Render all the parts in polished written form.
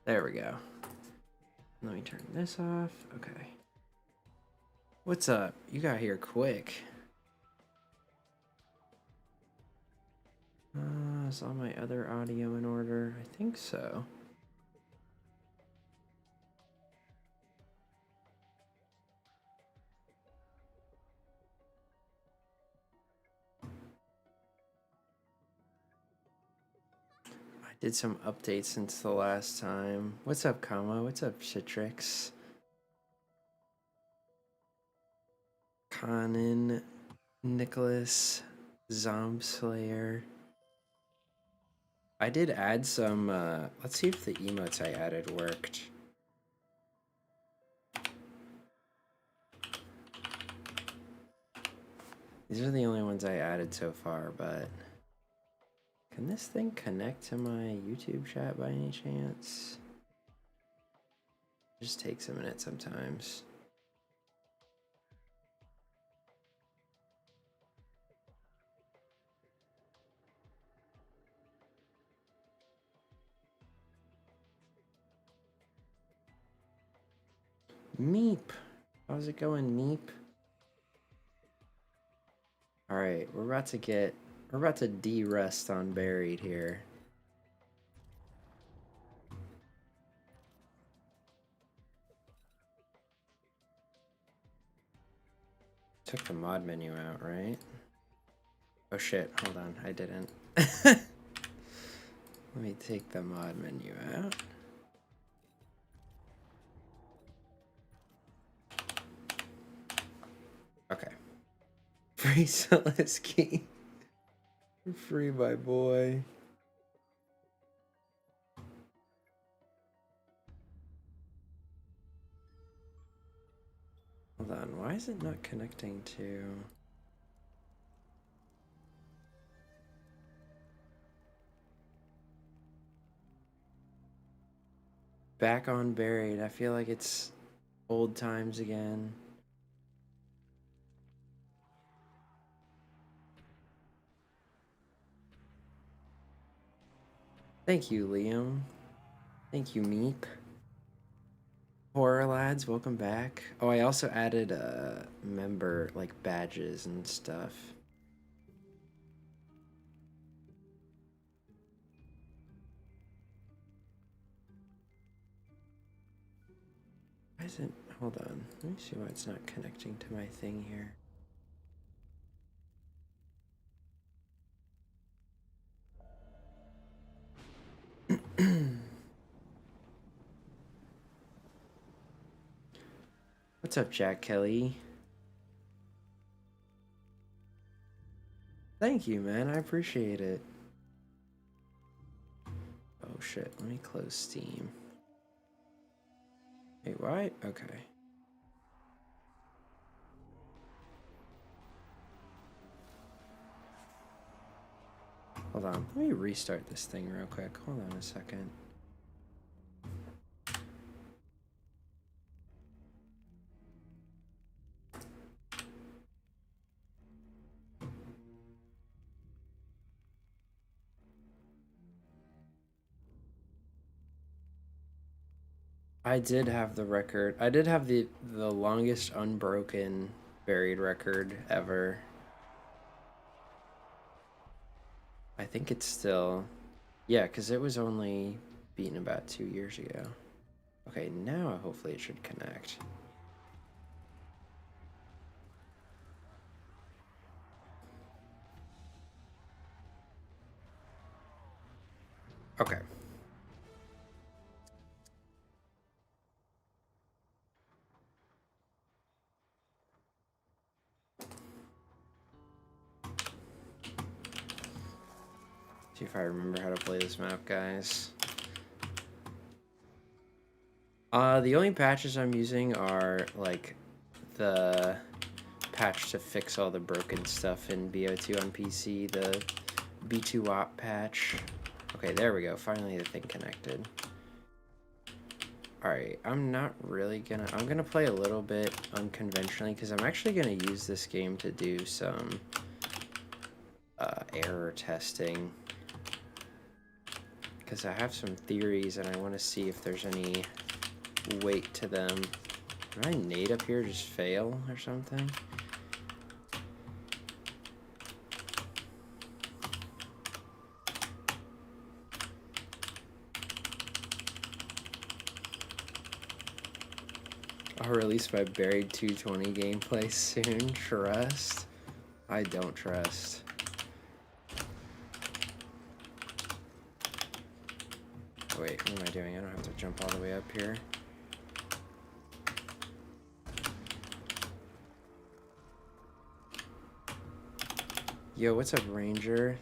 There we go. Let me turn this off. Okay. What's up? You got here quick. Is all my other audio in order? I think so. I did some updates since the last time. What's up, Kama? What's up, Citrix? Conan, Nicholas, Zombslayer. I did add some, let's see if the emotes I added worked. These are the only ones I added so far, but can this thing connect to my YouTube chat by any chance? It just takes a minute sometimes. Meep. How's it going, Meep? Alright, we're about to de-rest on Buried here. Took the mod menu out, right? Oh shit, hold on, I didn't. Let me take the mod menu out. Okay. Free Zelensky. Free my boy. Hold on, why is it not connecting to... Back on Buried. I feel like it's old times again. Thank you, Liam. Thank you, Meep. Horror Lads, welcome back. Oh, I also added member, like, badges and stuff. Why is it... Hold on. Let me see why it's not connecting to my thing here. What's up, Jack Kelly? Thank you, man. I appreciate it. Oh, shit. Let me close Steam. Wait, why? Okay. Hold on. Let me restart this thing real quick. Hold on a second. I did have the record. I did have the longest unbroken Buried record ever. I think it's still... Yeah, because it was only beaten about 2 years ago. Okay, now hopefully it should connect. Okay. See if I remember how to play this map, guys. The only patches I'm using are, like, the patch to fix all the broken stuff in BO2 on PC, the B2OP patch. Okay, there we go. Finally the thing connected. Alright, I'm not really gonna... I'm gonna play a little bit unconventionally, because I'm actually gonna use this game to do some error testing. because I have some theories and I want to see if there's any weight to them. Did my nade up here just fail or something? I'll release my Buried 220 gameplay soon. Trust? I don't trust. Wait, what am I doing? I don't have to jump all the way up here. Yo, what's up, Ranger?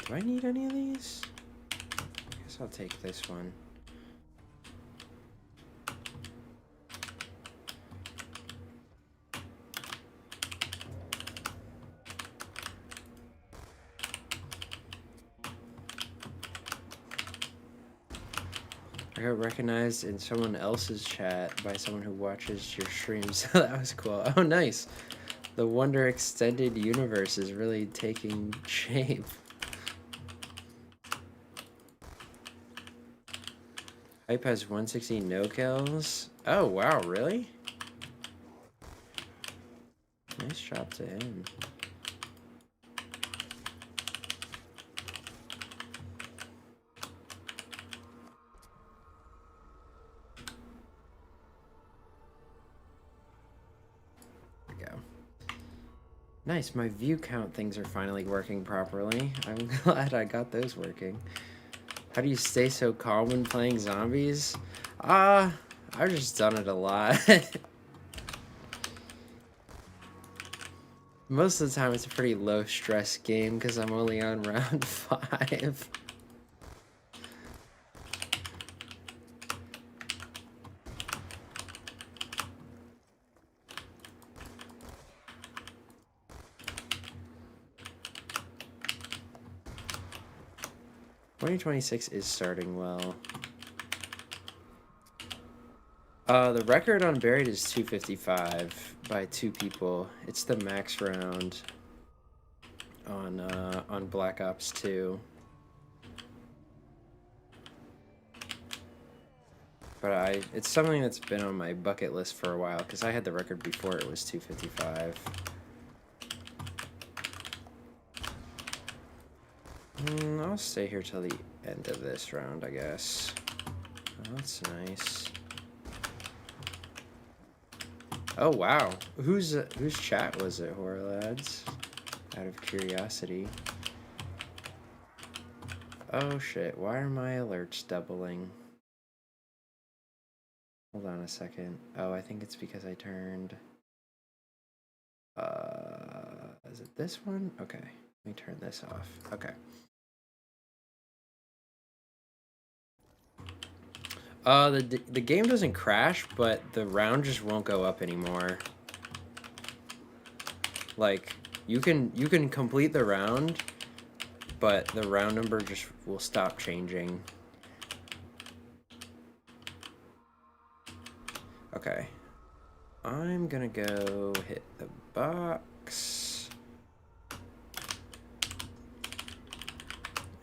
Do I need any of these? I guess I'll take this one. I got recognized in someone else's chat by someone who watches your streams. That was cool. Oh, nice. The Wonder Extended Universe is really taking shape. Hype has 160 no kills. Oh, wow, really? Nice job to him. There we go. Nice, my view count things are finally working properly. I'm glad I got those working. How do you stay so calm when playing zombies? I've just done it a lot. Most of the time it's a pretty low stress game because I'm only on round 5. $2026 is starting well. The record on Buried is 255 by 2 people. It's the max round on Black Ops 2. But it's something that's been on my bucket list for a while because I had the record before it was 255. I'll stay here till the end of this round, I guess. Oh, that's nice. Oh, wow. Whose chat was it, Horror Lads? Out of curiosity. Oh, shit. Why are my alerts doubling? Hold on a second. Oh, I think it's because I turned... Is it this one? Okay. Let me turn this off. Okay. The game doesn't crash, but the round just won't go up anymore. Like, you can complete the round, but the round number just will stop changing. Okay. I'm gonna go hit the box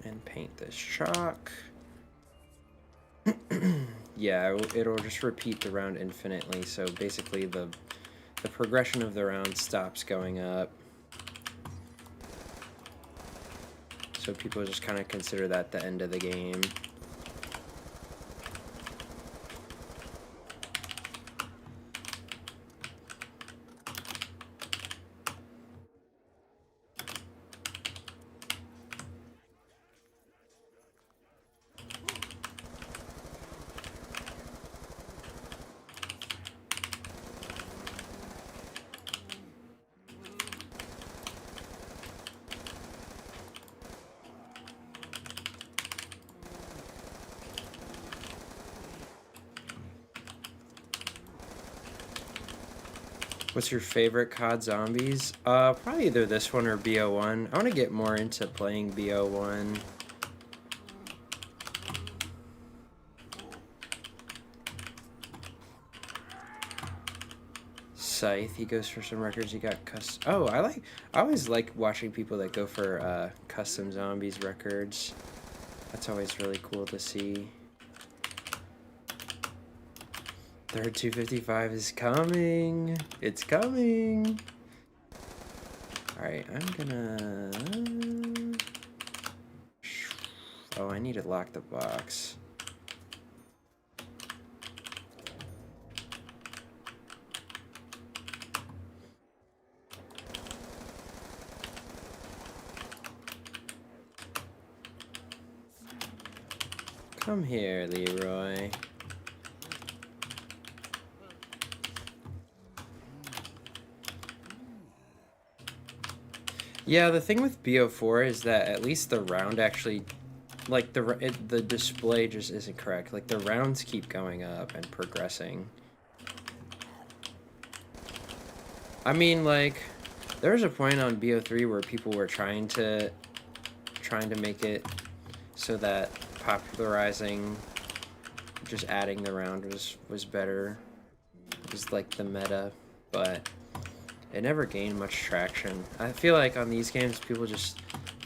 and paint this chalk. Yeah, it'll just repeat the round infinitely, so basically the progression of the round stops going up. So people just kind of consider that the end of the game. What's your favorite COD zombies? Probably either this one or BO1. I want to get more into playing BO1. Scythe, he goes for some records. He got custom. Oh, I always like watching people that go for custom zombies records. That's always really cool to see. Third 255 is coming. It's coming. Alright, I'm gonna... Oh, I need to lock the box. Come here, Leroy. Yeah, the thing with BO4 is that at least the round actually, like the display just isn't correct. Like the rounds keep going up and progressing. I mean, like there was a point on BO3 where people were trying to make it so that popularizing, just adding the round was better. It was like the meta, but it never gained much traction. I feel like on these games, people just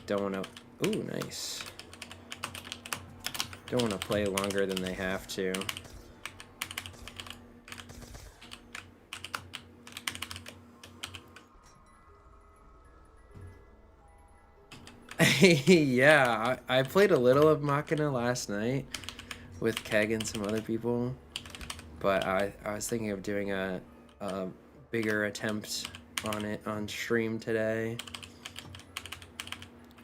don't want to... Ooh, nice. Don't want to play longer than they have to. Yeah, I played a little of Machina last night with Keg and some other people, but I was thinking of doing a bigger attempt on it on stream today.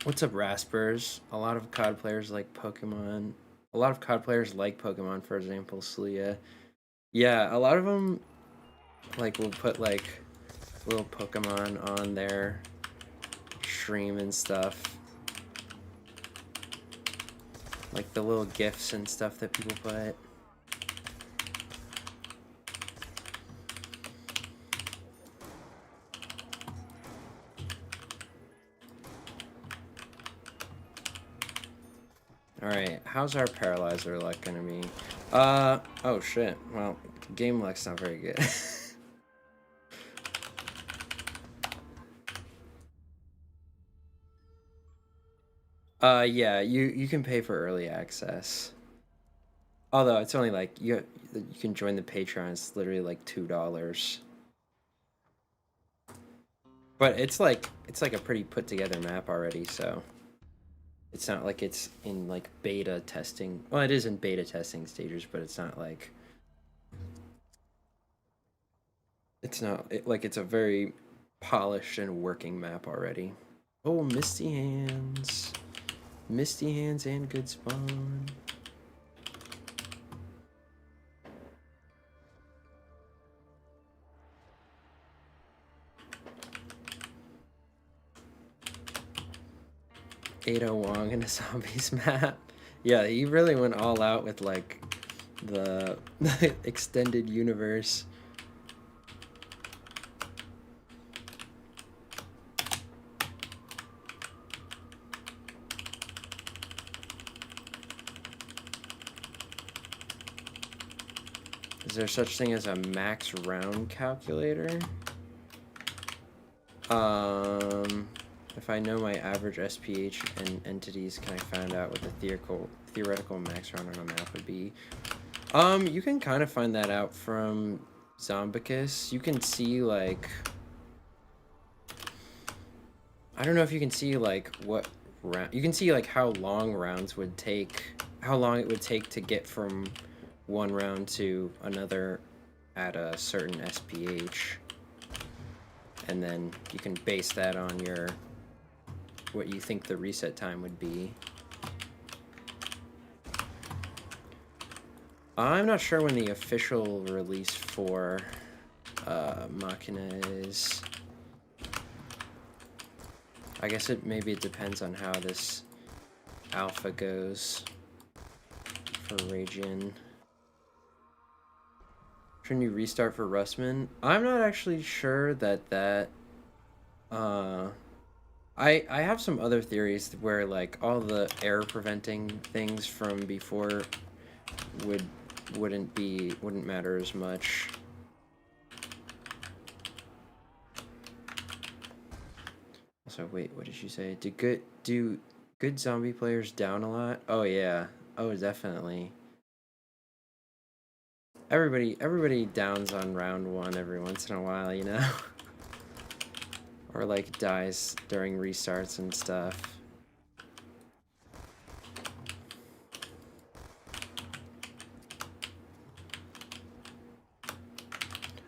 What's up, Raspers? A lot of COD players like Pokemon. A lot of COD players like Pokemon, for example, Sleia. Yeah, a lot of them like will put like little Pokemon on their stream and stuff. Like the little GIFs and stuff that people put. Alright, how's our paralyzer luck gonna be? Oh shit. Well, game luck's not very good. Yeah, you can pay for early access. Although it's only like you can join the Patreon. It's literally like $2. But it's like a pretty put together map already, so it's not like it's in like beta testing. Well, it is in beta testing stages, but it's not like like it's a very polished and working map already. Oh, Misty Hands. Misty Hands and good spawn. Ada Wong in a zombies map. Yeah, he really went all out with like the extended universe. Is there such thing as a max round calculator? If I know my average SPH and entities, can I find out what the theoretical max round on a map would be? You can kind of find that out from Zombicus. You can see like, I don't know if you can see like what round, you can see like how long rounds would take, how long it would take to get from one round to another at a certain SPH. And then you can base that on your, what you think the reset time would be. I'm not sure when the official release for Machina is. I guess maybe it depends on how this alpha goes for Radian. Shouldn't you restart for Rustman? I'm not actually sure that I have some other theories where like all the error preventing things from before wouldn't matter as much. Also, wait, what did you say? Do Good zombie players down a lot. Oh yeah. Oh, definitely. Everybody downs on round one every once in a while, you know? Or like dies during restarts and stuff.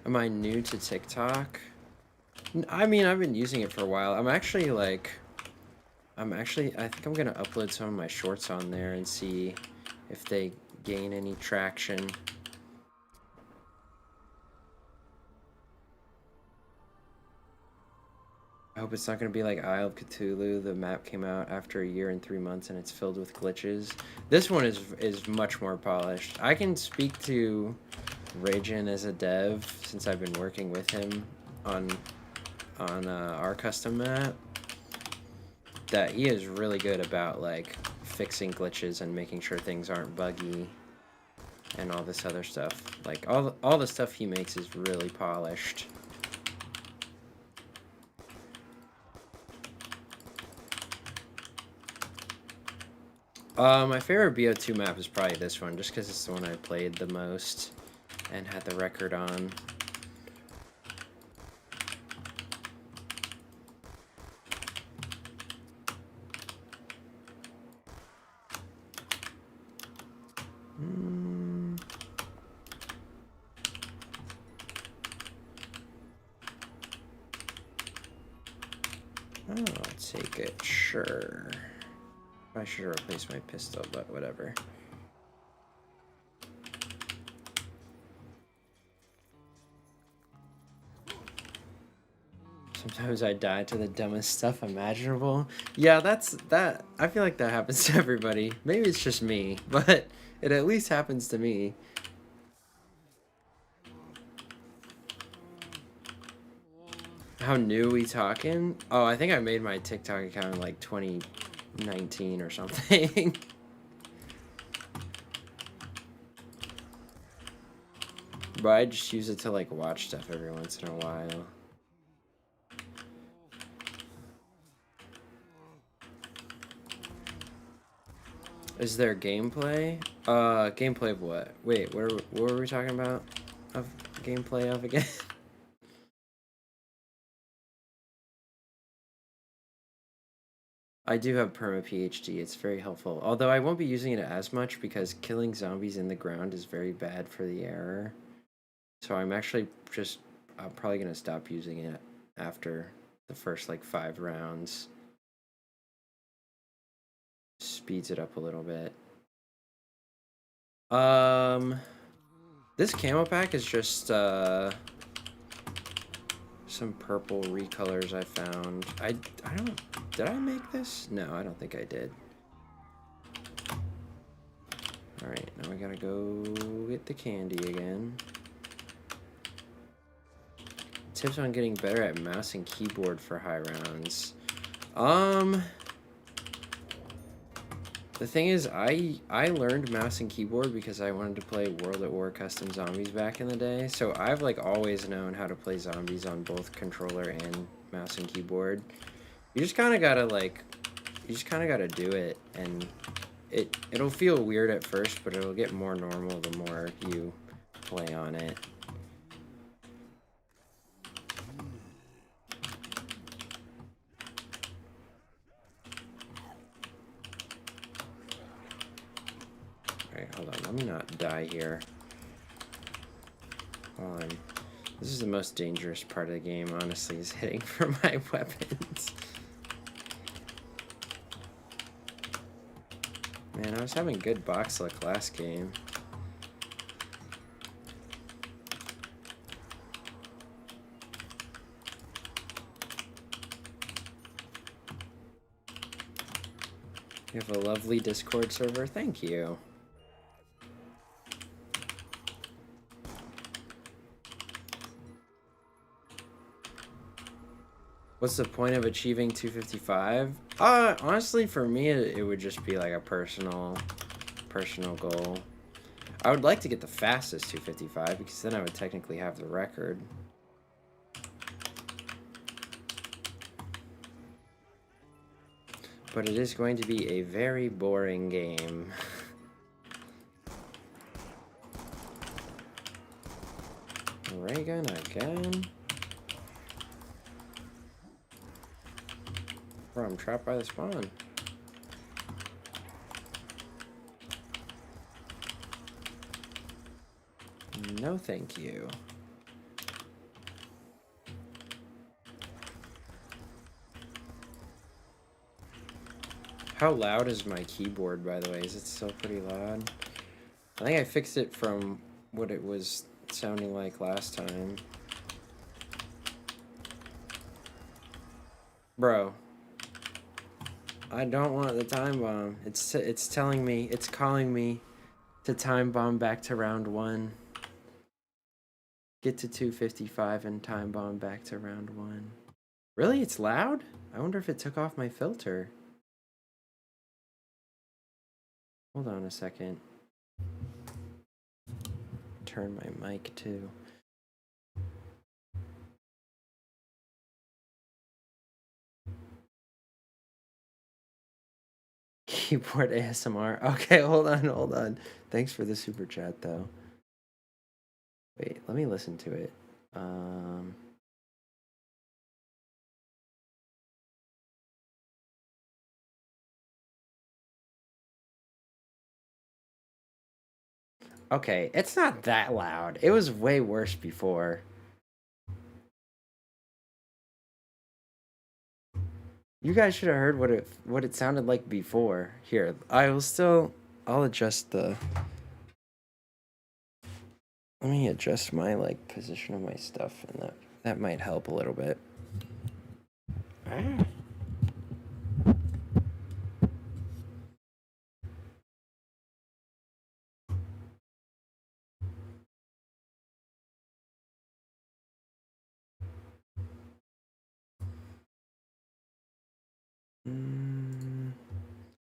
Am I new to TikTok? I mean, I've been using it for a while. I think I'm gonna upload some of my shorts on there and see if they gain any traction. I hope it's not gonna be like Isle of Cthulhu. The map came out after a year and 3 months and it's filled with glitches. This one is much more polished. I can speak to Ragin as a dev since I've been working with him on our custom map. That he is really good about like fixing glitches and making sure things aren't buggy and all this other stuff. Like all the stuff he makes is really polished. My favorite BO2 map is probably this one, just because it's the one I played the most and had the record on. I'll take it, sure. I should have replaced my pistol, but whatever. Sometimes I die to the dumbest stuff imaginable. Yeah, that. I feel like that happens to everybody. Maybe it's just me, but it at least happens to me. How new we talking? Oh, I think I made my TikTok account in like 2019 or something. But I just use it to like watch stuff every once in a while. Is there gameplay? Gameplay of what? Wait, what were we talking about? Of gameplay of again? I do have perma PhD. It's very helpful. Although I won't be using it as much because killing zombies in the ground is very bad for the error. So I'm actually I'm probably gonna stop using it after the first like 5 rounds. Speeds it up a little bit. This camo pack is just some purple recolors I found. I don't, did I make this? No, I don't think I did. Alright, now we gotta go get the candy again. Tips on getting better at mouse and keyboard for high rounds. The thing is, I learned mouse and keyboard because I wanted to play World at War Custom Zombies back in the day. So I've like always known how to play zombies on both controller and mouse and keyboard. You just kind of gotta do it, and it'll feel weird at first, but it'll get more normal the more you play on it. Alright, hold on. Let me not die here. Hold on. This is the most dangerous part of the game, honestly, is hitting for my weapons. Man, I was having good box luck last game. You have a lovely Discord server. Thank you. What's the point of achieving 255? Honestly, for me, it would just be like a personal goal. I would like to get the fastest 255 because then I would technically have the record. But it is going to be a very boring game. Ray gun again? Bro, I'm trapped by the spawn. No, thank you. How loud is my keyboard, by the way? Is it still pretty loud? I think I fixed it from what it was sounding like last time. Bro. I don't want the time bomb. It's telling me, it's calling me to time bomb back to round 1. Get to 255 and time bomb back to round 1. Really? It's loud? I wonder if it took off my filter. Hold on a second. Turn my mic too. Keyboard ASMR. Okay, hold on. Thanks for the super chat though. Wait, let me listen to it. Okay, it's not that loud. It was way worse before. You guys should have heard what it sounded like before. Here, I'll adjust the. Let me adjust my like position of my stuff, and that might help a little bit. Ah.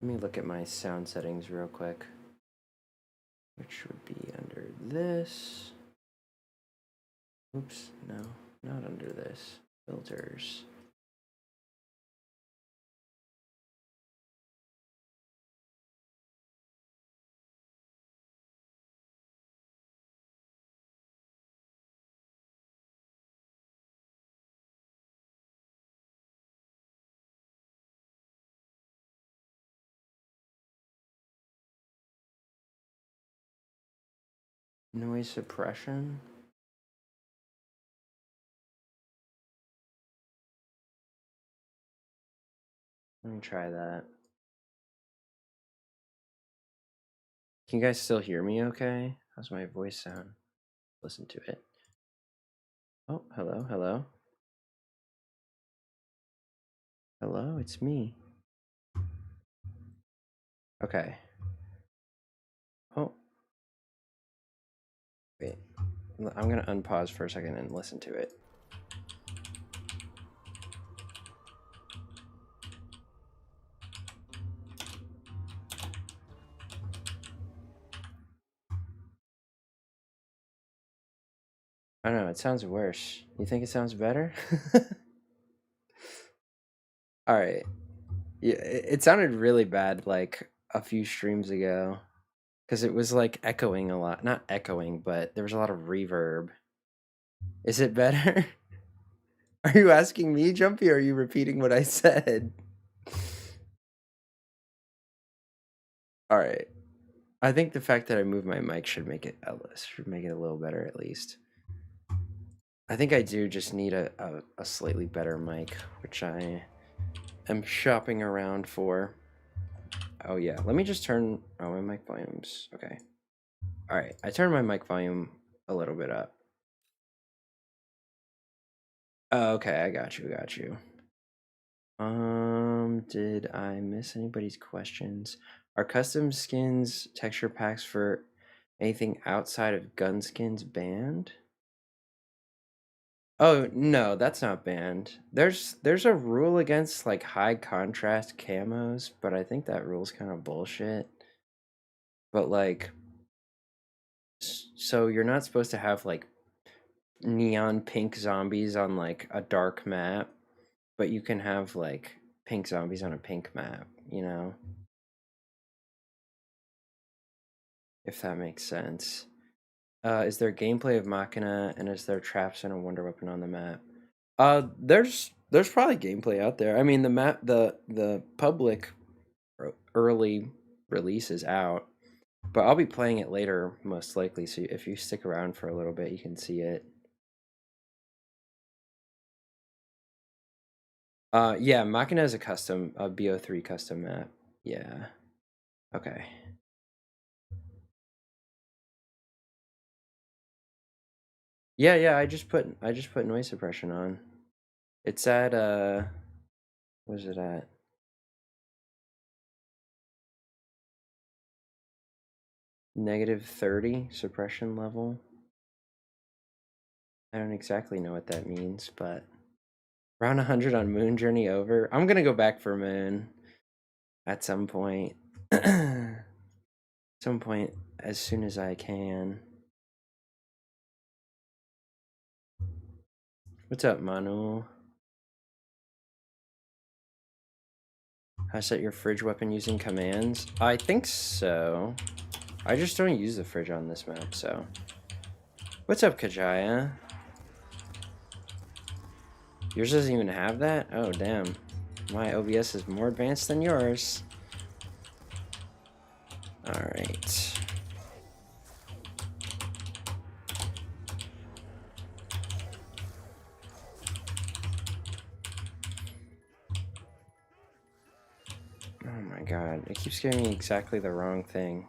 Let me look at my sound settings real quick, which would be under this. Oops, no, not under this. Filters. Noise suppression. Let me try that. Can you guys still hear me okay? How's my voice sound? Listen to it. Oh, hello, hello. Hello, it's me. Okay. Oh. Wait. I'm gonna unpause for a second and listen to it. I don't know, it sounds worse. You think it sounds better? Alright. Yeah, it sounded really bad like a few streams ago. Because it was like echoing a lot. Not echoing, but there was a lot of reverb. Is it better? Are you asking me, Jumpy, or are you repeating what I said? Alright. I think the fact that I moved my mic should make it a little better at least. I think I do just need a slightly better mic, which I am shopping around for. Oh yeah, let me just turn my mic volumes. Okay. Alright, I turned my mic volume a little bit up. Oh, okay, I got you. Did I miss anybody's questions? Are custom skins texture packs for anything outside of gun skins banned? Oh, no, that's not banned. There's a rule against like high contrast camos, but I think that rule's kind of bullshit. But like so you're not supposed to have like neon pink zombies on like a dark map, but you can have like pink zombies on a pink map, you know? If that makes sense. Is there gameplay of Machina, and is there traps and a wonder weapon on the map? There's probably gameplay out there. I mean, the map, the public early release is out, but I'll be playing it later most likely. So if you stick around for a little bit, you can see it. Yeah, Machina is a BO3 custom map. Yeah. Okay. Yeah, I just put noise suppression on. It's at what is it at? -30 suppression level. I don't exactly know what that means, but around 100 on Moon Journey over. I'm gonna go back for Moon at some point. Some point as soon as I can. What's up, Manu? How to set your fridge weapon using commands? I think so. I just don't use the fridge on this map, so. What's up, Kajaya? Yours doesn't even have that? Oh, damn. My OBS is more advanced than yours. Alright. Oh my god, it keeps giving me exactly the wrong thing.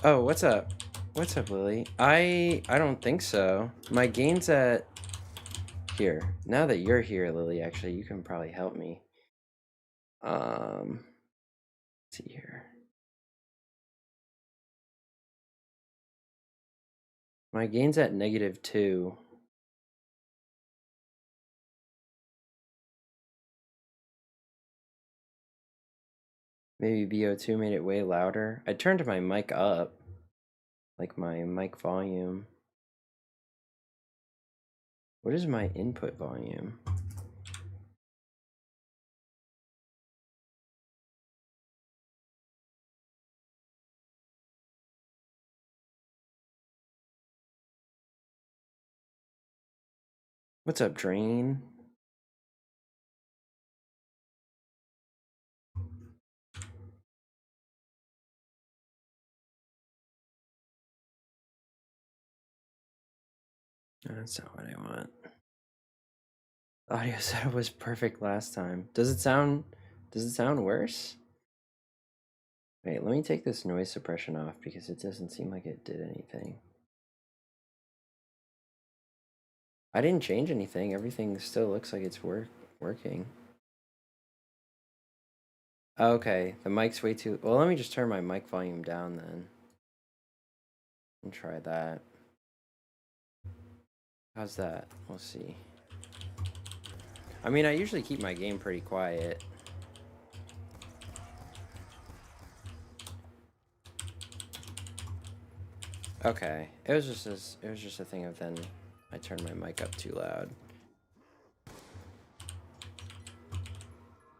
Oh, what's up? What's up, Lily? I don't think so. My gain's at... Here. Now that you're here, Lily, actually, you can probably help me. Let's see here. My gain's at -2. Maybe BO2 made it way louder. I turned my mic up. Like my mic volume. What is my input volume? What's up, Drain? That's not what I want. Audio setup was perfect last time. Does it sound worse? Wait, let me take this noise suppression off because it doesn't seem like it did anything. I didn't change anything. Everything still looks like it's working. Okay, the mic's way too... Well, let me just turn my mic volume down then. And try that. How's that? We'll see. I mean, I usually keep my game pretty quiet. Okay, it was just a thing of then I turned my mic up too loud.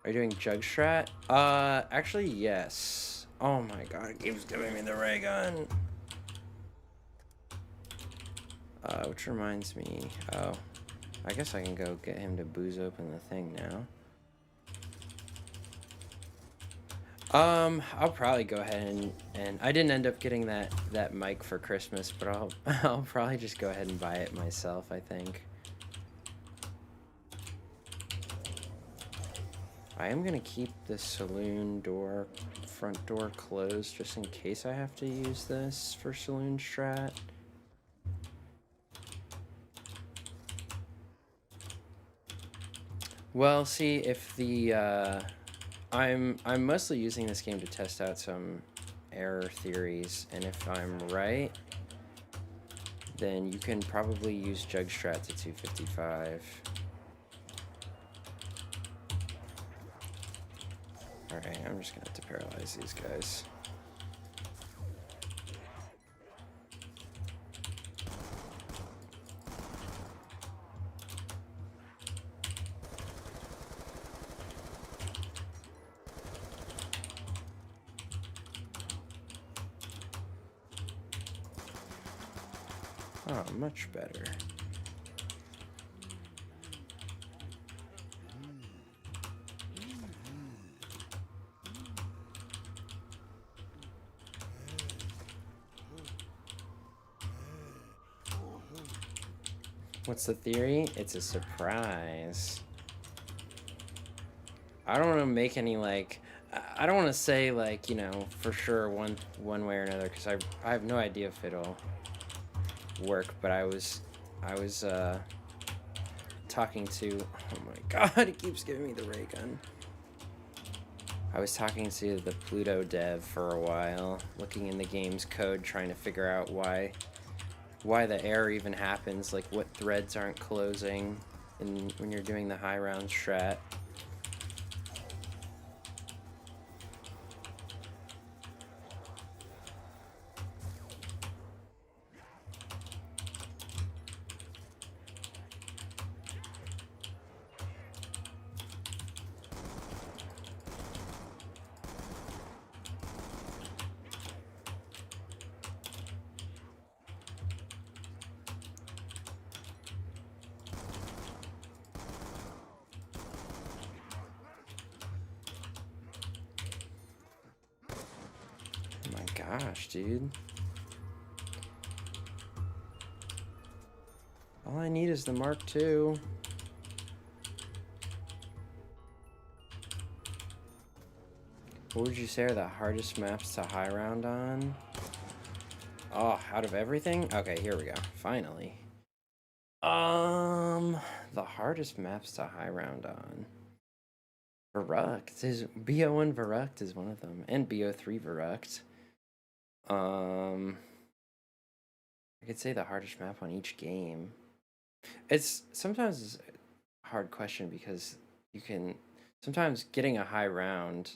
Are you doing jug strat? Actually, yes. Oh my god, it keeps giving me the ray gun. Which reminds me, oh, I guess I can go get him to booze open the thing now. I'll probably go ahead and I didn't end up getting that mic for Christmas, but I'll probably just go ahead and buy it myself, I think. I am gonna keep the saloon front door closed just in case I have to use this for saloon strat. Well, see, if the I'm mostly using this game to test out some error theories, and if I'm right, then you can probably use jug strat to 255. Alright, I'm just gonna have to paralyze these guys. Oh, much better. What's the theory? It's a surprise. I don't want to make any, like, I don't want to say, like, you know, for sure one way or another, because I have no idea if it'll work, but I was talking to, oh my god, it keeps giving me the ray gun. I was talking to the Pluto dev for a while, looking in the game's code, trying to figure out why the error even happens, like what threads aren't closing when you're doing the high round strat. Gosh, dude. All I need is the Mark II. What would you say are the hardest maps to high round on? Oh, out of everything? Okay, here we go. Finally. The hardest maps to high round on. Verrucht is BO1 Verrucht is one of them, and BO3 Verrucht. I could say the hardest map on each game. It's sometimes a hard question because you can sometimes getting a high round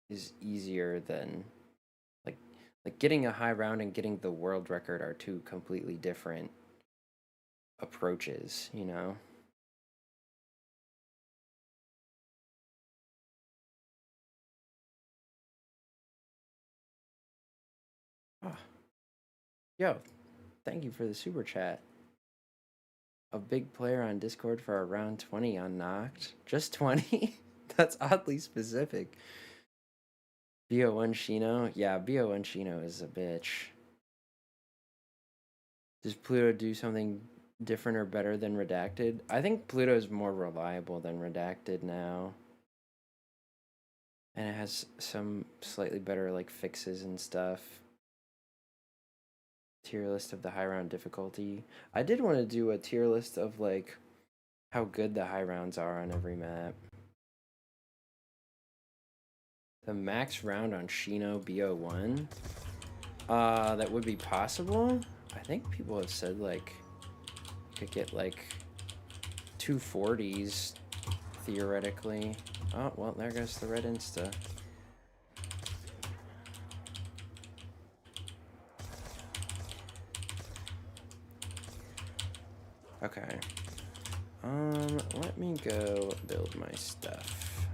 is easier than like getting a high round and getting the world record are two completely different approaches, you know? Oh, yo, thank you for the super chat. A big player on Discord for around 20 on Knocked. Just 20? That's oddly specific. BO1 Shino? Yeah, BO1 Shino is a bitch. Does Pluto do something different or better than Redacted? I think Pluto's more reliable than Redacted now. And it has some slightly better like fixes and stuff. Tier list of the high round difficulty. I did want to do a tier list of like how good the high rounds are on every map. The max round on Shino BO1. That would be possible. I think people have said like you could get like 240s theoretically. Oh, well, there goes the red insta. Okay. Let me go build my stuff.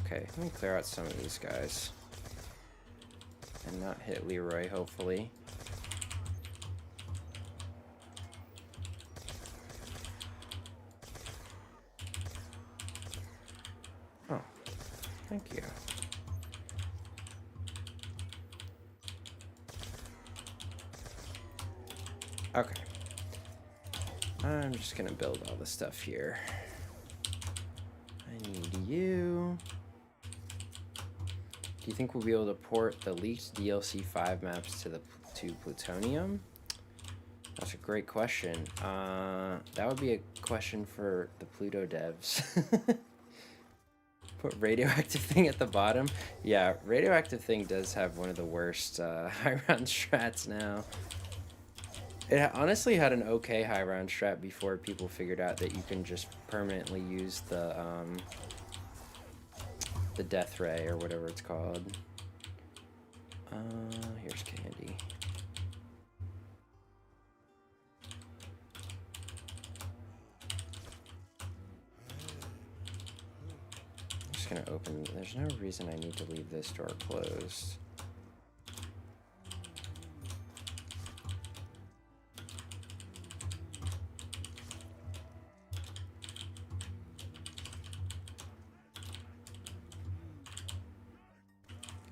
Okay, let me clear out some of these guys. And not hit Leroy, hopefully. Oh, thank you. Okay. I'm just gonna build all the stuff here. I need you. Do you think we'll be able to port the leaked DLC 5 maps to Plutonium? That's a great question. That would be a question for the Pluto devs. Put radioactive thing at the bottom. Yeah, radioactive thing does have one of the worst high round strats now. It honestly had an okay high round strat before people figured out that you can just permanently use the death ray or whatever it's called. Here's candy. I'm just gonna open. There's no reason I need to leave this door closed.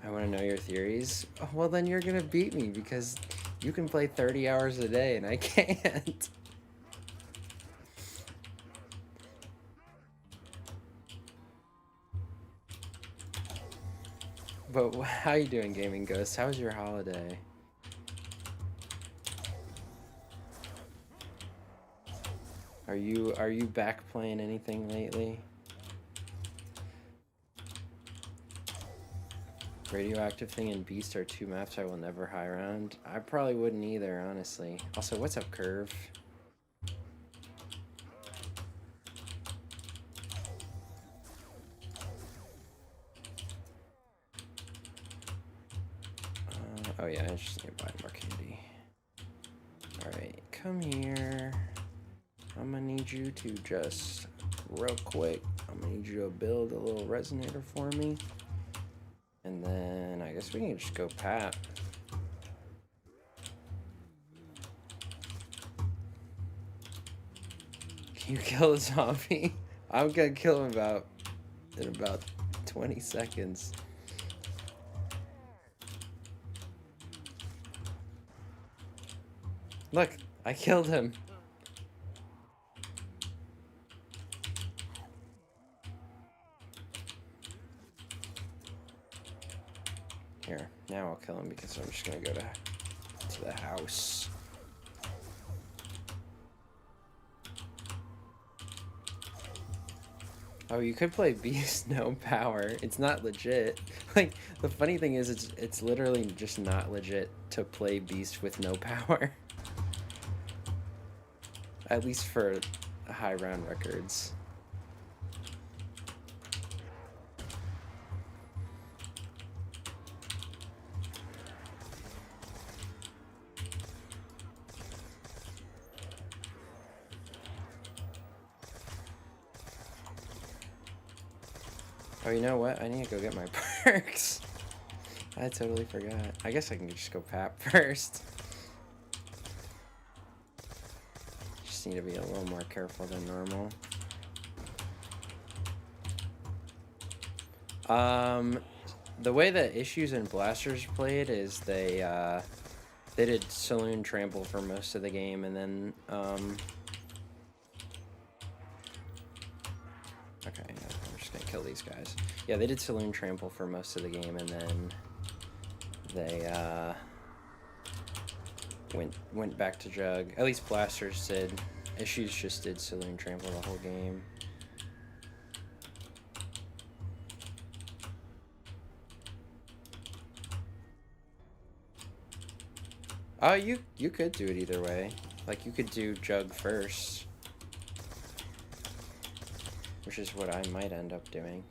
I want to know your theories. Oh, well, then you're gonna beat me because you can play 30 hours a day and I can't. But how you doing, Gaming Ghost? How was your holiday? Are you back playing anything lately? Radioactive Thing and Beast are two maps I will never high round. I probably wouldn't either, honestly. Also, what's up, Curve? Oh yeah, I just need to buy more candy. Alright, come here. I'm gonna need you to just, real quick, I'm gonna need you to build a little resonator for me. And then I guess we can just go Pat. Can you kill a zombie? I'm gonna kill him in about 20 seconds. Look, I killed him. Here, now I'll kill him because I'm just gonna go to the house. Oh, you could play Beast no power. It's not legit. Like, the funny thing is it's literally just not legit to play Beast with no power. At least for high round records. Oh, you know what? I need to go get my perks. I totally forgot. I guess I can just go Pap first. Just need to be a little more careful than normal. The way that Issues and Blasters played is they did Saloon Trample for most of the game, and then okay, yeah, I'm just gonna kill these guys. Yeah, they did Saloon Trample for most of the game, and then they went back to Jug. At least Blasters did. Issues just did Saloon Trample the whole game. Oh, you could do it either way. Like, you could do Jug first, which is what I might end up doing.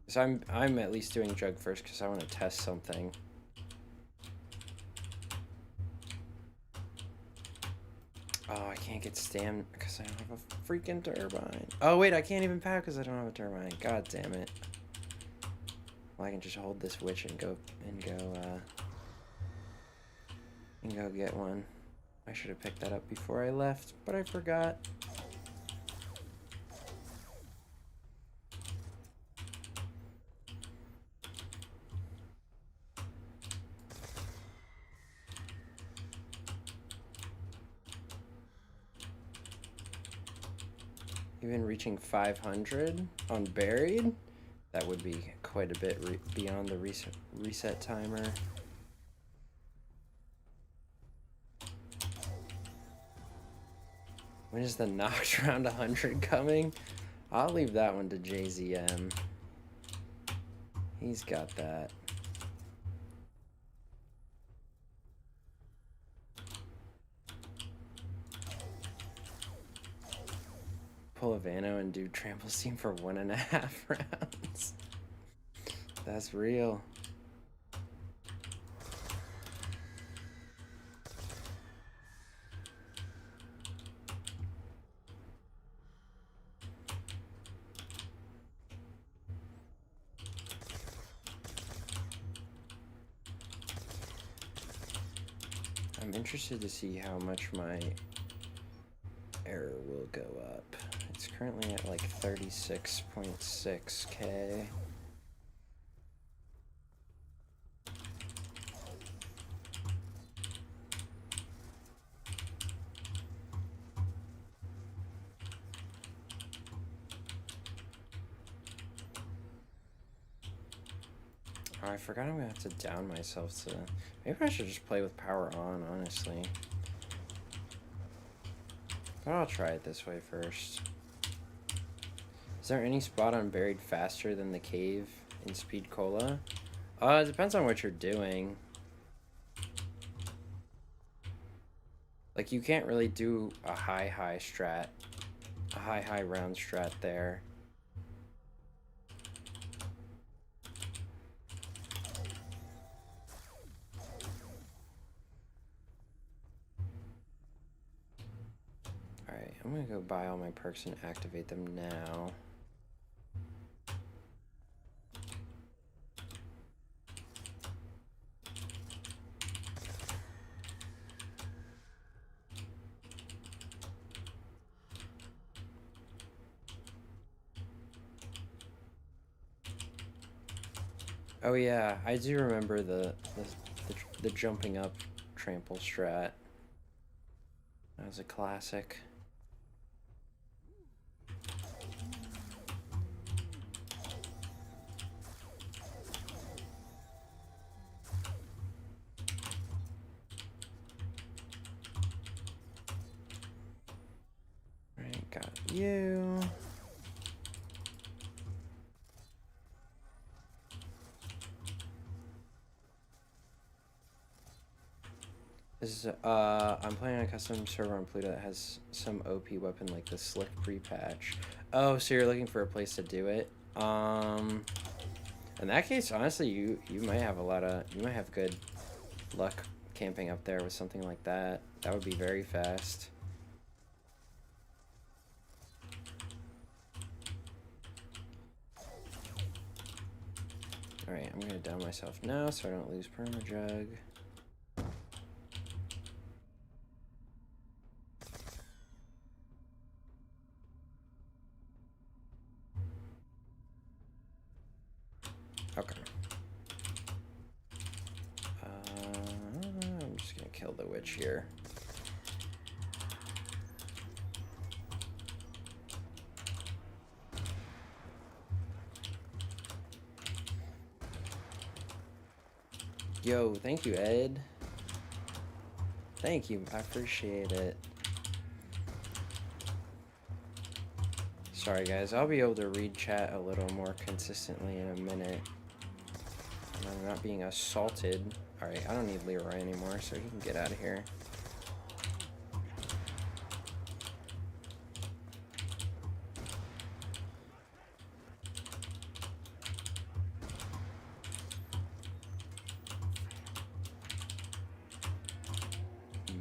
So I'm at least doing Jug first because I want to test something. Oh, I can't get stamina because I don't have a freaking turbine. Oh wait, I can't even pack because I don't have a turbine. God damn it. Well, I can just hold this witch and go get one. I should have picked that up before I left, but I forgot. Even reaching 500 on buried? That would be quite a bit beyond the reset timer. When is the knocked round 100 coming? I'll leave that one to JZM. He's got that. Pull a Vano and do Trample Steam for 1.5 rounds. That's real. I'm interested to see how much my error will go up. It's currently at like 36.6k. Oh, I forgot I'm gonna have to down myself to... Maybe I should just play with power on, honestly. But I'll try it this way first. Is there any spot on buried faster than the cave in Speed Cola? It depends on what you're doing. Like, you can't really do a high strat. A high round strat there. Alright, I'm gonna go buy all my perks and activate them now. Oh yeah, I do remember the jumping up trample strat. That was a classic. Alright, got you. I'm playing on a custom server on Pluto that has some OP weapon like the Slick pre-patch. Oh, so you're looking for a place to do it? In that case, honestly, you might have you might have good luck camping up there with something like that. That would be very fast. Alright, I'm gonna down myself now so I don't lose permajug. Okay. I'm just gonna kill the witch here. Yo, thank you, Ed. Thank you, I appreciate it. Sorry guys, I'll be able to read chat a little more consistently in a minute. I'm not being assaulted. Alright, I don't need Leroy anymore, so he can get out of here.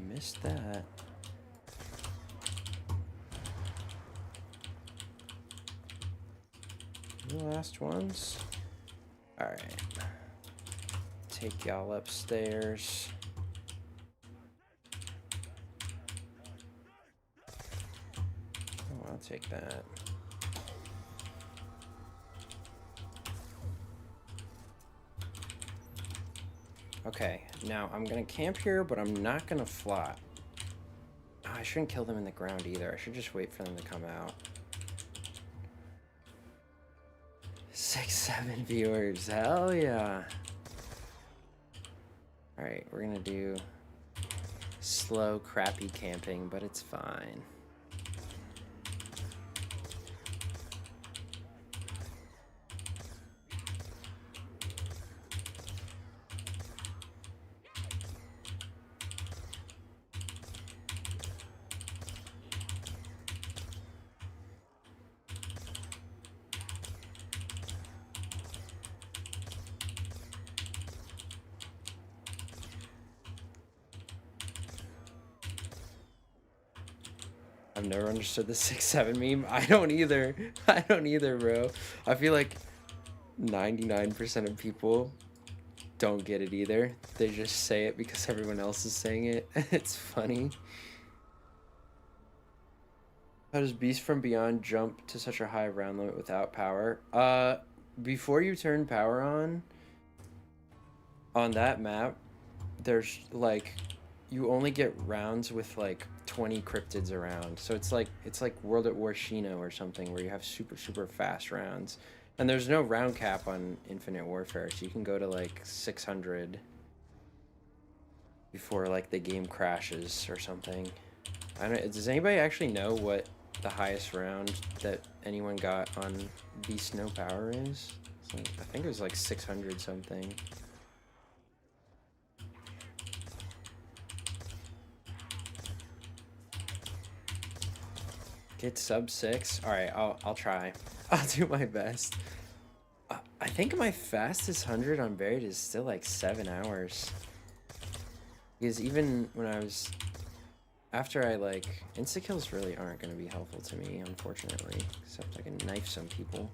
Missed that. The last ones. Alright. Take y'all upstairs. Oh, I'll take that. Okay, now I'm gonna camp here, but I'm not gonna fly. Oh, I shouldn't kill them in the ground either. I should just wait for them to come out. 6-7 viewers, hell yeah. Alright, we're gonna do slow, crappy camping, but it's fine. I've never understood the 6-7 meme. I don't either. I don't either, bro. I feel like 99% of people don't get it either. They just say it because everyone else is saying it. It's funny. How does Beast from Beyond jump to such a high round limit without power? Before you turn power on that map, there's like, you only get rounds with like 20 cryptids around. So it's like World at War Shino or something where you have super fast rounds. And there's no round cap on Infinite Warfare, so you can go to like 600 before like the game crashes or something. I don't. Does anybody actually know what the highest round that anyone got on Beast No Power is? It's like, I think it was like 600 something. Get sub 6. All right, I'll try. I'll do my best. I think my fastest 100 on Buried is still like 7 hours. Because even when I was... After I like... Insta-kills really aren't going to be helpful to me, unfortunately. Except I can knife some people.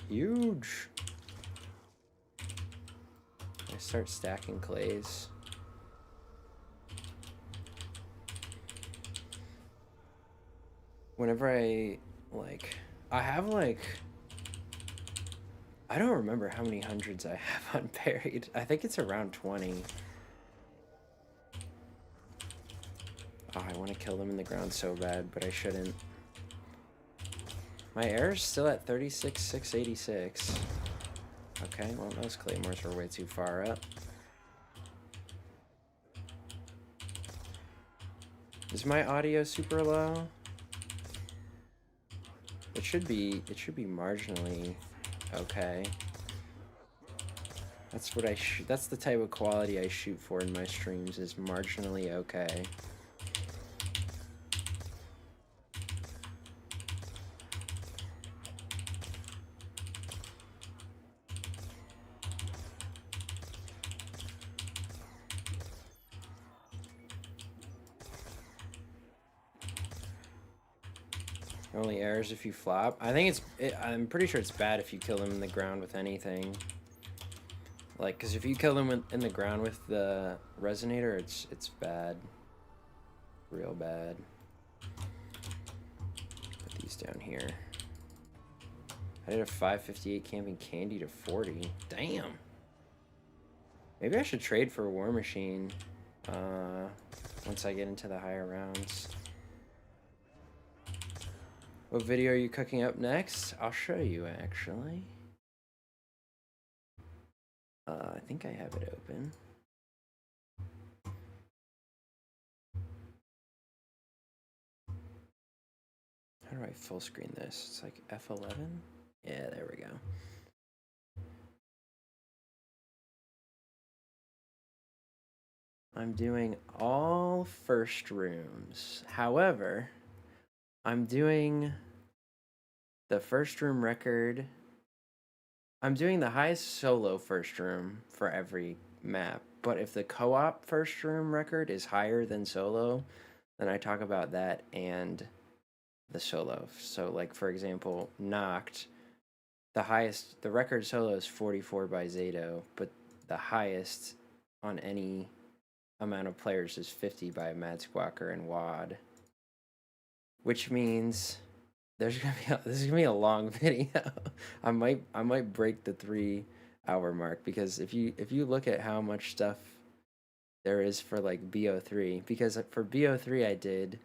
Huge! I start stacking clays. Whenever I, like... I have like... I don't remember how many hundreds I have on Buried. I think it's around 20. Oh, I want to kill them in the ground so bad, but I shouldn't. My air's still at 36,686. Okay, well, those claymores were way too far up. Is my audio super low? It should be marginally okay. That's what I that's the type of quality I shoot for in my streams, is marginally okay. Only errors if you flop. I think I'm pretty sure it's bad if you kill them in the ground with anything. Like, because if you kill them in the ground with the resonator, it's bad. Real bad. Put these down here. I did a 558 camping candy to 40. Damn. Maybe I should trade for a War Machine once I get into the higher rounds. What video are you cooking up next? I'll show you, actually. I think I have it open. How do I full screen this? It's like F11? Yeah, there we go. I'm doing all first rooms. However, I'm doing the first room record. I'm doing the highest solo first room for every map. But if the co-op first room record is higher than solo, then I talk about that and the solo. So like, for example, Knocked, the record solo is 44 by Zato, but the highest on any amount of players is 50 by Mad Squawker and Wad. Which means this is gonna be a long video. I might break the 3-hour mark, because if you look at how much stuff there is for like BO3, because for BO3 I did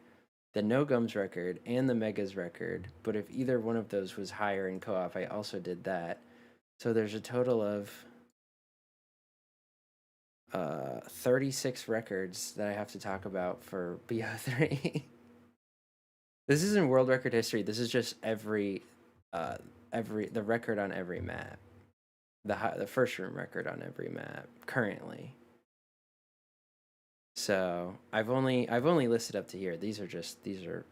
the No Gums record and the Megas record, but if either one of those was higher in co-op, I also did that. So there's a total of 36 records that I have to talk about for BO3. This isn't world record history. This is just the record on every map, the first room record on every map currently. So I've only listed up to here. These are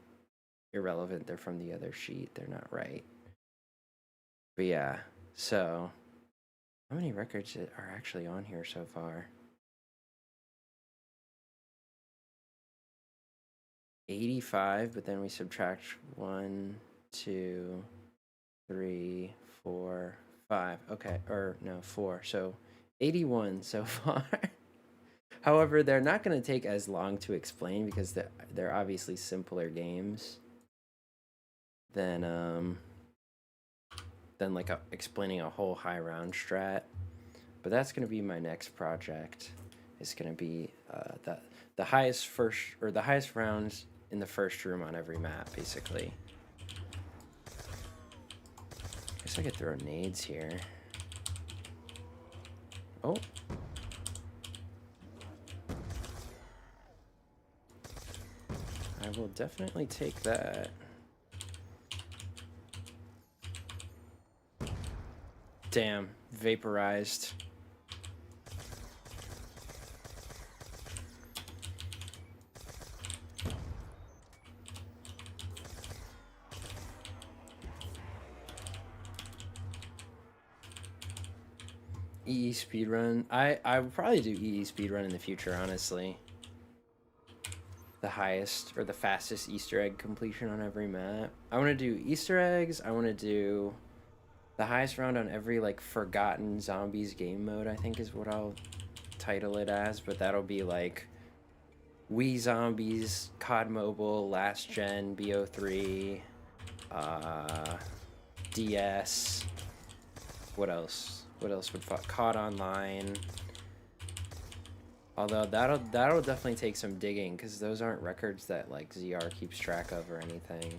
irrelevant. They're from the other sheet. They're not right. But yeah. So how many records are actually on here so far? 85, but then we subtract 1, 2, 3, 4, 5. Okay, or no, 4. So 81 so far. However, they're not going to take as long to explain, because they're obviously simpler games than like explaining a whole high round strat. But that's going to be my next project. It's going to be the highest rounds in the first room on every map, basically. Guess I could throw nades here. Oh. I will definitely take that. Damn, vaporized. EE speedrun. I would probably do EE speedrun in the future, honestly. The highest or the fastest Easter egg completion on every map. I want to do Easter eggs. I want to do the highest round on every like forgotten zombies game mode, I think is what I'll title it as, but that'll be like Wii Zombies, COD Mobile, Last Gen, BO3, DS. What else? What else would COD Online? Although that'll definitely take some digging because those aren't records that like ZR keeps track of or anything.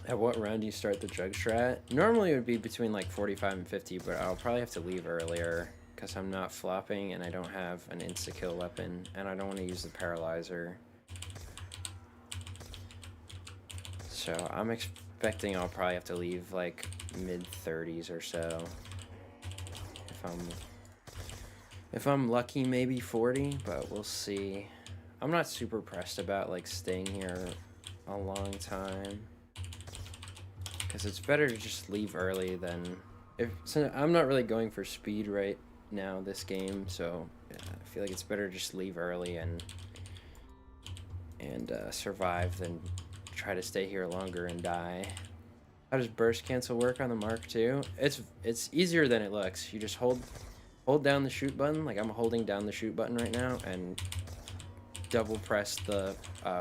At what round do you start the jug strat? Normally it would be between like 45 and 50, but I'll probably have to leave earlier because I'm not flopping and I don't have an insta-kill weapon and I don't want to use the paralyzer. So I'm expecting I'll probably have to leave like mid-30s or so. If I'm lucky, maybe 40, but we'll see. I'm not super pressed about like staying here a long time. Because it's better to just leave early than... So I'm not really going for speed right now this game, so yeah, I feel like it's better to just leave early and survive than try to stay here longer and die. How does burst cancel work on the Mark II? It's easier than it looks. You just hold down the shoot button, like I'm holding down the shoot button right now, and double press the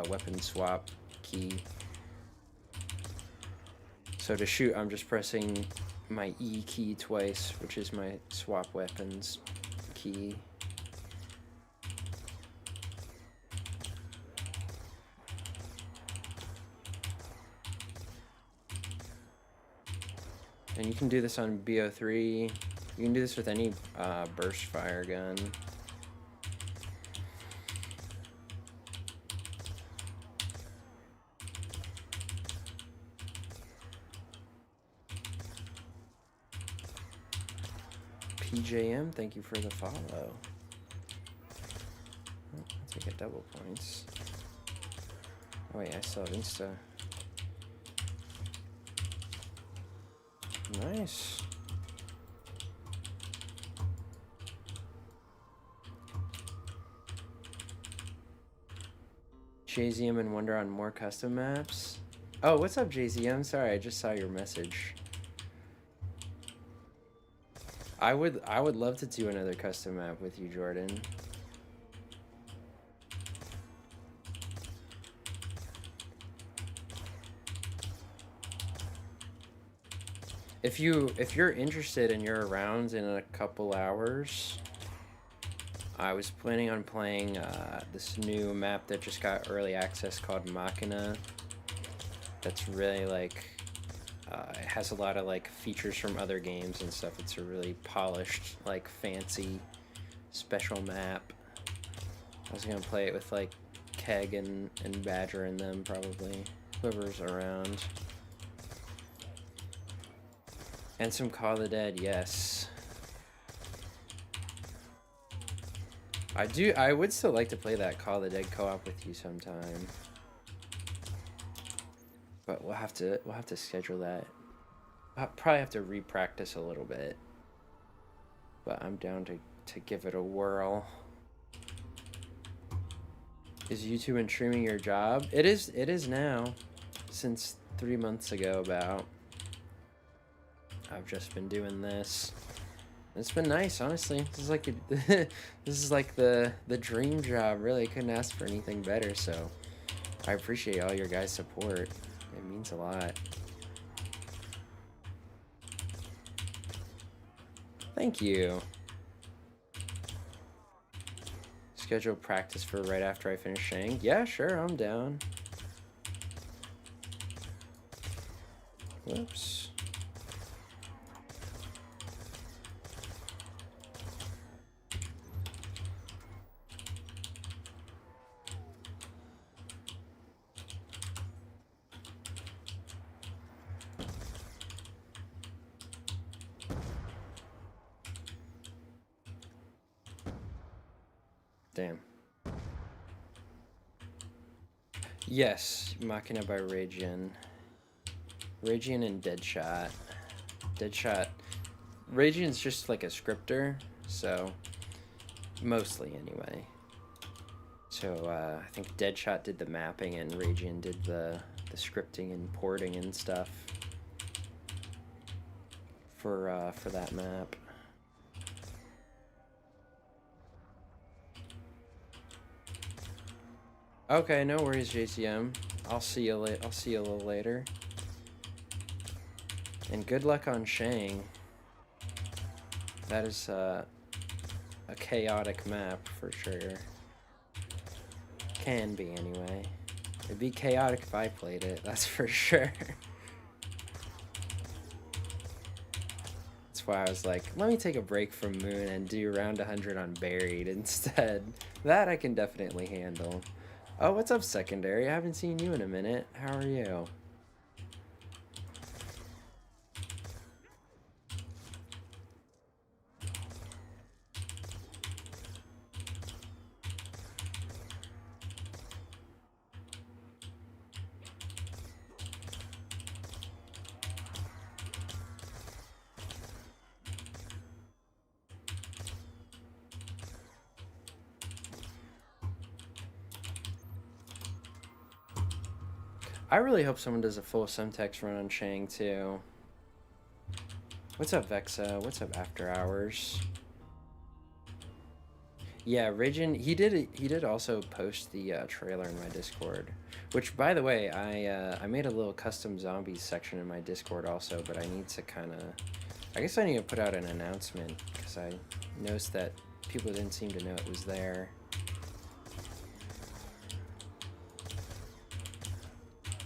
weapon swap key. So to shoot, I'm just pressing my E key twice, which is my swap weapons key. And you can do this on BO3. You can do this with any burst fire gun. PJM, thank you for the follow. Oh, I'll take a double points. Oh wait, I still have Insta. Nice. JZM and Wonder on more custom maps. Oh, what's up, JZM? Sorry, I just saw your message. I would love to do another custom map with you, Jordan. If you're interested and you're around in a couple hours, I was planning on playing this new map that just got early access called Machina. That's really like it has a lot of like features from other games and stuff. It's a really polished, like fancy, special map. I was gonna play it with like Keg and Badger and them probably, whoever's around. And some Call of the Dead, yes. I would still like to play that Call of the Dead co-op with you sometime. But we'll have to schedule that. I'll probably have to re-practice a little bit. But I'm down to give it a whirl. Is YouTube and streaming your job? It is now. Since 3 months ago about. I've just been doing this. It's been nice, honestly. This is like this is like the dream job. Really, couldn't ask for anything better. So, I appreciate all your guys' support. It means a lot. Thank you. Schedule practice for right after I finish Shang. Yeah, sure, I'm down. Whoops. Damn. Yes, Machina by Ragian. Ragian and Deadshot. Deadshot. Ragian's just like a scripter, so mostly anyway. So I think Deadshot did the mapping and Ragian did the scripting and porting and stuff for that map. Okay, no worries, JCM. I'll see you I'll see you a little later. And good luck on Shang. That is a chaotic map for sure. Can be anyway. It'd be chaotic if I played it, that's for sure. That's why I was like, let me take a break from Moon and do round 100 on Buried instead. That I can definitely handle. Oh, what's up, Secondary? I haven't seen you in a minute. How are you? I really hope someone does a full Semtex run on Shang too. What's up, Vexa? What's up, After Hours? Yeah, Ragen, he did also post the trailer in my Discord, which, by the way, I made a little custom zombies section in my Discord also, but I need to I guess I need to put out an announcement because I noticed that people didn't seem to know it was there.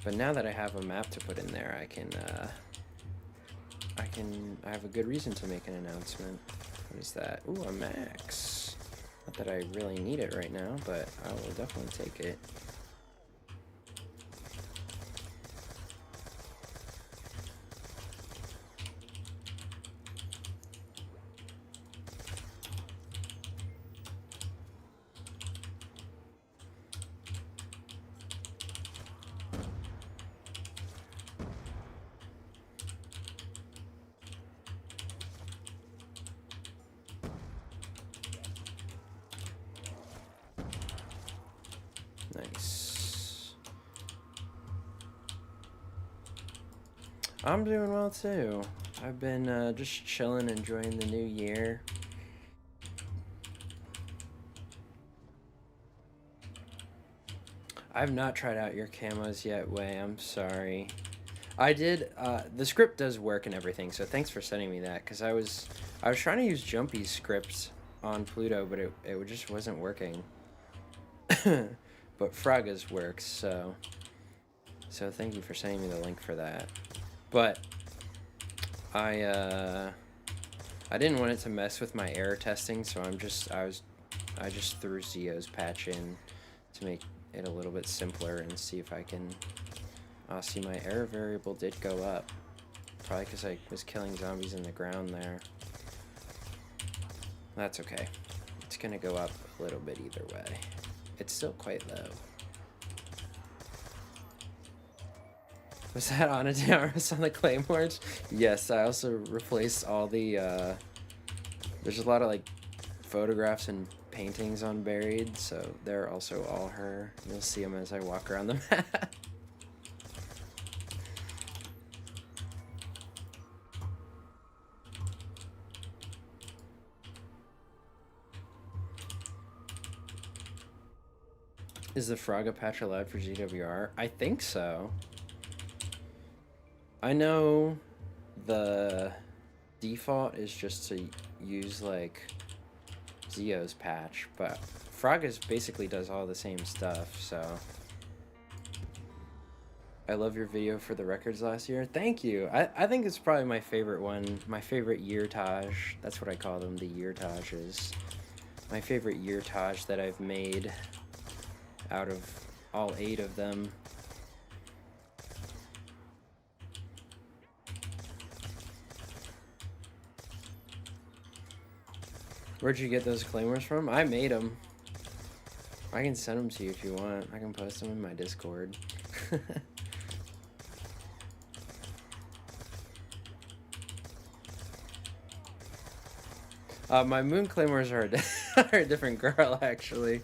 But now that I have a map to put in there, I have a good reason to make an announcement. What is that? Ooh, a max. Not that I really need it right now, but I will definitely take it. Nice. I'm doing well too. I've been just chilling, enjoying the new year. I've not tried out your camos yet, Way. I'm sorry. I did. The script does work and everything, so thanks for sending me that. Cause I was trying to use Jumpy's script on Pluto, but it just wasn't working. But Fraga's works, so thank you for sending me the link for that. But I didn't want it to mess with my error testing, so I just threw Zio's patch in to make it a little bit simpler and see if I can see my error variable did go up. Probably because I was killing zombies in the ground there. That's okay. It's gonna go up a little bit either way. It's still quite low. Was that Anadamaris on the Claymores? Yes, I also replaced all the, there's a lot of, like, photographs and paintings on Buried, so they're also all her. You'll see them as I walk around the map. Is the Fraga patch allowed for GWR? I think so. I know the default is just to use like Zio's patch, but Froggus basically does all the same stuff, so. I love your video for the records last year. Thank you. I think it's probably my favorite one. My favorite yeartage. That's what I call them, the yeartages. My favorite yeartage that I've made out of all 8 of them. Where'd you get those claymores from? I made them. I can send them to you if you want. I can post them in my Discord. My moon claymores are are a different girl, actually.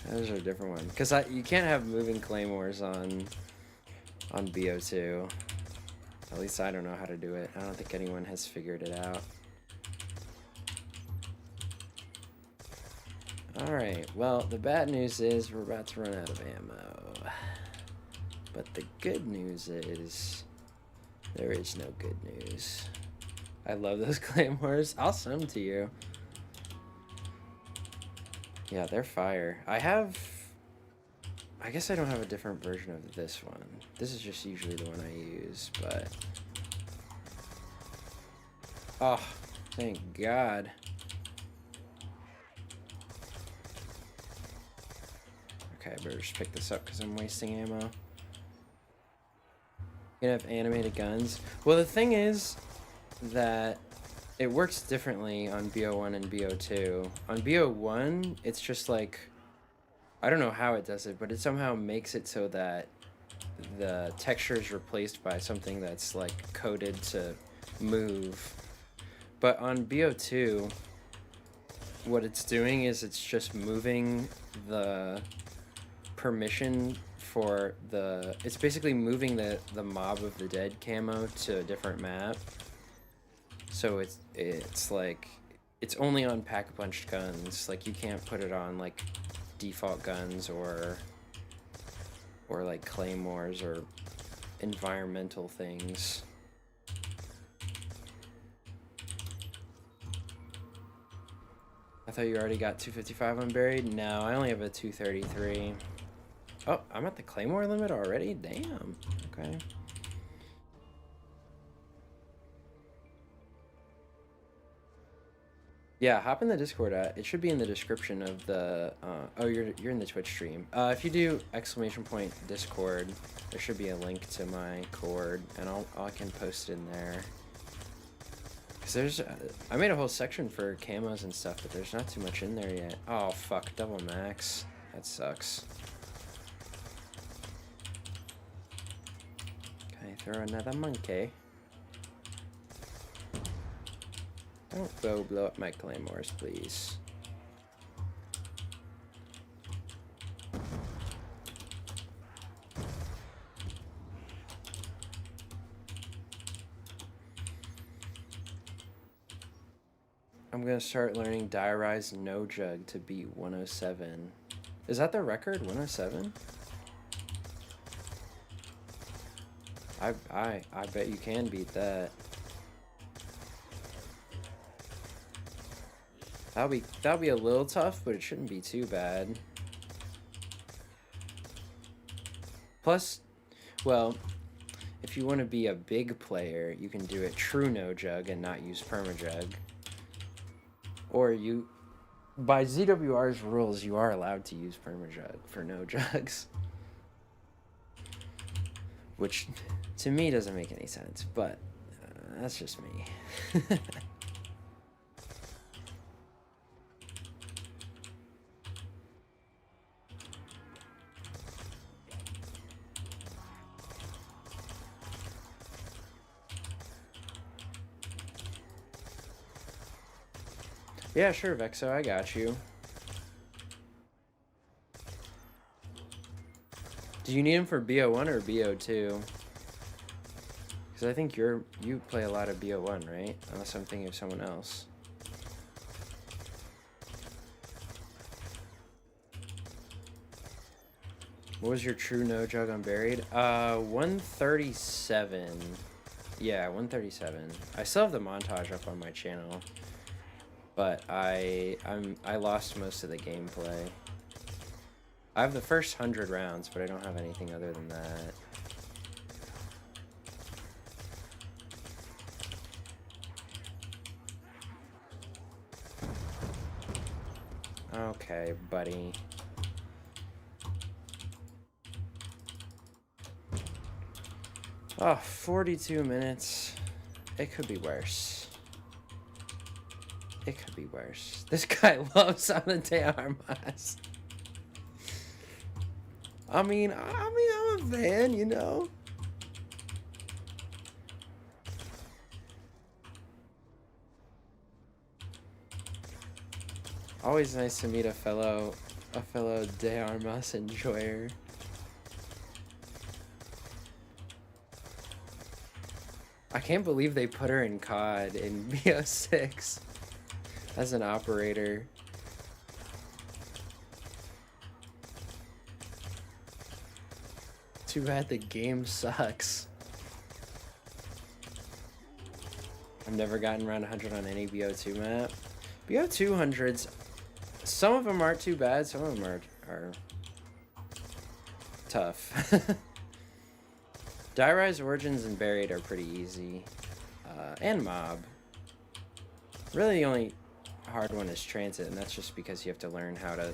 Those are a different one. Because you can't have moving claymores on BO2. At least I don't know how to do it. I don't think anyone has figured it out. Alright, well, the bad news is we're about to run out of ammo. But the good news is there is no good news. I love those claymores. I'll send them to you. Yeah, they're fire. I guess I don't have a different version of this one. This is just usually the one I use, but... Oh, thank God. Okay, I better just pick this up because I'm wasting ammo. You gonna have animated guns? Well, the thing is that it works differently on BO1 and BO2. On BO1, it's just like, I don't know how it does it, but it somehow makes it so that the texture is replaced by something that's like coded to move. But on BO2, what it's doing is it's just moving the permission for the, it's basically moving the Mob of the Dead camo to a different map. So it's like, it's only on pack-a-punched guns. Like, you can't put it on like default guns or like claymores or environmental things. I thought you already got 255 unburied. No, I only have a 233. Oh, I'm at the claymore limit already? Damn. Okay. Yeah, hop in the Discord. It should be in the description of the. Oh, you're in the Twitch stream. If you do !Discord, there should be a link to my cord, and I can post it in there. Cause there's, I made a whole section for camos and stuff, but there's not too much in there yet. Oh fuck, double max. That sucks. Okay, throw another monkey. Don't go blow up my claymores, please. I'm gonna start learning Diarize No Jug to beat 107. Is that the record, 107? I bet you can beat that. That'll be a little tough, but it shouldn't be too bad. Plus, well, if you want to be a big player, you can do it true no jug and not use permajug. Or by ZWR's rules, you are allowed to use permajug for no jugs. Which, to me, doesn't make any sense, but that's just me. Yeah, sure, Vexo, I got you. Do you need him for BO1 or BO2? Because I think you play a lot of BO1, right? Unless I'm thinking of someone else. What was your true no jug unburied? 137. Yeah, 137. I still have the montage up on my channel. but I lost most of the gameplay. I have the first 100 rounds, but I don't have anything other than that. Okay, buddy. Oh, 42 minutes. It could be worse. It could be worse. This guy loves Ana de Armas. I mean, I'm a fan, you know? Always nice to meet a fellow de Armas enjoyer. I can't believe they put her in COD in BO6 as an operator. Too bad the game sucks. I've never gotten around 100 on any BO2 map. BO200s, some of them aren't too bad, some of them are tough. Die Rise Origins and Buried are pretty easy. And Mob. Really the only hard one is Transit, and that's just because you have to learn how to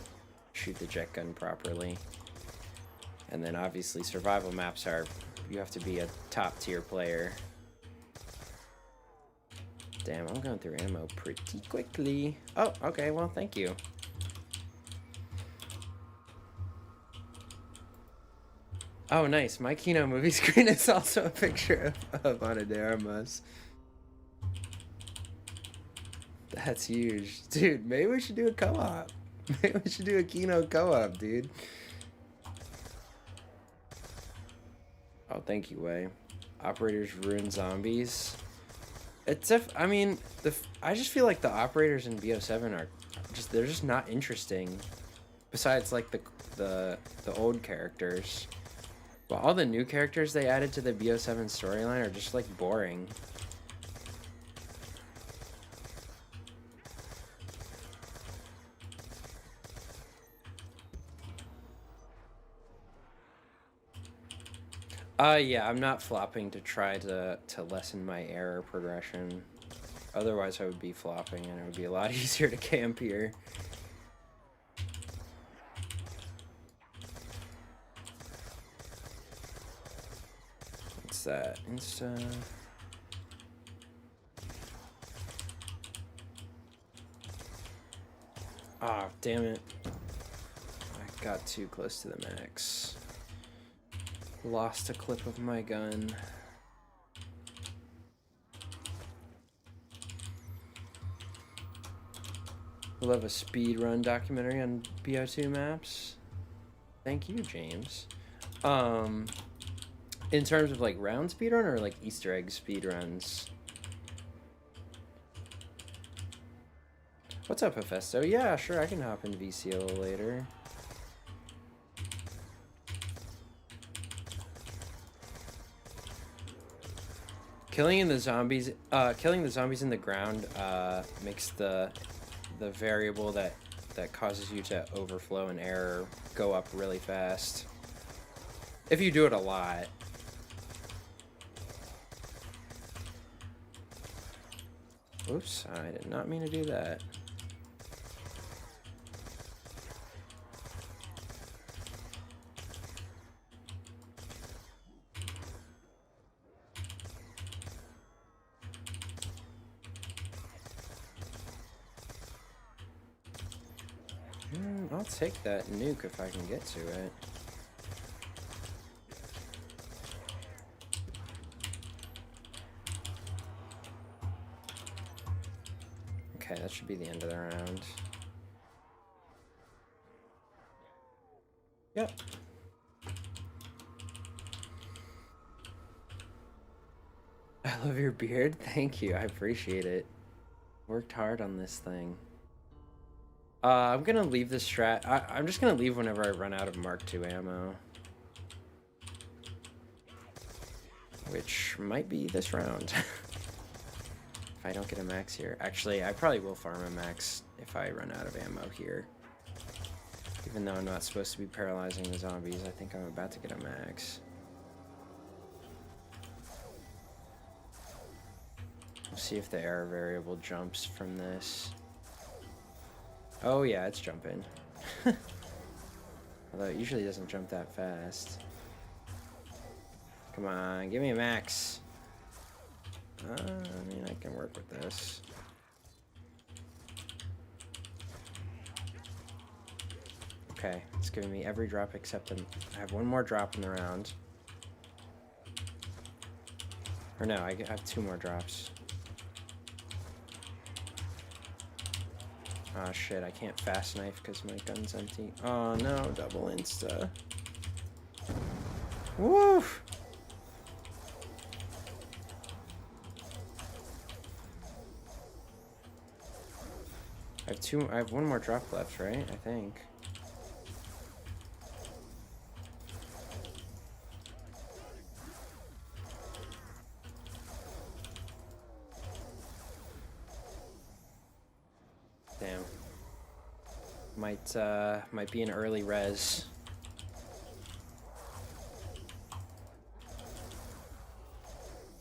shoot the jet gun properly. And then obviously survival maps are, you have to be a top tier player. Damn, I'm going through ammo pretty quickly. Oh, okay, well, thank you. Oh, nice. My Kino movie screen is also a picture of Ana de Armas. That's huge. Dude, maybe we should do a co-op. Maybe we should do a Kino co-op, dude. Oh, thank you, Way. Operators ruin zombies. It's I mean, I just feel like the operators in BO7 are just, they're just not interesting. Besides, like, the old characters. But all the new characters they added to the BO7 storyline are just, like, boring. Yeah, I'm not flopping to try to lessen my error progression. Otherwise, I would be flopping, and it would be a lot easier to camp here. What's that? Insta... Ah, damn it. I got too close to the max. Lost a clip of my gun. We'll have a speed run documentary on BO2 maps. Thank you, James. In terms of like round speed run or like Easter egg speed runs? What's up, Hephaesto? Yeah, sure, I can hop in VC a little later. Killing the zombies in the ground makes the variable that causes you to overflow and error go up really fast. If you do it a lot. Oops, I did not mean to do that. I'll take that nuke if I can get to it. Okay, that should be the end of the round. Yep. I love your beard. Thank you. I appreciate it. Worked hard on this thing. I'm gonna leave the strat. I'm just gonna leave whenever I run out of Mark II ammo. Which might be this round. If I don't get a max here. Actually, I probably will farm a max if I run out of ammo here. Even though I'm not supposed to be paralyzing the zombies, I think I'm about to get a max. We'll see if the error variable jumps from this. Oh yeah, it's jumping. Although it usually doesn't jump that fast. Come on, give me a max. I mean, I can work with this. Okay, it's giving me every drop except I have one more drop in the round. Or no, I have 2 more drops. Ah, shit, I can't fast knife because my gun's empty. Oh no, double insta. Woo! I have 1 more drop left, right? I think. Damn. Might be an early res.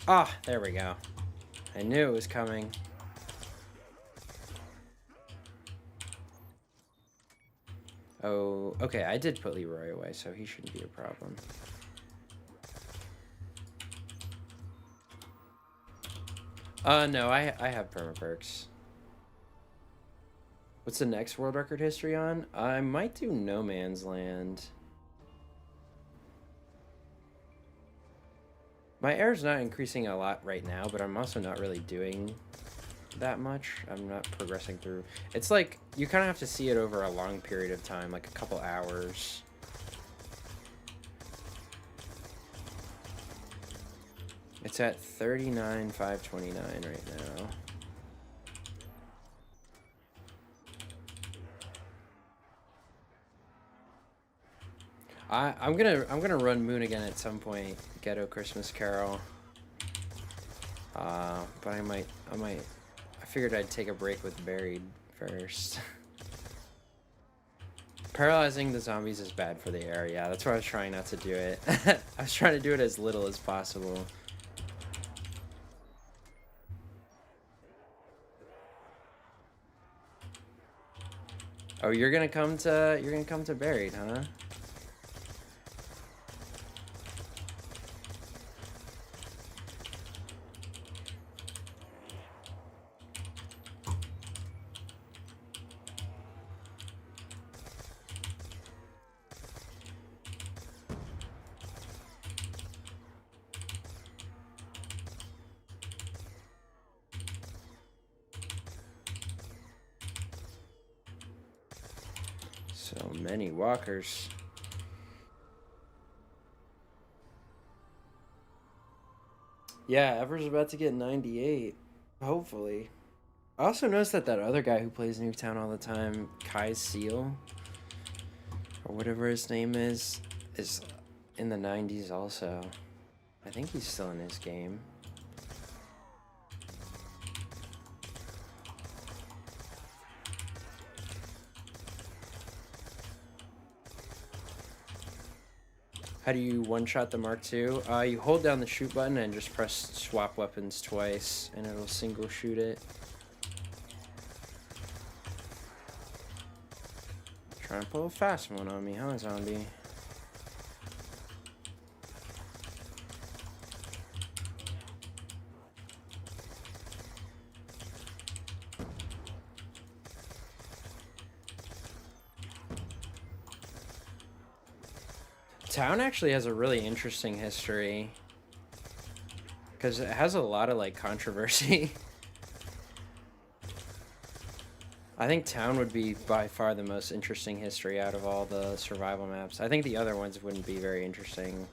Ah, there we go. I knew it was coming. Oh, okay, I did put Leroy away, so he shouldn't be a problem. No, I have perma-perks. What's the next world record history on? I might do No Man's Land. My air's not increasing a lot right now, but I'm also not really doing that much. I'm not progressing through. It's like, you kind of have to see it over a long period of time, like a couple hours. It's at 39,529 right now. I'm gonna run Moon again at some point. Ghetto Christmas Carol. But I figured I'd take a break with Buried first. Paralyzing the zombies is bad for the air. Yeah, that's why I was trying not to do it. I was trying to do it as little as possible. Oh, you're gonna come to Buried, huh? So many walkers. Yeah, Ever's about to get 98. Hopefully. I also noticed that other guy who plays Nuketown all the time, Kai Seal, or whatever his name is in the 90s also. I think he's still in his game. How do you one-shot the Mark II? You hold down the shoot button and just press swap weapons twice, and it'll single shoot it. Trying to pull a fast one on me, huh, zombie? Town actually has a really interesting history because it has a lot of like controversy. I think Town would be by far the most interesting history out of all the survival maps. I think the other ones wouldn't be very interesting.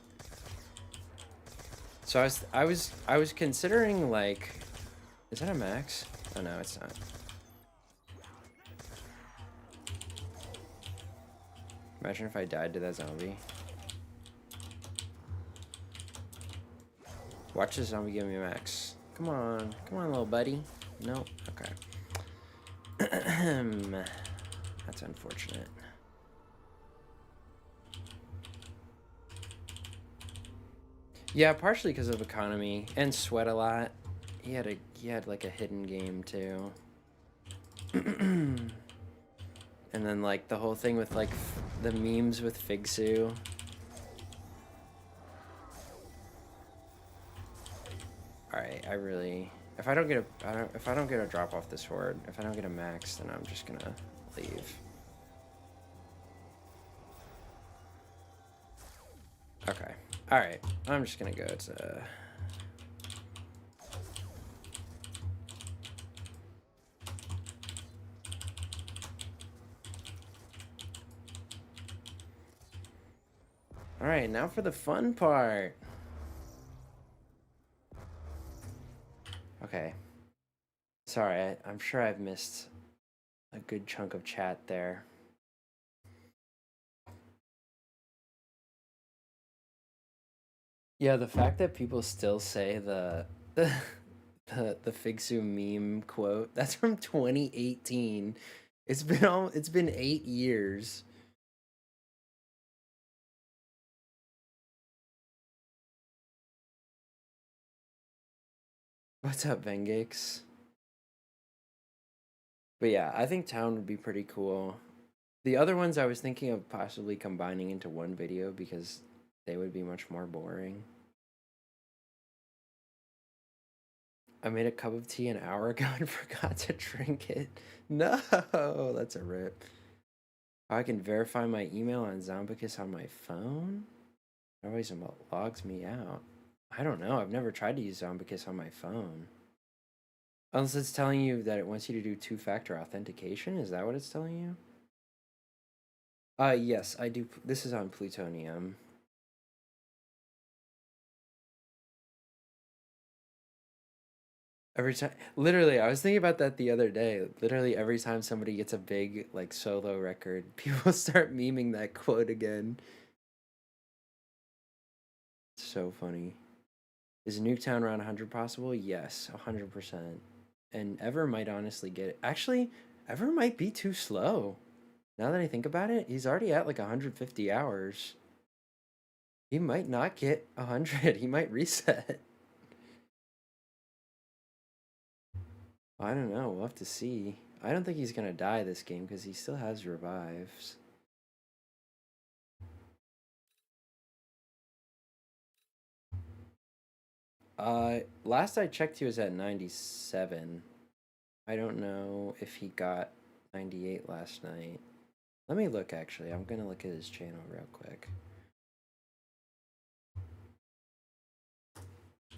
So I was considering, like, is that a max? Oh no, it's not. Imagine if I died to that zombie. Watch the zombie give me a max. Come on, little buddy. No? Okay. That's unfortunate. Yeah, partially because of economy and sweat a lot. He had like a hidden game too. And then like the whole thing with like the memes with Figsu. All right, if I don't get a drop off this horde, if I don't get a max, then I'm just gonna leave. Okay. All right. I'm just gonna go to. All right, now for the fun part. Okay. Sorry, I'm sure I've missed a good chunk of chat there. Yeah, the fact that people still say the Figsu meme quote, that's from 2018. It's been 8 years. What's up, Vengix? But yeah, I think Town would be pretty cool. The other ones I was thinking of possibly combining into one video because they would be much more boring. I made a cup of tea an hour ago and forgot to drink it. No, that's a rip. I can verify my email on Zombicus on my phone? It always logs me out. I don't know. I've never tried to use Zombicus on my phone. Unless it's telling you that it wants you to do two-factor authentication. Is that what it's telling you? Yes, I do. This is on Plutonium. Every time, literally, I was thinking about that the other day. Literally, every time somebody gets a big, like, solo record, people start memeing that quote again. It's so funny. Is Nuketown around 100 possible? Yes, 100%. And Ever might honestly get it. Actually, Ever might be too slow. Now that I think about it, he's already at like 150 hours. He might not get 100. He might reset. I don't know. We'll have to see. I don't think he's going to die this game because he still has revives. Last I checked, he was at 97. I don't know if he got 98 last night. Let me look, actually. I'm going to look at his channel real quick.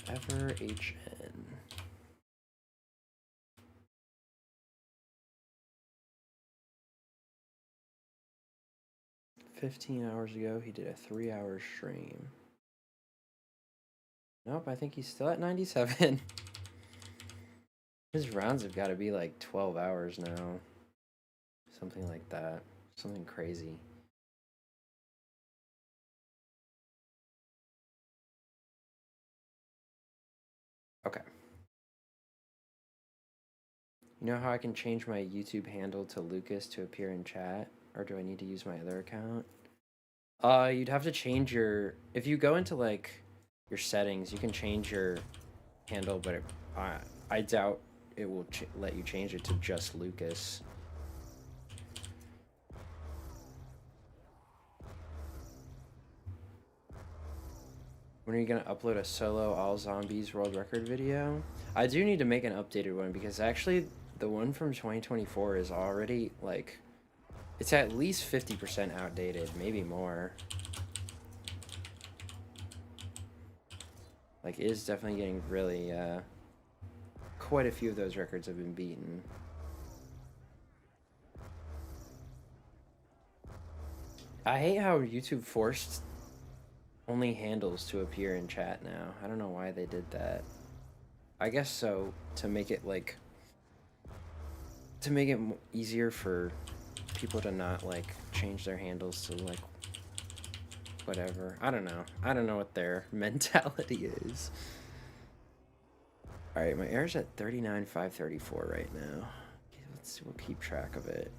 Ever HN. $15 hours ago, he did a 3-hour stream. Nope, I think he's still at 97. His rounds have got to be like 12 hours now. Something like that. Something crazy. Okay. You know how I can change my YouTube handle to Lucas to appear in chat? Or do I need to use my other account? You'd have to change your... If you go into, like, your settings, you can change your handle, but I doubt it will let you change it to just Lucas. When are you gonna upload a solo all zombies world record video? I do need to make an updated one because actually the one from 2024 is already like, it's at least 50% outdated, maybe more. Like, it is definitely getting really, quite a few of those records have been beaten. I hate how YouTube forced only handles to appear in chat now. I don't know why they did that. I guess so, to make it like, to make it easier for people to not like change their handles to like whatever. I don't know. I don't know what their mentality is. All right, my air's at 39,534 right now. We'll keep track of it.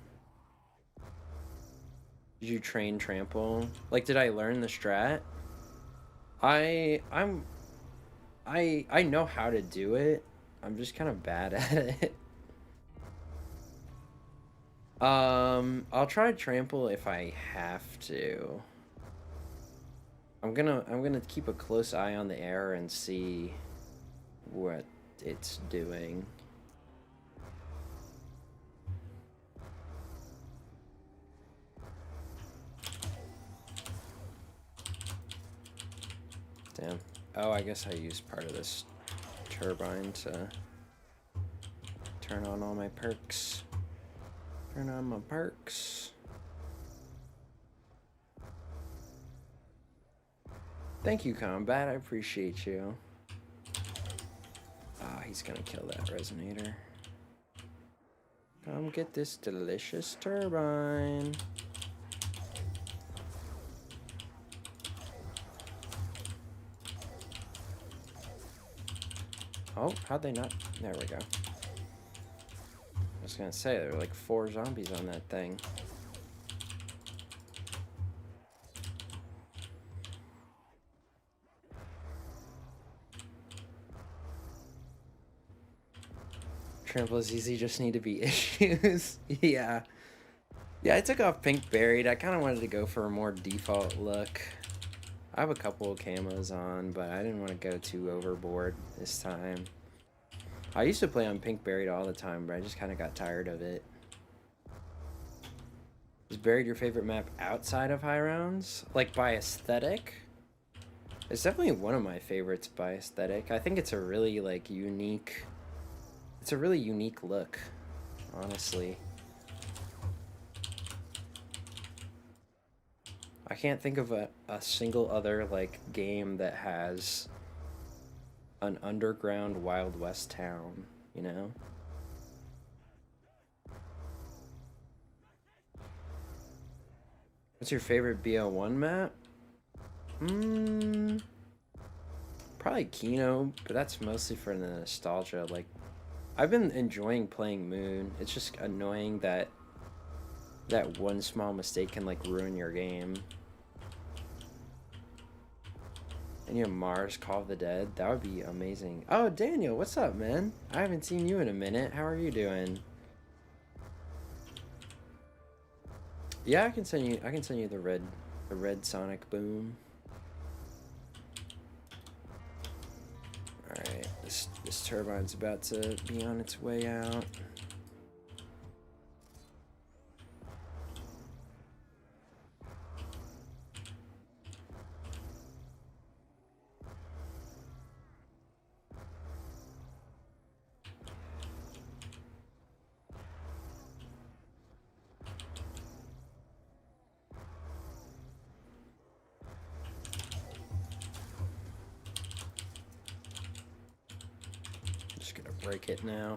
Did you train trample? Like, did I learn the strat? I know how to do it. I'm just kind of bad at it. I'll try trample if I have to. I'm gonna keep a close eye on the air and see what it's doing. Damn. Oh, I guess I used part of this turbine to turn on all my perks. Turn on my perks. Thank you, Combat. I appreciate you. Ah, he's gonna kill that resonator. Come get this delicious turbine. Oh, how'd they not? There we go. I was gonna say, there were like 4 zombies on that thing. Trample is easy, just need to be issues. Yeah. Yeah, I took off Pink Buried. I kind of wanted to go for a more default look. I have a couple of camos on, but I didn't want to go too overboard this time. I used to play on Pink Buried all the time, but I just kind of got tired of it. Is Buried your favorite map outside of High Rounds? Like, by aesthetic? It's definitely one of my favorites by aesthetic. I think it's a really, like, unique... It's a really unique look, honestly. I can't think of a single other, like, game that has an underground Wild West town, you know? What's your favorite BO1 map? Probably Kino, but that's mostly for the nostalgia. Like, I've been enjoying playing Moon. It's just annoying that that one small mistake can, like, ruin your game. And you have Mars Call of the Dead. That would be amazing. Oh, Daniel, what's up, man? I haven't seen you in a minute. How are you doing? Yeah, I can send you the red Sonic Boom. Alright, this turbine's about to be on its way out. Just gonna break it now.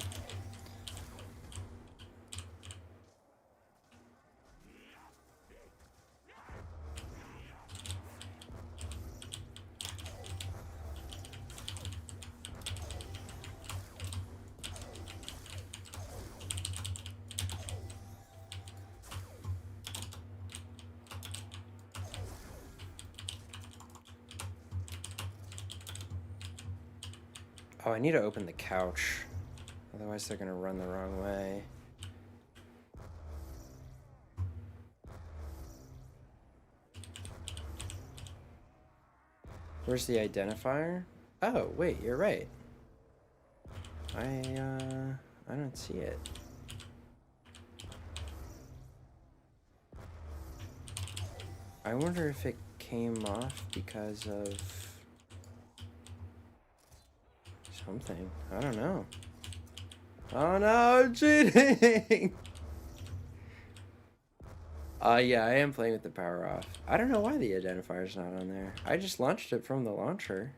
Oh, I need to open the couch. Otherwise they're gonna run the wrong way. Where's the identifier? Oh, wait, you're right. I don't see it. I wonder if it came off because of something. I don't know. Oh no, I'm cheating! Yeah, I am playing with the power off. I don't know why the identifier's not on there. I just launched it from the launcher.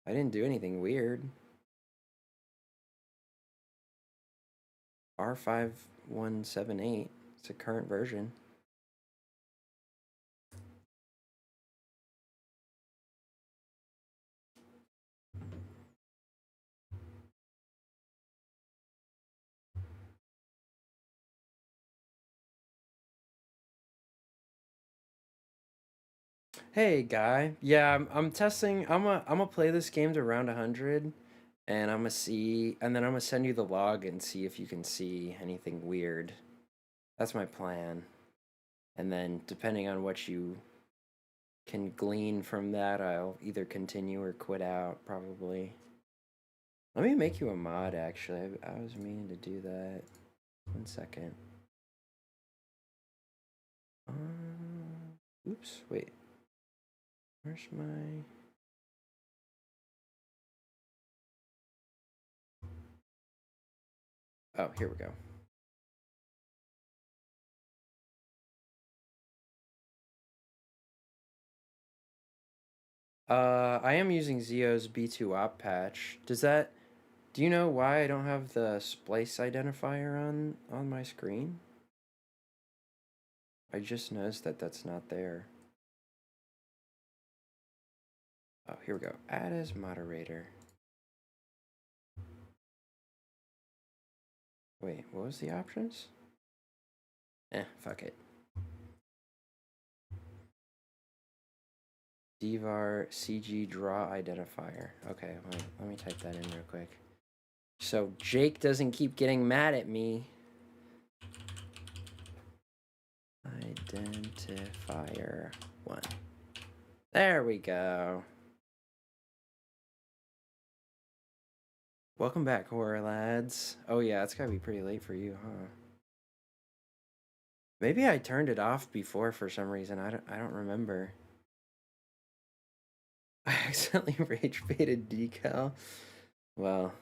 I didn't do anything weird. R5178. It's a current version. Hey guy, yeah, I'm testing. I'm gonna play this game to round 100, and I'm gonna see, and then I'm gonna send you the log and see if you can see anything weird. That's my plan. And then depending on what you can glean from that, I'll either continue or quit out probably. Let me make you a mod actually. I was meaning to do that. 1 second. Oops, wait. Where's my... Oh, here we go. I am using Zio's B2 op patch. Do you know why I don't have the splice identifier on my screen? I just noticed that that's not there. Oh, here we go. Add as moderator. Wait, what was the options? Fuck it. Dvar CG draw identifier. Okay, let me type that in real quick. So Jake doesn't keep getting mad at me. Identifier 1. There we go. Welcome back, horror lads. Oh yeah, it's gotta be pretty late for you, huh? Maybe I turned it off before for some reason. I don't remember. I accidentally rage baited Decal. Well,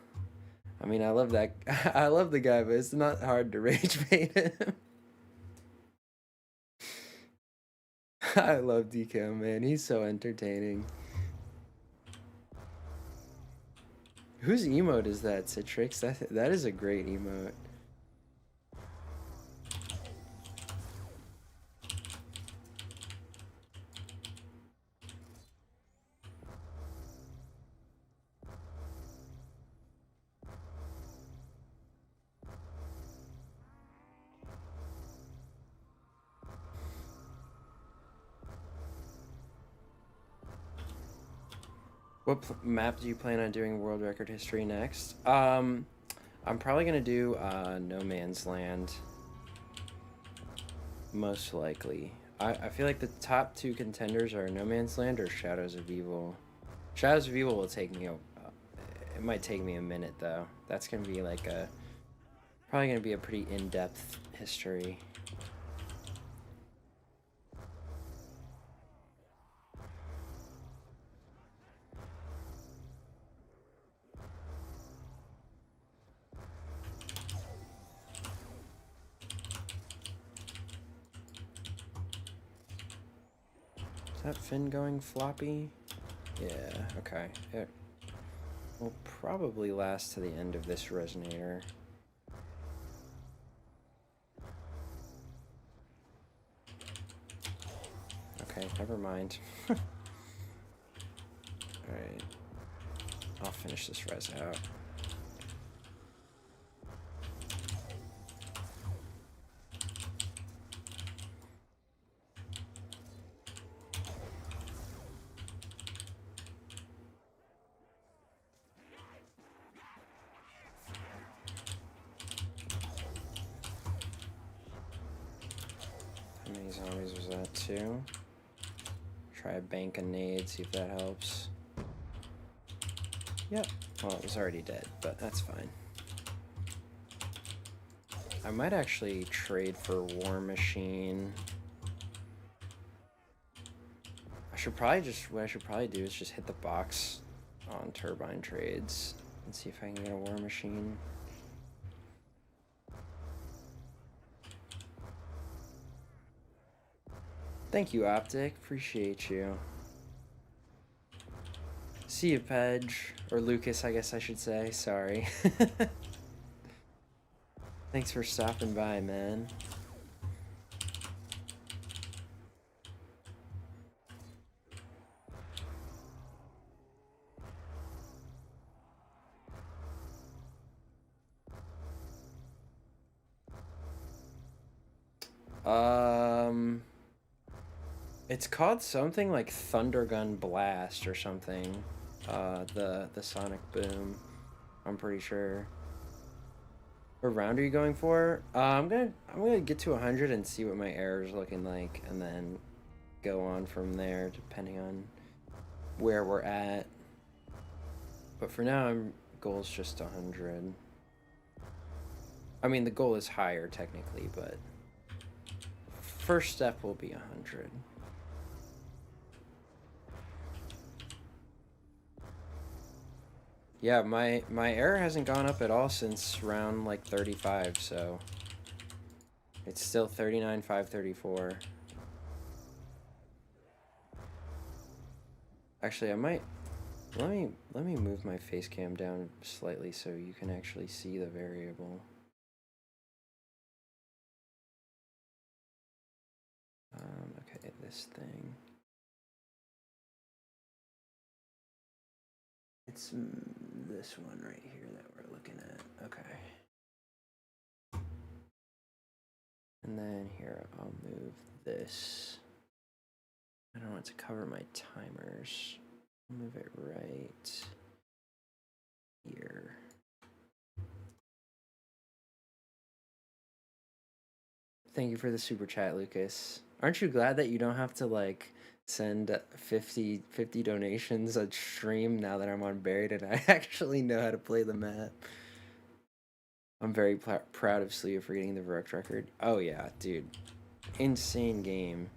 I mean, I love that. I love the guy, but it's not hard to rage bait him. I love Decal, man. He's so entertaining. Whose emote is that, Citrix? That is a great emote. What map do you plan on doing world record history next? I'm probably gonna do No Man's Land. Most likely. I feel like the top 2 contenders are No Man's Land or Shadows of Evil. Shadows of Evil will take me it might take me a minute though. That's gonna be like probably gonna be a pretty in-depth history. Is that fin going floppy? Yeah, okay. It will probably last to the end of this resonator. Okay, never mind. Alright. I'll finish this res out. How many zombies was that? 2? Try a bank of nades, see if that helps. Yep. Well, it was already dead, but that's fine. I might actually trade for War Machine. What I should probably do is just hit the box on turbine trades and see if I can get a War Machine. Thank you, Optic. Appreciate you. See you, Pedge. Or Lucas, I guess I should say. Sorry. Thanks for stopping by, man. It's called something like Thundergun Blast or something. The Sonic Boom. I'm pretty sure. What round are you going for? I'm gonna get to 100 and see what my error is looking like, and then go on from there depending on where we're at. But for now, goal's just 100. I mean, the goal is higher technically, but first step will be 100. Yeah, my error hasn't gone up at all since round like 35, so it's still 39,534. Actually, I might let me move my face cam down slightly so you can actually see the variable. Okay, this thing. It's this one right here that we're looking at. Okay. And then here, I'll move this. I don't want to cover my timers. Move it right here. Thank you for the super chat, Lucas. Aren't you glad that you don't have to like send 50 donations a stream now that I'm on Buried and I actually know how to play the map? I'm very proud of Sleeve for getting the Varrock record. Oh yeah, dude. Insane game.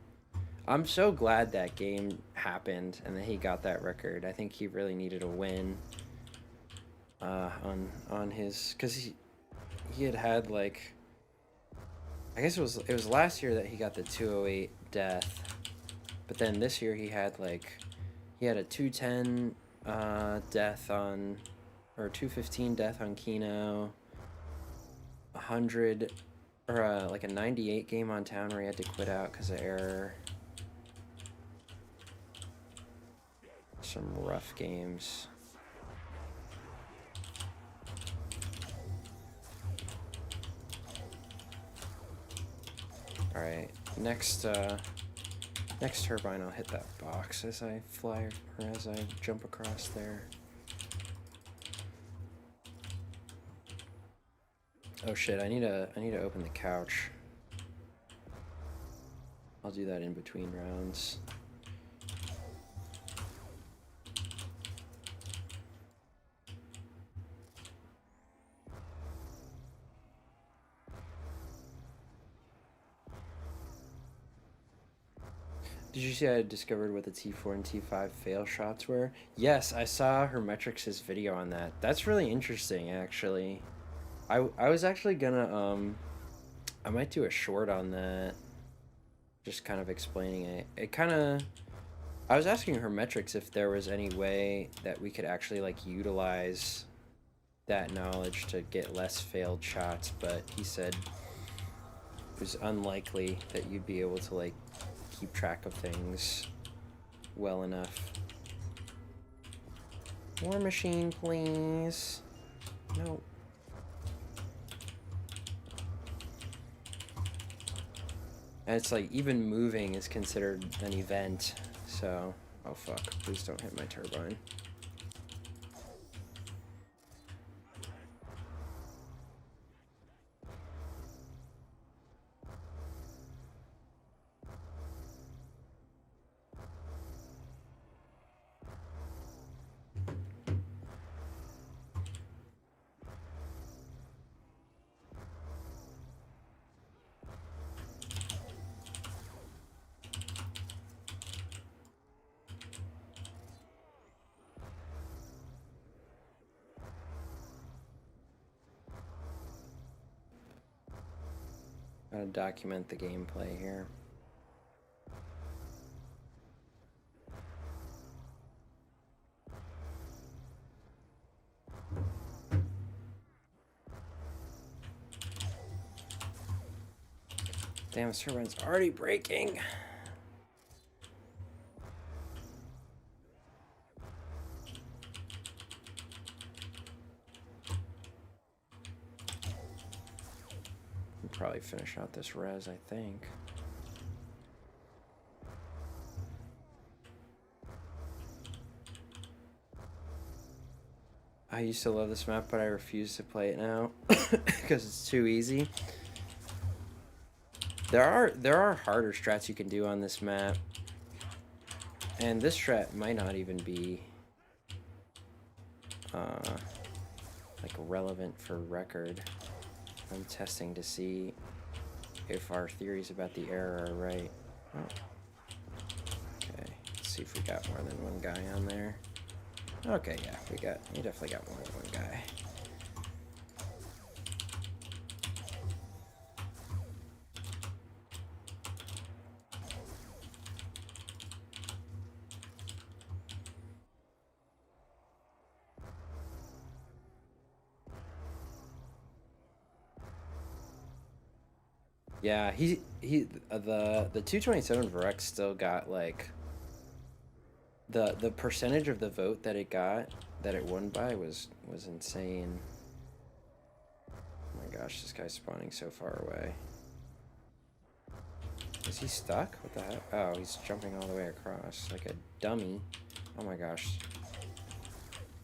I'm so glad that game happened and that he got that record. I think he really needed a win on his, because he had like, I guess it was last year that he got the 208 death, but then this year he had a 210 death on, or 215 death on Kino, 100 or like a 98 game on town where he had to quit out because of error. Some rough games. All right, next turbine, I'll hit that box as I fly or as I jump across there. Oh shit! I need to open the couch. I'll do that in between rounds. Did you see I discovered what the T4 and T5 fail shots were? Yes, I saw Hermetrix's video on that. That's really interesting, actually. I was actually gonna, I might do a short on that. Just kind of explaining it. It kind of... I was asking Hermetrix if there was any way that we could actually, like, utilize that knowledge to get less failed shots, but he said it was unlikely that you'd be able to, like, keep track of things well enough. War machine, please. No. And it's like even moving is considered an event, so oh fuck, please don't hit my turbine. Gotta document the gameplay here. Damn, this turbine's already breaking. Probably finish out this res, I think. I used to love this map, but I refuse to play it now because it's too easy. There are harder strats you can do on this map, and this strat might not even be like relevant for record. I'm testing to see if our theories about the error are right. Oh. Okay, let's see if we got more than one guy on there. Okay, yeah, we definitely got more than one guy. Yeah, the 227 Varek still got like the percentage of the vote that it got, that it won by, was insane. Oh my gosh, this guy's spawning so far away. Is he stuck? What the heck? Oh, he's jumping all the way across like a dummy. Oh my gosh.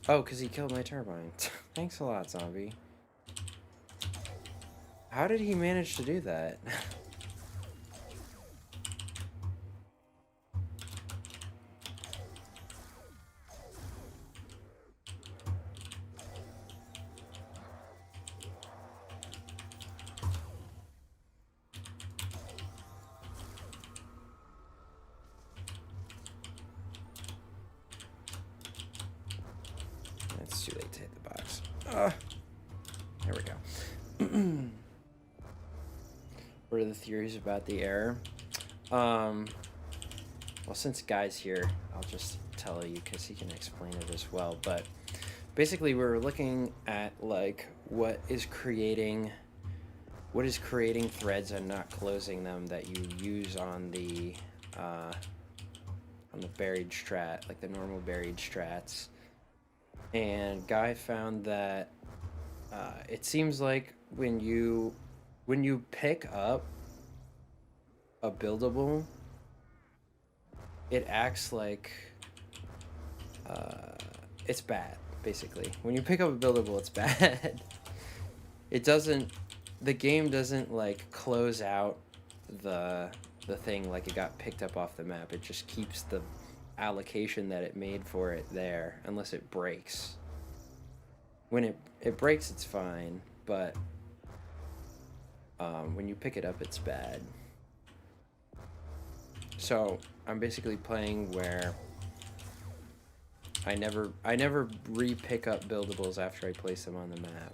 Oh, because he killed my turbine. Thanks a lot, zombie. How did he manage to do that? It's too late to hit the box. There we go. What are the theories about the error? Well, since Guy's here, I'll just tell you because he can explain it as well. But basically, we're looking at like what is creating threads and not closing them that you use on the buried strat, like the normal buried strats. And Guy found that it seems like when you pick up a buildable, it acts like it's bad, basically. When you pick up a buildable, it's bad. The game doesn't like close out the thing like it got picked up off the map. It just keeps the allocation that it made for it there, unless it breaks. When it breaks, it's fine, but when you pick it up, it's bad. So I'm basically playing where I never re-pick up buildables after I place them on the map.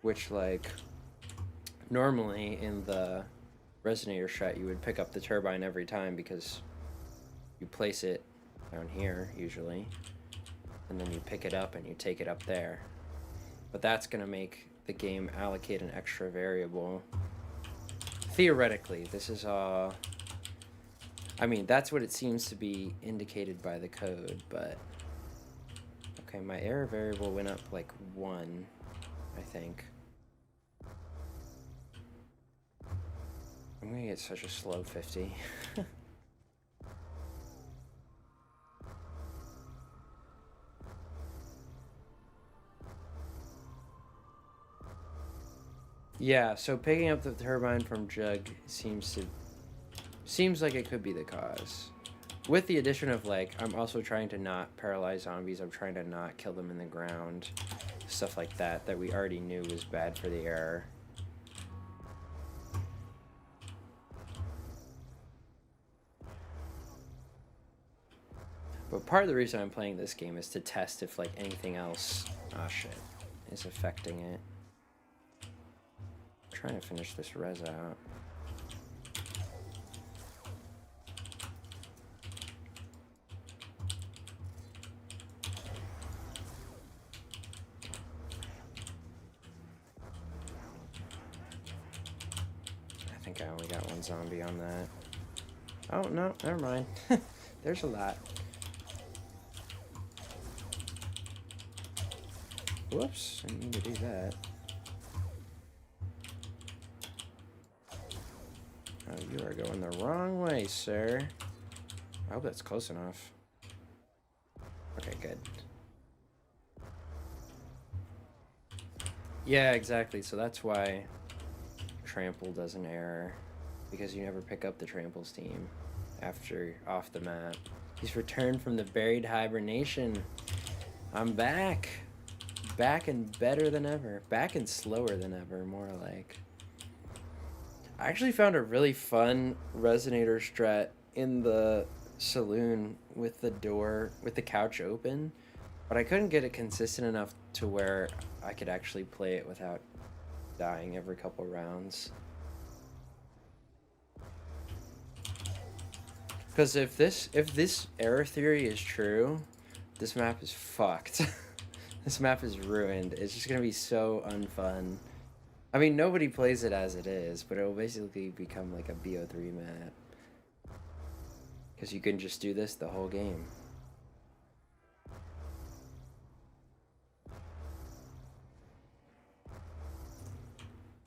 Which, like, normally in the Resonator strat, you would pick up the turbine every time because you place it down here, usually, and then you pick it up and you take it up there. But that's going to make the game allocate an extra variable. Theoretically, this is all... I mean, that's what it seems to be indicated by the code, but... Okay, my error variable went up like 1, I think. I'm gonna get such a slow 50. Yeah, so picking up the turbine from Jug seems like it could be the cause. With the addition of, like, I'm also trying to not paralyze zombies, I'm trying to not kill them in the ground, stuff like that we already knew was bad for the error. But part of the reason I'm playing this game is to test if, like, anything else, oh shit, is affecting it. I'm trying to finish this res out. I think I only got one zombie on that. Oh, no, never mind. There's a lot. Whoops, I didn't mean to do that. Oh, you are going the wrong way, sir. I hope that's close enough. Okay, good. Yeah, exactly. So that's why trample doesn't error, because you never pick up the trample steam after off the map. He's returned from the buried hibernation. I'm back. Back and better than ever. Back and slower than ever, more like. I actually found a really fun resonator strat in the saloon with the couch open, but I couldn't get it consistent enough to where I could actually play it without dying every couple rounds. Because if this error theory is true, this map is fucked. This map is ruined. It's just gonna be so unfun. I mean, nobody plays it as it is, but it will basically become like a BO3 map. Because you can just do this the whole game.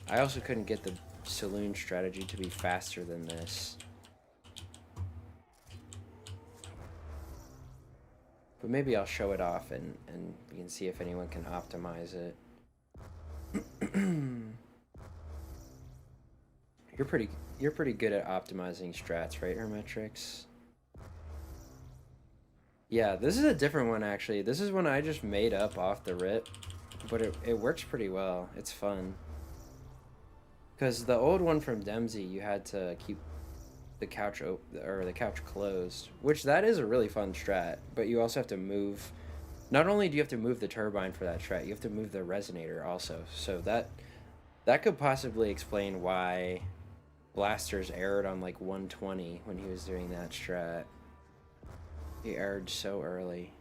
I also couldn't get the saloon strategy to be faster than this. But maybe I'll show it off and we can see if anyone can optimize it. You're pretty good at optimizing strats, right, Hermetrix? Yeah, this is a different one actually. This is one I just made up off the rip, but it works pretty well. It's fun. Because the old one from Dempsey, you had to keep the couch the couch closed, which that is a really fun strat, but you also have to move. Not only do you have to move the turbine for that strat, you have to move the resonator also. So that could possibly explain why Blasters errored on like 120 when he was doing that strat. He errored so early.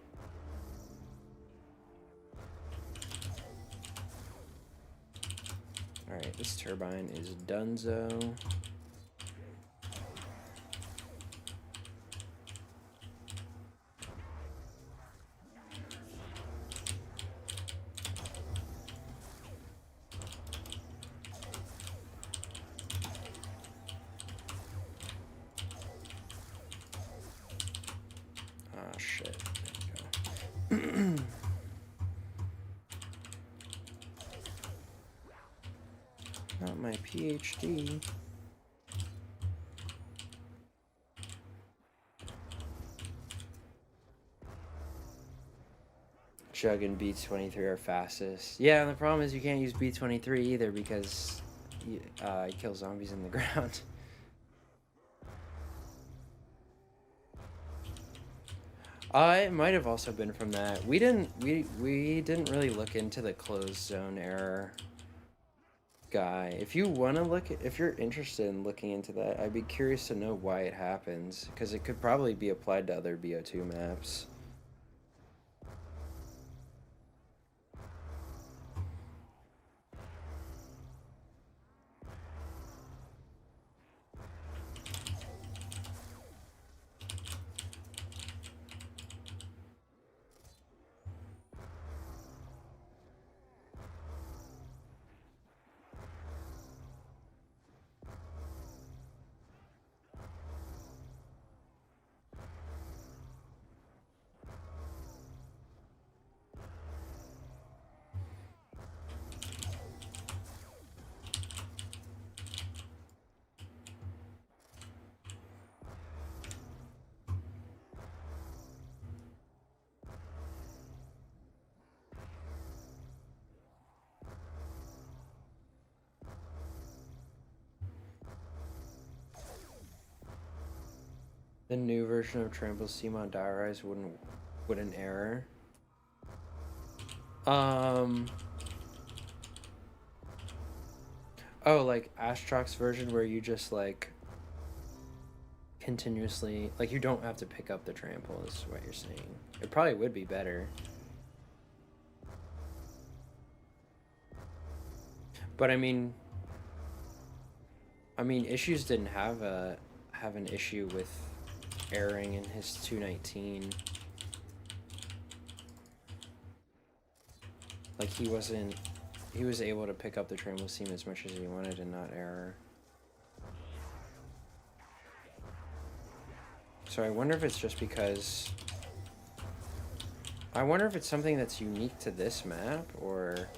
Alright, this turbine is donezo. Ah, shit. There you go. Not my PhD. Chug and B23 are fastest. Yeah, and the problem is you can't use B23 either because you kill zombies in the ground. It might have also been from that. We didn't really look into the closed zone error guy. If you want to if you're interested in looking into that, I'd be curious to know why it happens, because it could probably be applied to other BO2 maps. The new version of Trample Steam on Diarize wouldn't error. Oh, like Astrox's version where you just like continuously, like, you don't have to pick up the trample is what you're saying. It probably would be better. But I mean Issues didn't have an issue with erroring in his 219. Like, he was able to pick up the trample steam as much as he wanted and not error. So I wonder if it's just because I wonder if it's something that's unique to this map, or...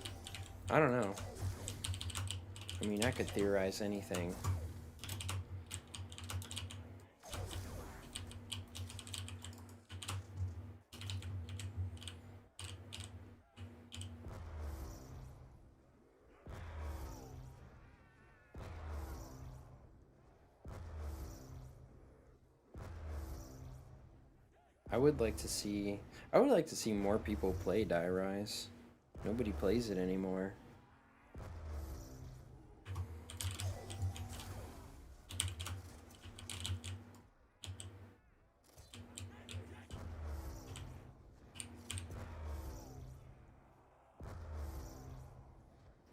I don't know. I mean, I could theorize anything. I would like to see more people play Die Rise. Nobody plays it anymore.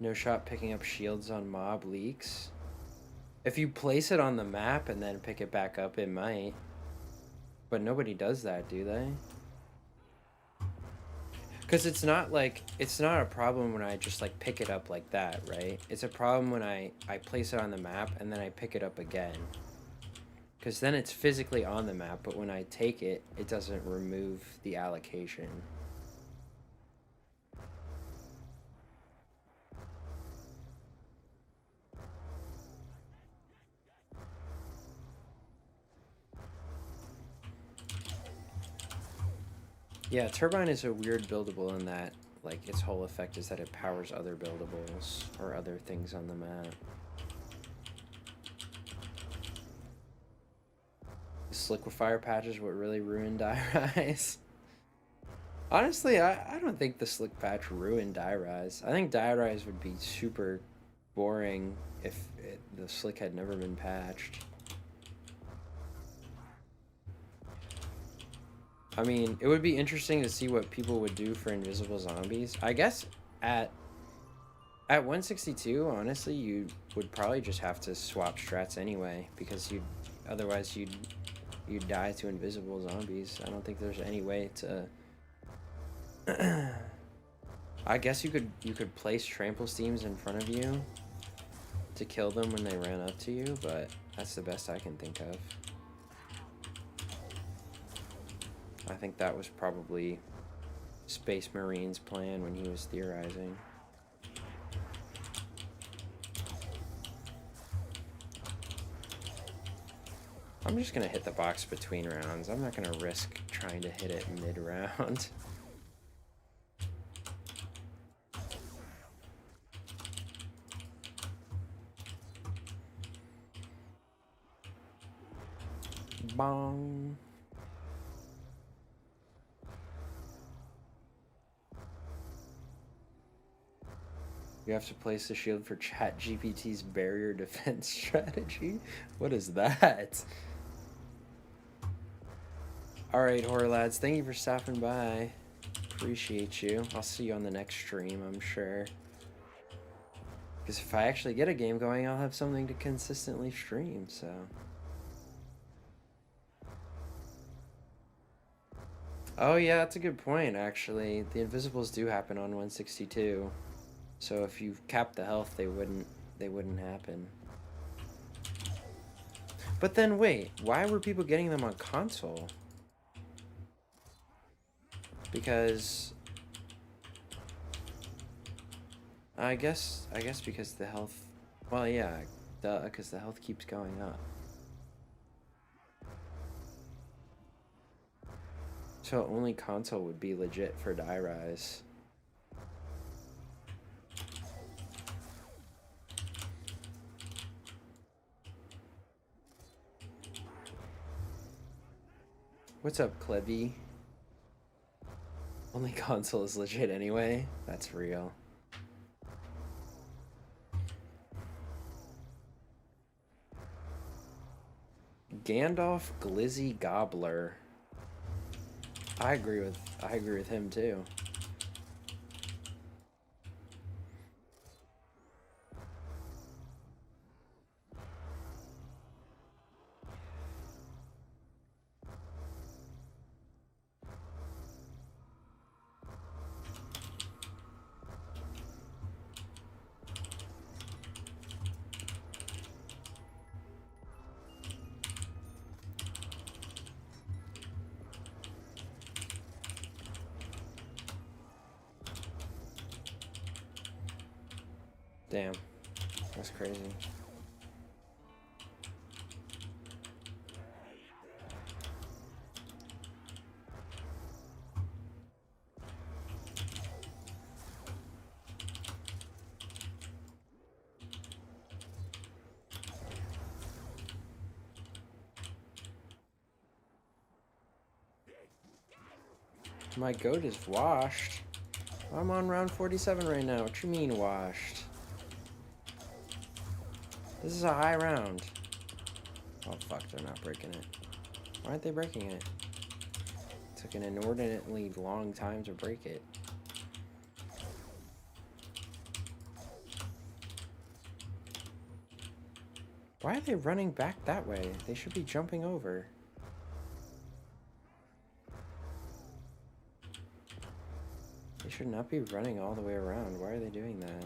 No shot picking up shields on mob leaks. If you place it on the map and then pick it back up, it might. But nobody does that, do they? Because it's not a problem when I just like pick it up like that, right? It's a problem when I place it on the map and then I pick it up again. Because then it's physically on the map, but when I take it, it doesn't remove the allocation. Yeah, Turbine is a weird buildable in that, like, its whole effect is that it powers other buildables or other things on the map. This liquefier patch is what really ruined Die Rise. Honestly, I don't think the slick patch ruined Die Rise. I think Die Rise would be super boring if the slick had never been patched. I mean, it would be interesting to see what people would do for invisible zombies. I guess at 162, honestly, you would probably just have to swap strats anyway, because otherwise you'd die to invisible zombies. I don't think there's any way to. I guess you could place trample steams in front of you to kill them when they ran up to you, but that's the best I can think of. I think that was probably Space Marine's plan when he was theorizing. I'm just gonna hit the box between rounds. I'm not gonna risk trying to hit it mid-round. Bong. You have to place the shield for ChatGPT's barrier defense strategy? What is that? Alright, horror lads, thank you for stopping by. Appreciate you. I'll see you on the next stream, I'm sure. Because if I actually get a game going, I'll have something to consistently stream, so. Oh yeah, that's a good point, actually. The invisibles do happen on 162. So if you cap the health, they wouldn't happen. But then wait, why were people getting them on console? Because I guess because the health, well yeah, because the health keeps going up. So only console would be legit for Die Rise. What's up, Klebby? Only console is legit anyway. That's real. Gandalf Glizzy Gobbler. I agree with him too. Damn. That's crazy. My goat is washed. I'm on round 47 right now. What you mean washed? This is a high round. Oh fuck, they're not breaking it. Why aren't they breaking it? It took an inordinately long time to break it. Why are they running back that way? They should be jumping over. They should not be running all the way around. Why are they doing that?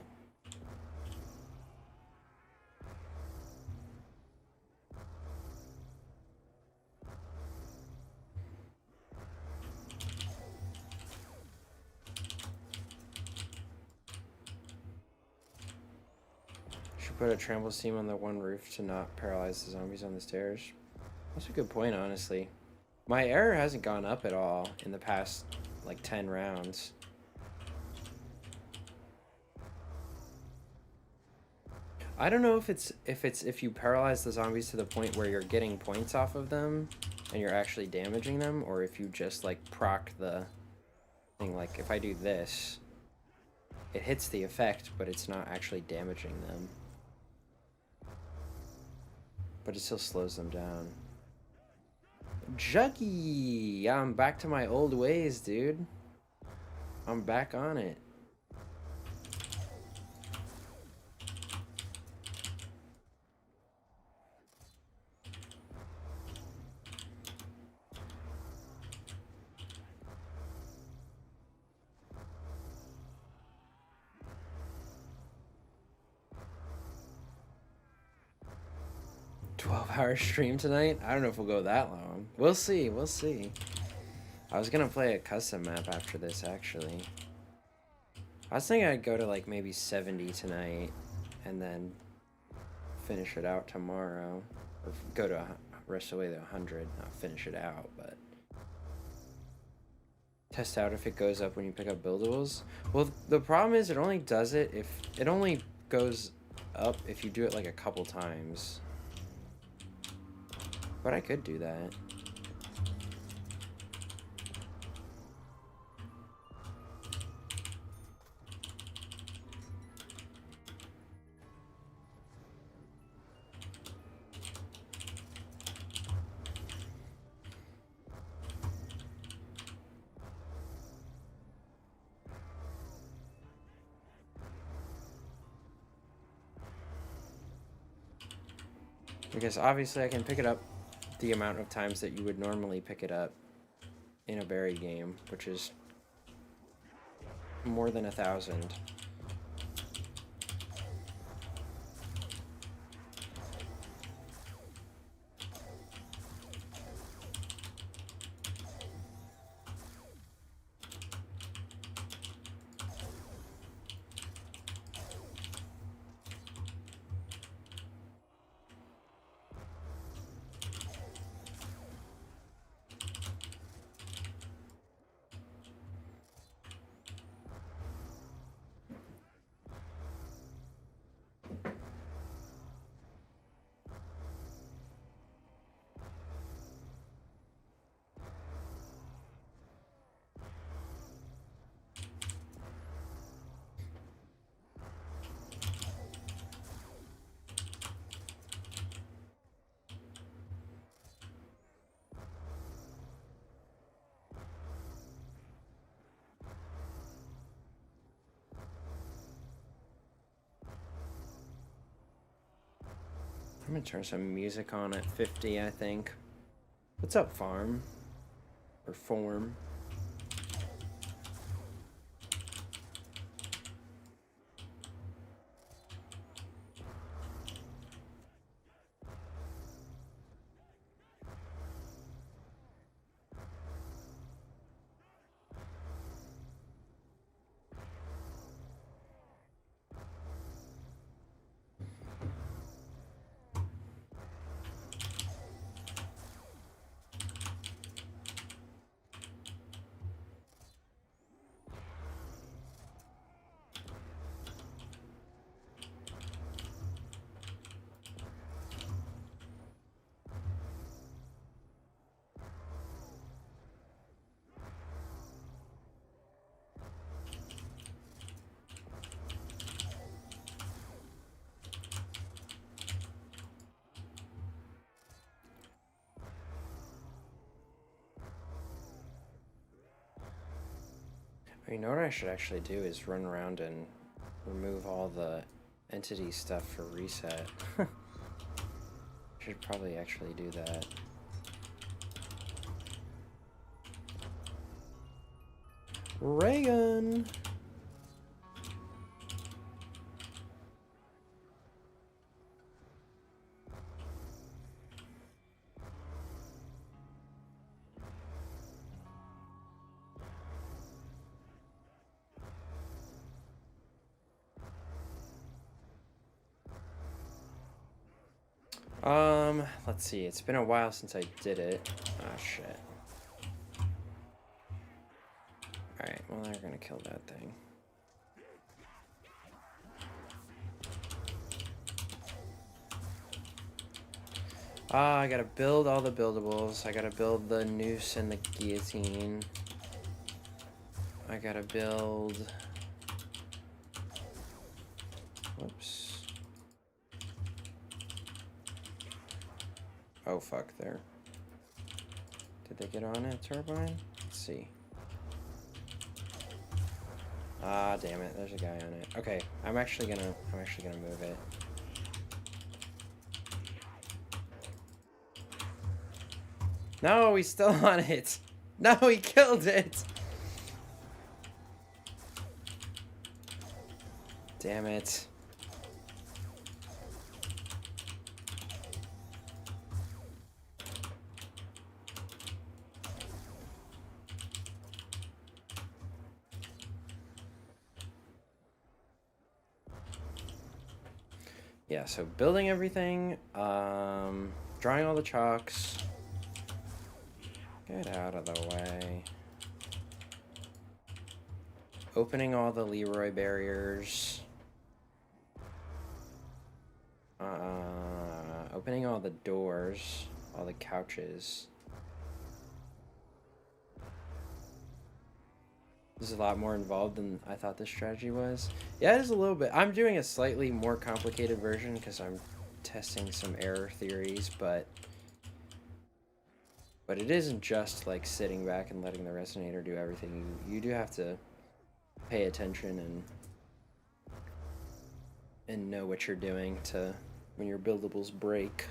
Should put a trample seam on the one roof to not paralyze the zombies on the stairs. That's a good point, honestly. My error hasn't gone up at all in the past, like, 10 rounds. I don't know if you paralyze the zombies to the point where you're getting points off of them and you're actually damaging them, or if you just like proc the thing. Like if I do this, it hits the effect, but it's not actually damaging them. But it still slows them down. Juggy! I'm back to my old ways, dude. I'm back on it. 12-hour stream tonight? I don't know if we'll go that long. We'll see, we'll see. I was gonna play a custom map after this, actually. I was thinking I'd go to like maybe 70 tonight and then finish it out tomorrow. Or go to rest away to 100, not finish it out, but test out if it goes up when you pick up buildables. Well, the problem is it only does it if it only goes up if you do it like a couple times. But I could do that. Because obviously I can pick it up the amount of times that you would normally pick it up in a berry game, which is more than 1,000. I'm gonna turn some music on at 50, I think. What's up, farm? Or form? You know what I should actually do is run around and remove all the entity stuff for reset. Should probably actually do that. Reagan! Let's see. It's been a while since I did it. Ah, shit. Alright, well, they're gonna kill that thing. I gotta build all the buildables. I gotta build the noose and the guillotine. I gotta build... Whoops. Oh, fuck, there. Did they get on it, turbine? Let's see. Ah, damn it, there's a guy on it. Okay, I'm actually gonna move it. No, he's still on it! No, he killed it! Damn it. Yeah, so building everything, drawing all the chalks. Get out of the way. Opening all the Leroy barriers. Opening all the doors, all the couches. This is a lot more involved than I thought this strategy was. Yeah, it is a little bit. I'm doing a slightly more complicated version because I'm testing some error theories, but it isn't just like sitting back and letting the resonator do everything. You do have to pay attention and know what you're doing to when your buildables break.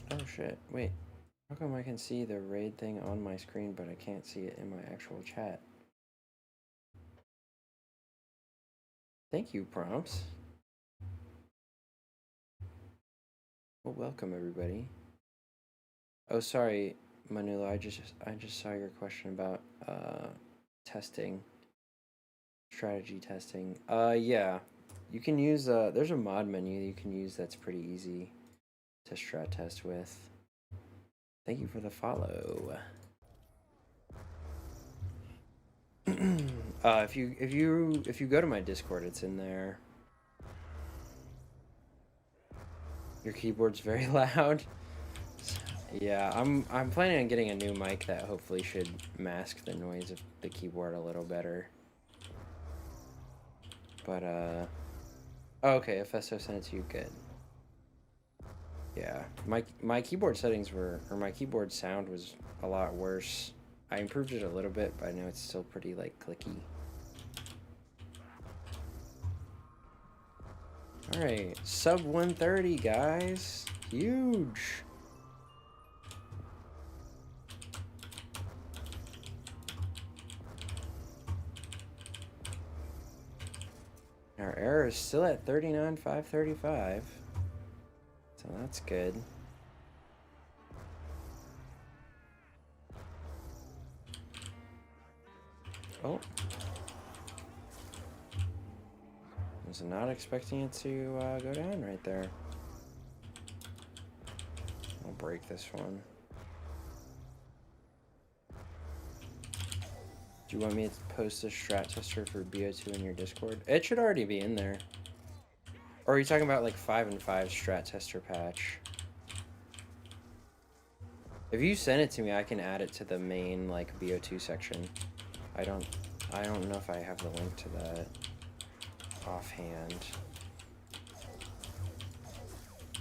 Oh shit, wait. How come I can see the raid thing on my screen, but I can't see it in my actual chat? Thank you, prompts. Well, welcome everybody. Oh, sorry, Manula. I just saw your question about testing, strategy testing. Yeah, you can use there's a mod menu you can use that's pretty easy to strat test with. Thank you for the follow. If you go to my Discord, it's in there. Your keyboard's very loud. Yeah, I'm planning on getting a new mic that hopefully should mask the noise of the keyboard a little better. But oh, okay, if Festo sent it to you, good. Yeah, my keyboard settings were, or my keyboard sound was a lot worse. I improved it a little bit, but I know it's still pretty like clicky. All right, sub 130, guys, huge. Our error is still at 39,535, so that's good. Oh. Was not expecting it to go down right there. I'll break this one. Do you want me to post a strat tester for BO2 in your Discord? It should already be in there. Or are you talking about like 5 and 5 strat tester patch? If you send it to me, I can add it to the main like BO2 section. I don't know if I have the link to that offhand.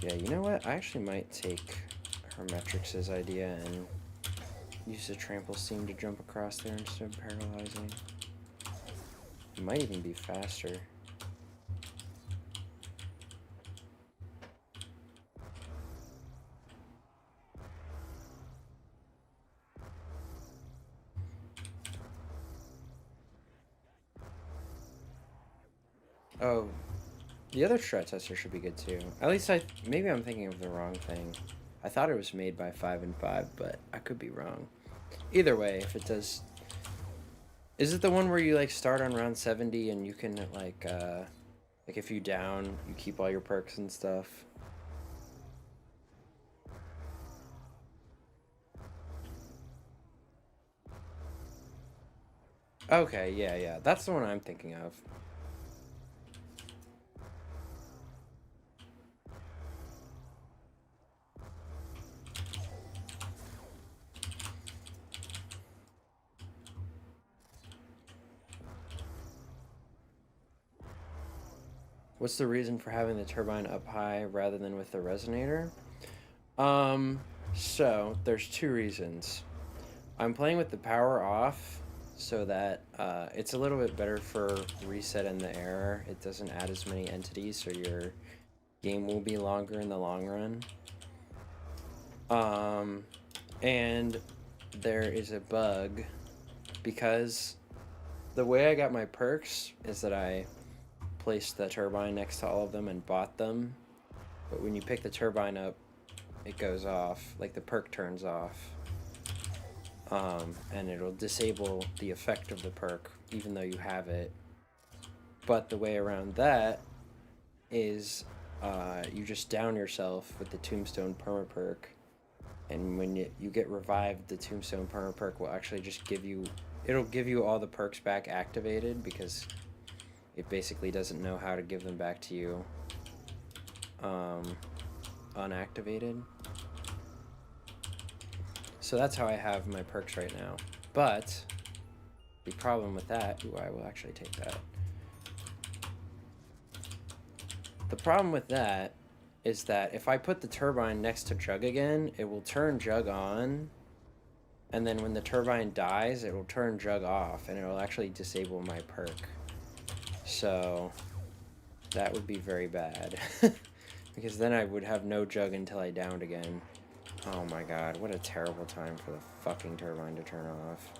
Yeah, you know what? I actually might take Hermetrix's idea and use the trample steam to jump across there instead of paralyzing. It might even be faster. Oh, the other strat tester should be good too. At least maybe I'm thinking of the wrong thing. I thought it was made by 5 and 5, but I could be wrong. Either way, if it does... Is it the one where you like start on round 70 and you can like if you down, you keep all your perks and stuff? Okay, yeah. That's the one I'm thinking of. What's the reason for having the turbine up high rather than with the resonator? So there's two reasons. I'm playing with the power off so that it's a little bit better for reset in the air. It doesn't add as many entities, so your game will be longer in the long run. And there is a bug because the way I got my perks is that I placed the turbine next to all of them and bought them. But when you pick the turbine up, it goes off, like the perk turns off. And it'll disable the effect of the perk even though you have it. But the way around that is you just down yourself with the Tombstone perma perk, and when you get revived, the Tombstone perma perk will actually just it'll give you all the perks back activated because it basically doesn't know how to give them back to you unactivated. So that's how I have my perks right now. But the problem with that, I will actually take that. The problem with that is that if I put the turbine next to Jug again, it will turn Jug on, and then when the turbine dies, it will turn Jug off, and it will actually disable my perk. So that would be very bad, because then I would have no Jug until I downed again. Oh my god, what a terrible time for the fucking turbine to turn off.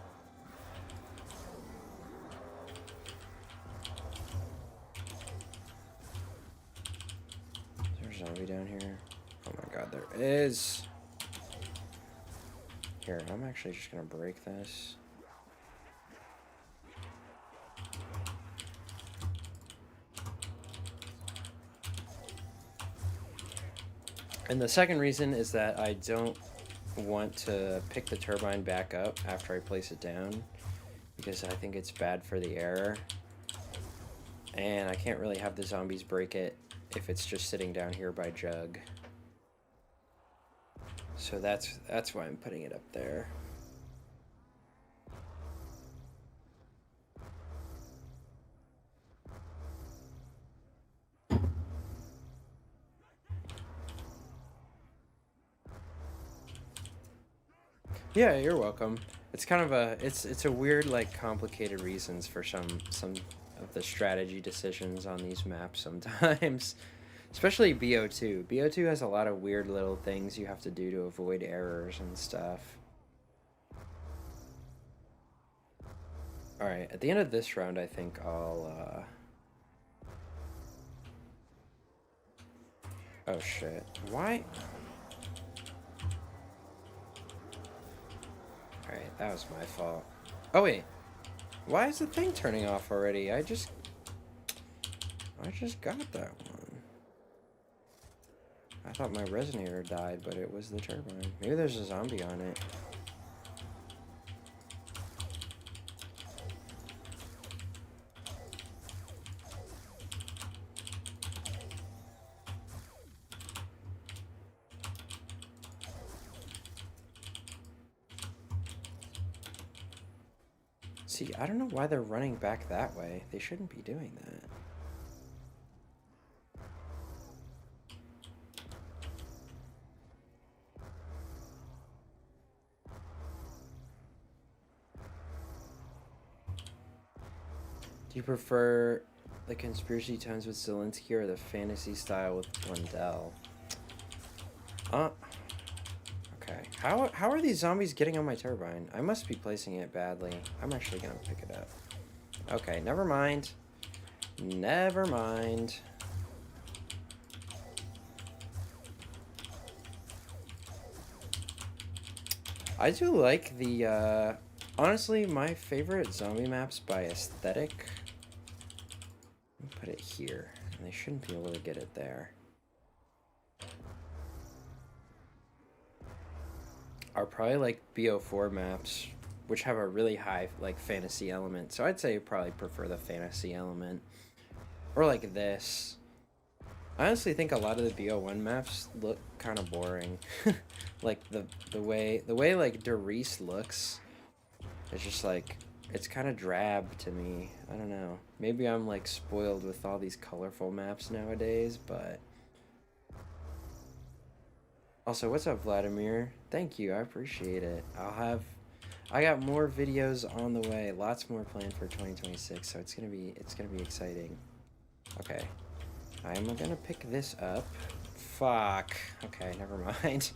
Is there a zombie down here? Oh my god, there is! Here, I'm actually just gonna break this. And the second reason is that I don't want to pick the turbine back up after I place it down, because I think it's bad for the air. And I can't really have the zombies break it if it's just sitting down here by Jug. So that's why I'm putting it up there. Yeah, you're welcome. It's kind of it's a weird, like, complicated reasons for some of the strategy decisions on these maps sometimes. Especially BO2. BO2 has a lot of weird little things you have to do to avoid errors and stuff. Alright, at the end of this round, I think I'll, Oh shit. Why? Alright, that was my fault. Oh wait. Why is the thing turning off already? I just got that one. I thought my resonator died, but it was the turbine. Maybe there's a zombie on it. See, I don't know why they're running back that way. They shouldn't be doing that. Do you prefer the conspiracy tones with Zelensky or the fantasy style with Blundell? Okay. How are these zombies getting on my turbine? I must be placing it badly. I'm actually gonna pick it up. Okay, never mind. Never mind. I do like the, honestly, my favorite zombie maps by aesthetic. Let me put it here. And they shouldn't be able to get it there. Are probably like BO4 maps, which have a really high like fantasy element. So I'd say you probably prefer the fantasy element. Or like this. I honestly think a lot of the BO1 maps look kind of boring. Like the way like Doris looks, it's just like it's kind of drab to me. I don't know. Maybe I'm like spoiled with all these colorful maps nowadays, but also, what's up, Vladimir? Thank you, I appreciate it. I got more videos on the way, lots more planned for 2026, so it's gonna be exciting. Okay, I'm gonna pick this up. Fuck. Okay, never mind.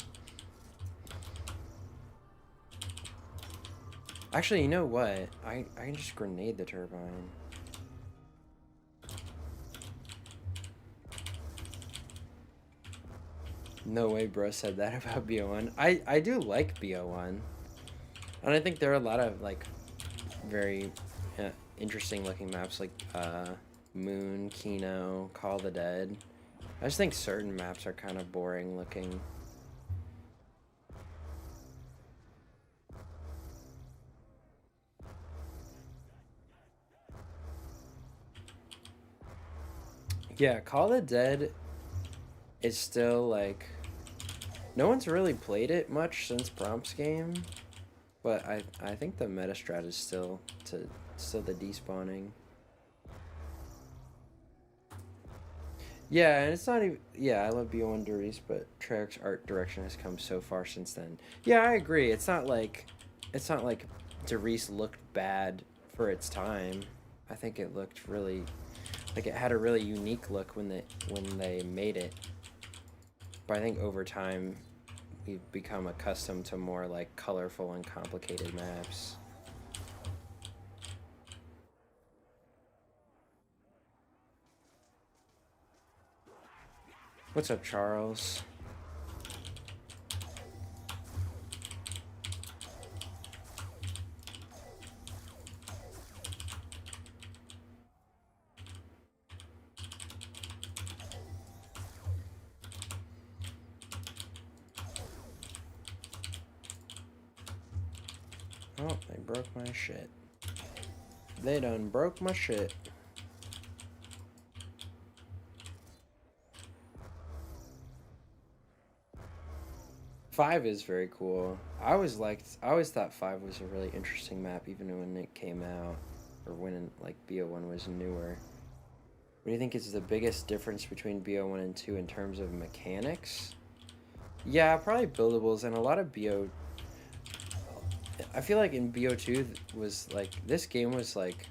Actually, you know what? I can just grenade the turbine. No way bro said that about BO1. I do like BO1. And I think there are a lot of like very interesting looking maps like Moon, Kino, Call of the Dead. I just think certain maps are kind of boring looking. Yeah, Call of the Dead is still like, no one's really played it much since Prompt's game, but I think the meta strat is still the despawning. Yeah, and it's not even, yeah, I love BO1 Doris, but Treyarch's art direction has come so far since then. Yeah, I agree. It's not like Doris looked bad for its time. I think it looked really, like it had a really unique look when they made it. But I think over time, we've become accustomed to more like colorful and complicated maps. What's up, Charles? Oh, they broke my shit. They done broke my shit. Five is very cool. I always thought 5 was a really interesting map, even when it came out, or when like BO1 was newer. What do you think is the biggest difference between BO1 and 2 in terms of mechanics? Yeah, probably buildables, and a lot of BO. I feel like in BO2 was like, this game was like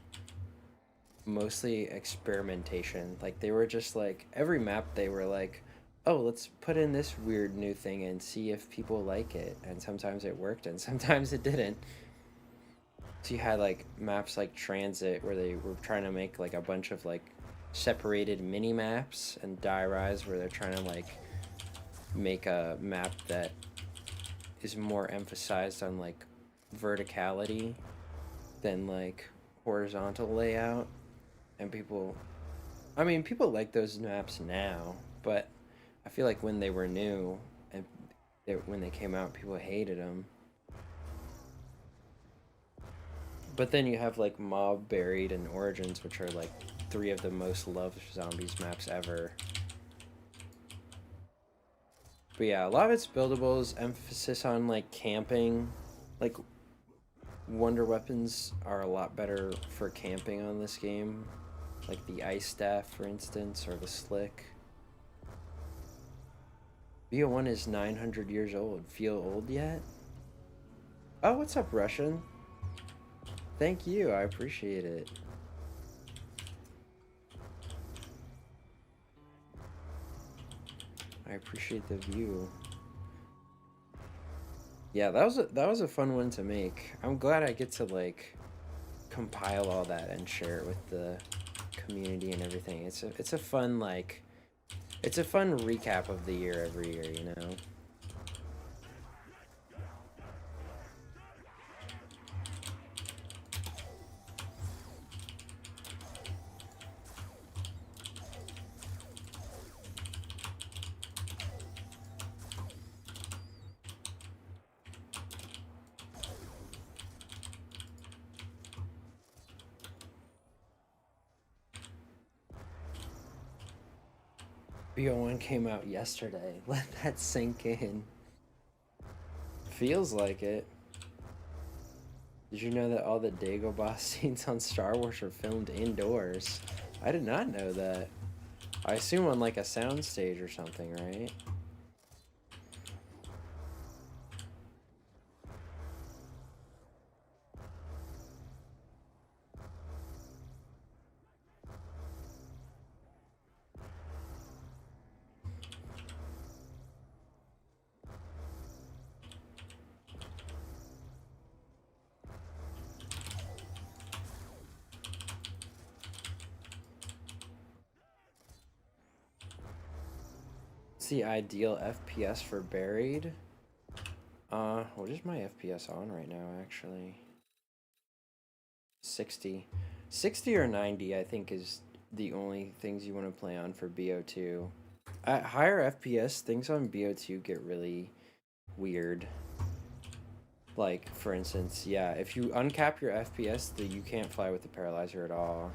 mostly experimentation. Like they were just like, every map they were like, oh, let's put in this weird new thing and see if people like it. And sometimes it worked and sometimes it didn't. So you had like maps like Transit where they were trying to make like a bunch of like separated mini maps, and Die Rise where they're trying to like make a map that is more emphasized on like verticality than like horizontal layout. And people like those maps now, but I feel like when they were new and when they came out, people hated them. But then you have like Mob, Buried, and Origins, which are like 3 of the most loved zombies maps ever. But yeah, a lot of it's buildables, emphasis on like camping. Like wonder weapons are a lot better for camping on this game, like the ice staff, for instance, or the slick. BO1 is 900 years old. Feel old yet? Oh, what's up, Russian? Thank you, I appreciate it. I appreciate the view. Yeah, that was a fun one to make. I'm glad I get to like compile all that and share it with the community and everything. It's a fun like it's a fun recap of the year every year, you know. BO1 came out yesterday. Let that sink in. Feels like it. Did you know that all the Dagobah scenes on Star Wars are filmed indoors? I did not know that. I assume on like a soundstage or something, right? What's the ideal FPS for buried? What is my FPS on right now, actually? 60. 60 or 90, I think, is the only things you want to play on for BO2. At higher FPS, things on BO2 get really weird. Like, for instance, yeah, if you uncap your FPS, you can't fly with the paralyzer at all.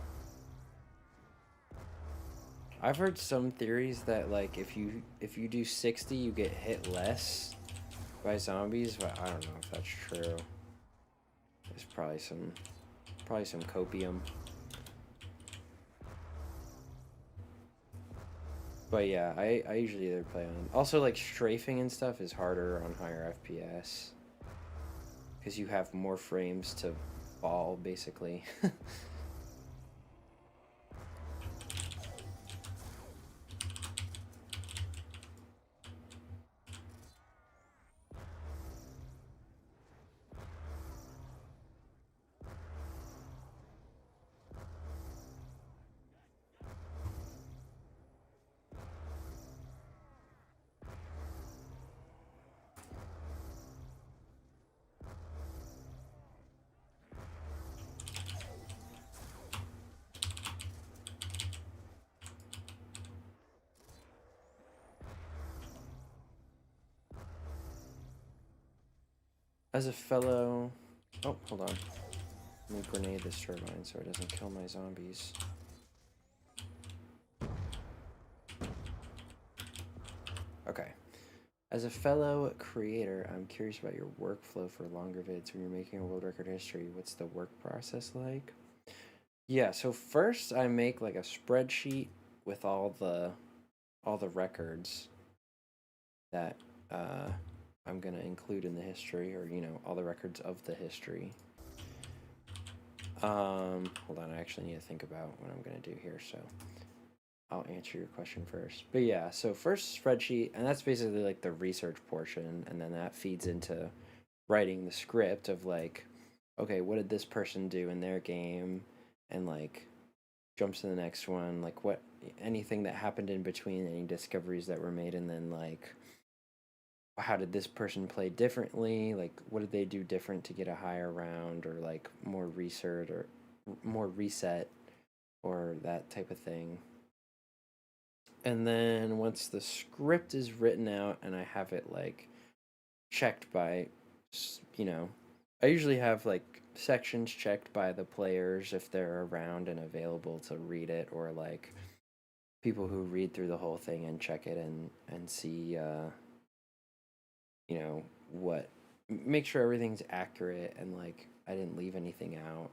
I've heard some theories that like if you do 60, you get hit less by zombies, but I don't know if that's true. There's probably some copium. But yeah, I usually either play on. Also, like strafing and stuff is harder on higher FPS because you have more frames to fall, basically. As a fellow, oh, hold on. Let me grenade this turbine so it doesn't kill my zombies. Okay. As a fellow creator, I'm curious about your workflow for longer vids when you're making a world record history. What's the work process like? Yeah, so first I make like a spreadsheet with all the records that I'm gonna include in the history, or all the records of the history. Hold on, I actually need to think about what I'm gonna do here, so I'll answer your question first. But yeah, so first spreadsheet, and that's basically like the research portion, and then that feeds into writing the script of like, okay, what did this person do in their game, and like jumps to the next one, like what anything that happened in between, any discoveries that were made, and then like how did this person play differently, like what did they do different to get a higher round, or like more research or more reset or that type of thing. And then once the script is written out and I have it like checked by, you know, I usually have like sections checked by the players if they're around and available to read it, or like people who read through the whole thing and check it and see what make sure everything's accurate and like I didn't leave anything out.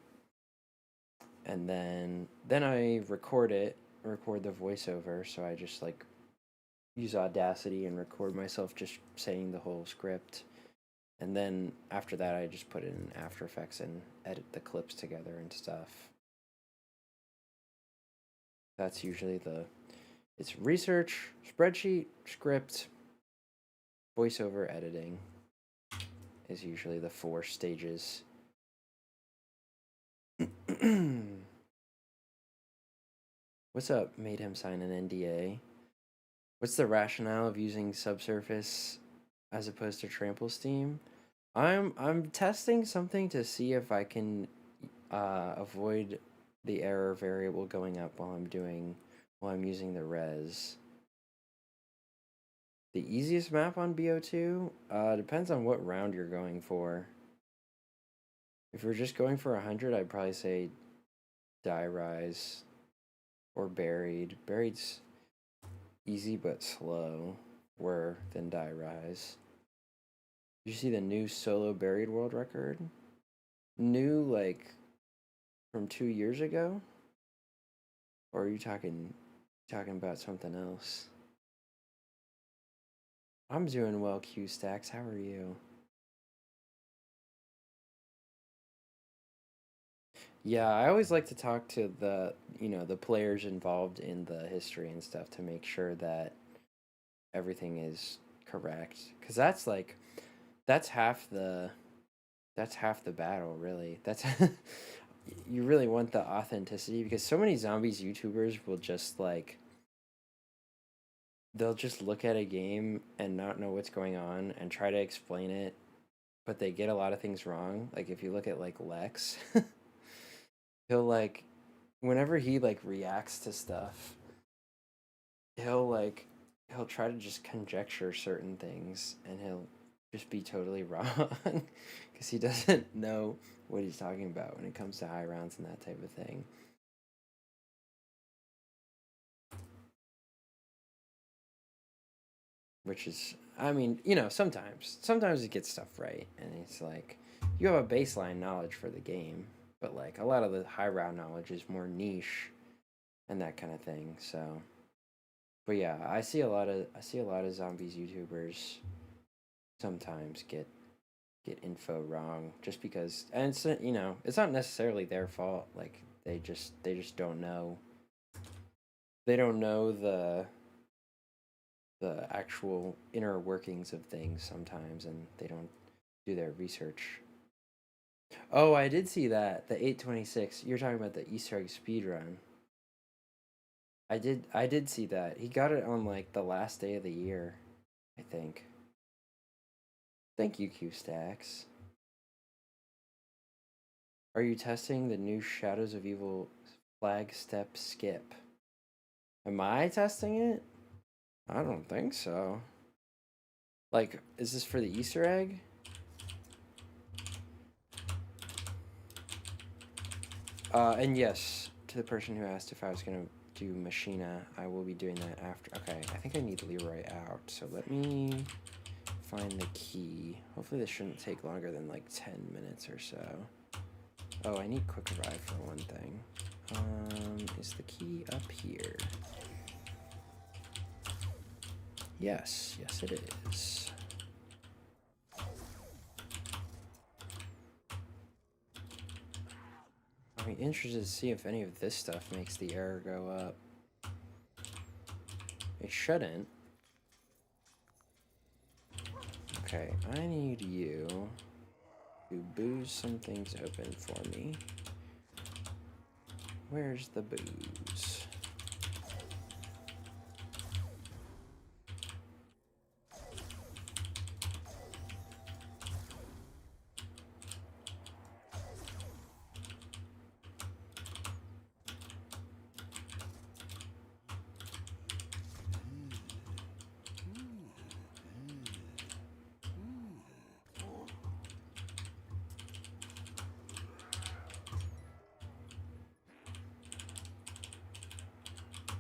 And then I record the voiceover, so I just like use Audacity and record myself just saying the whole script. And then after that I just put it in After Effects and edit the clips together and stuff. That's usually it's research, spreadsheet, script, voiceover, editing is usually the 4 stages. What's up? Made him sign an NDA. What's the rationale of using subsurface as opposed to trample steam? I'm testing something to see if I can avoid the error variable going up while I'm using the res. The easiest map on BO2 depends on what round you're going for. If you're just going for 100, I'd probably say Die Rise or Buried. Buried's easy but slow than Die Rise. Did you see the new solo Buried world record? New, like, from 2 years ago? Or are you talking about something else? I'm doing well, Q Stacks. How are you? Yeah, I always like to talk to the players involved in the history and stuff to make sure that everything is correct. Because that's half the battle, really. That's you really want the authenticity, because so many zombies YouTubers will just like they'll just look at a game and not know what's going on and try to explain it, but they get a lot of things wrong. Like if you look at like Lex, he'll like whenever he like reacts to stuff, he'll try to just conjecture certain things and he'll just be totally wrong because he doesn't know what he's talking about when it comes to high rounds and that type of thing. Which is, I mean, sometimes it gets stuff right, and it's like you have a baseline knowledge for the game, but like a lot of the high round knowledge is more niche and that kind of thing. So, but yeah, I see a lot of zombies YouTubers sometimes get info wrong just because, and it's not necessarily their fault. Like they just don't know. They don't know the actual inner workings of things sometimes, and they don't do their research. Oh, I did see that, the 826. You're talking about the Easter egg speedrun. I did see that. He got it on like the last day of the year, I think. Thank you, Q Stacks. Are you testing the new Shadows of Evil flag step skip? Am I testing it? I don't think so. Like, is this for the Easter egg? And yes, to the person who asked if I was gonna do Machina, I will be doing that after. Okay, I think I need Leroy out, so let me find the key. Hopefully this shouldn't take longer than like 10 minutes or so. Oh, I need quick revive for one thing. Is the key up here? Yes, it is. I'm interested to see if any of this stuff makes the error go up. It shouldn't. Okay, I need you to booze some things open for me. Where's the booze?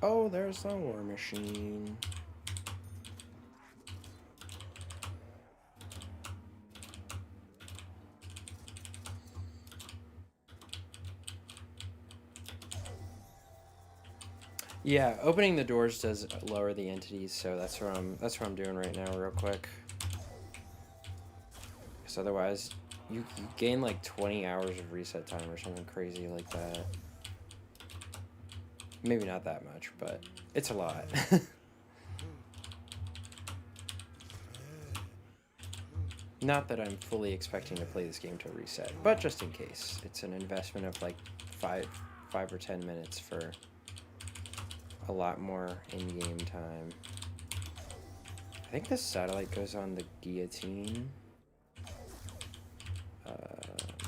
Oh, there's the war machine. Yeah, opening the doors does lower the entities, so that's what I'm doing right now, real quick. Because otherwise, you gain like 20 hours of reset time or something crazy like that. Maybe not that much, but it's a lot. Not that I'm fully expecting to play this game to reset, but just in case. It's an investment of like five or 10 minutes for a lot more in-game time. I think this satellite goes on the guillotine.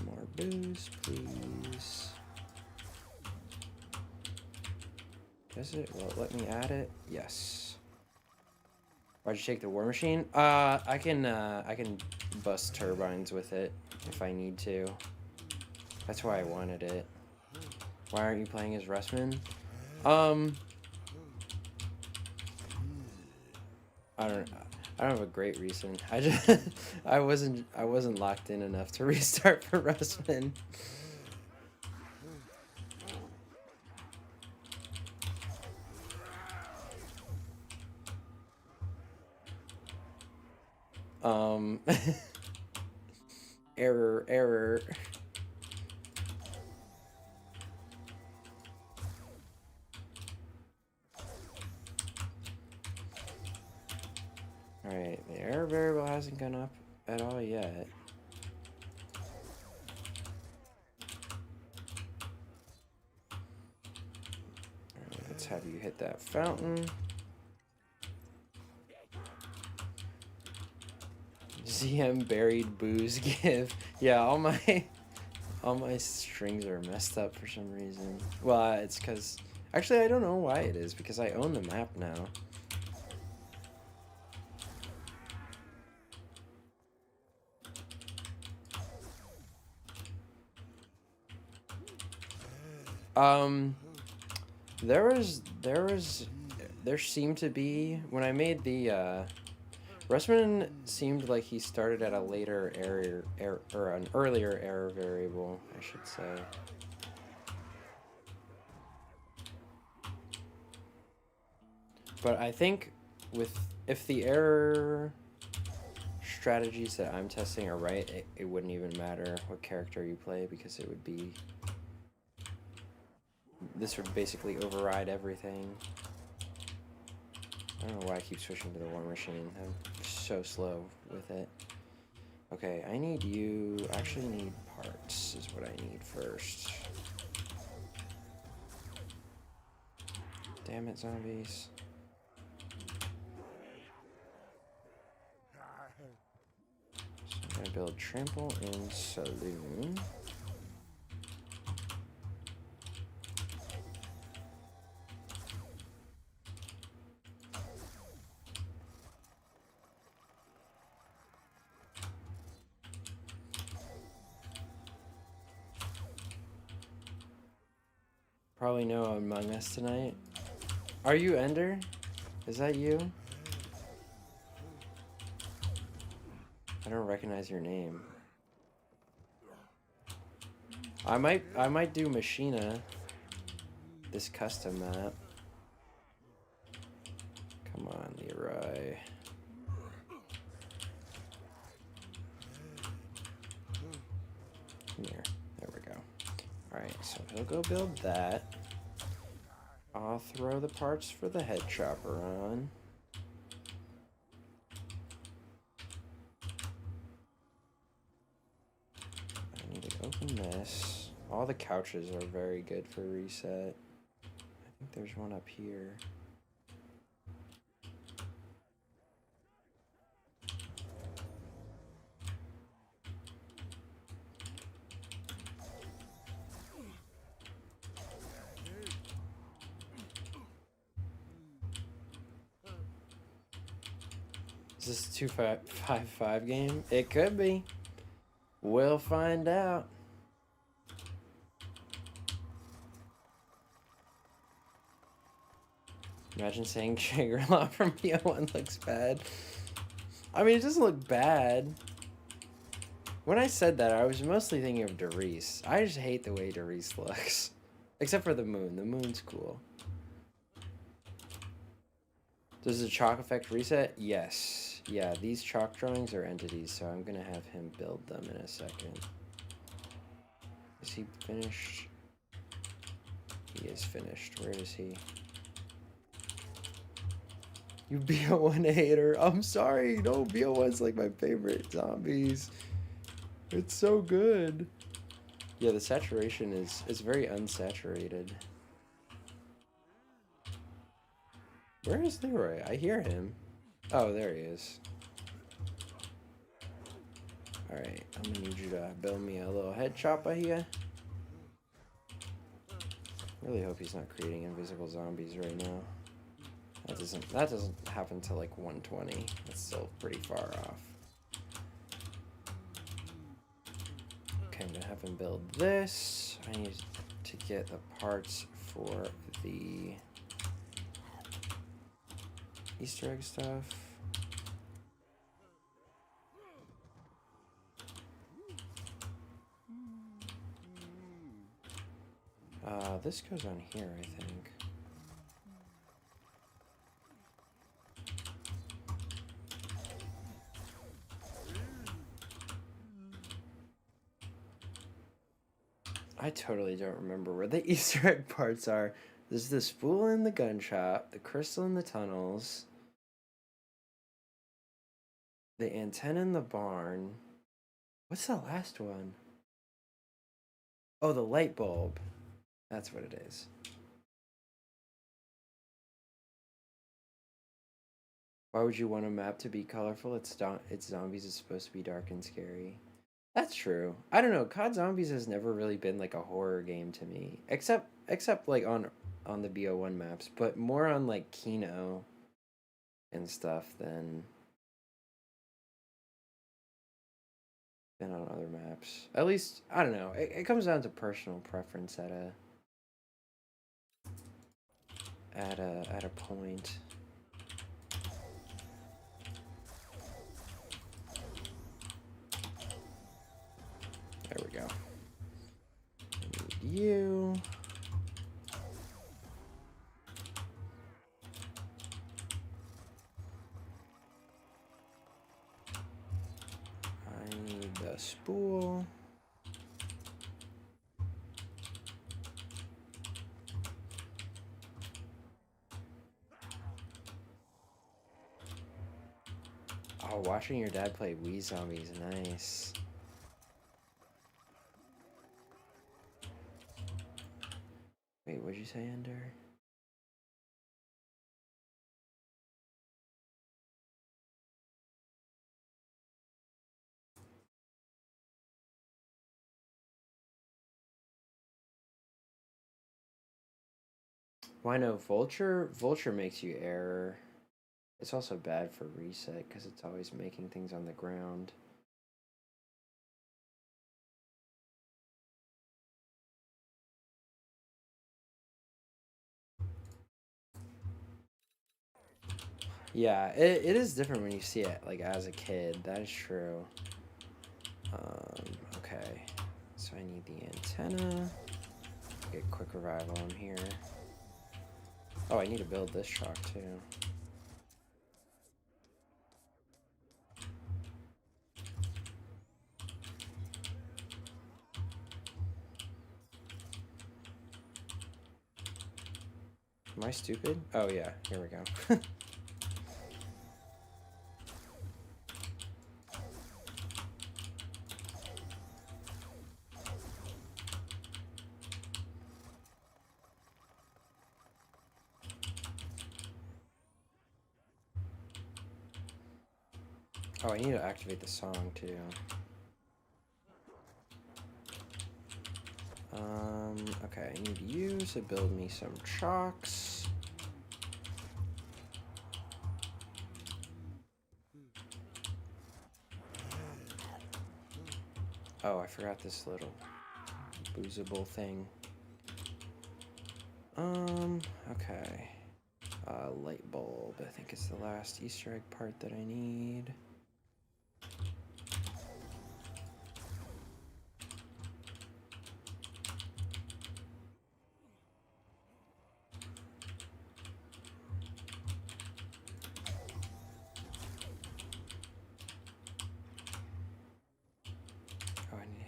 More booze, please. Does it? Will it let me add it? Yes. Why'd you take the war machine? I can bust turbines with it if I need to. That's why I wanted it. Why aren't you playing as Russman? I don't have a great reason. I just I wasn't locked in enough to restart for Russman. Error. Alright, the error variable hasn't gone up at all yet. Alright, let's have you hit that fountain. ZM buried booze give. Yeah, all my strings are messed up for some reason. Well, it's because actually I don't know why it is, because I own the map now. There seemed to be, when I made the Russman seemed like he started at a later error or an earlier error variable, I should say. But I think if the error strategies that I'm testing are right, it wouldn't even matter what character you play, because it would be, this would basically override everything. I don't know why I keep switching to the war machine. I'm so slow with it. Okay, I actually need parts is what I need first. Damn it, zombies. So I'm gonna build trample and saloon. Probably no Among Us tonight. Are you Ender? Is that you? I don't recognize your name. I might do Machina, this custom map. Come on, Leroy. Come here. There we go. Alright, so he'll go build that. I'll throw the parts for the head chopper on. I need to open this. All the couches are very good for reset. I think there's one up here. Is this a 2-5-5 game? It could be. We'll find out. Imagine saying Shangri-La from PO1 looks bad. I mean, it doesn't look bad. When I said that, I was mostly thinking of Derice. I just hate the way Derice looks. Except for the moon. The moon's cool. Does the chalk effect reset? Yes. Yeah, these chalk drawings are entities, so I'm gonna have him build them in a second. Is he finished? He is finished. Where is he? You BO1 hater. I'm sorry. No, BO1's like my favorite zombies. It's so good. Yeah, the saturation is very unsaturated. Where is Leroy? I hear him. Oh, there he is. Alright, I'm gonna need you to build me a little head chopper here. Really hope he's not creating invisible zombies right now. That doesn't happen till like 120. That's still pretty far off. Okay, I'm gonna have him build this. I need to get the parts for the Easter egg stuff. This goes on here, I think. I totally don't remember where the Easter egg parts are. There's the spool in the gun shop, the crystal in the tunnels, the antenna in the barn. What's the last one? Oh, the light bulb. That's what it is. Why would you want a map to be colorful? It's zombies is supposed to be dark and scary. That's true. I don't know. COD Zombies has never really been like a horror game to me, except like on the BO1 maps, but more on like Kino and stuff than on other maps. At least I don't know. It comes down to personal preference at a point. There we go. I need you. I need the spool. Oh, watching your dad play Wii Zombies, nice. Wait, what'd you say, Ender? Why no Vulture? Vulture makes you error. It's also bad for reset because it's always making things on the ground. Yeah, it is different when you see it like as a kid. That is true. Okay, so I need the antenna. Get quick revival. I'm here. Oh, I need to build this chalk too. Am I stupid? Oh yeah, here we go. Oh, I need to activate the song too. Okay, I need you to build me some chalks. Oh, I forgot this little boozable thing. Okay. Light bulb, I think it's the last Easter egg part that I need.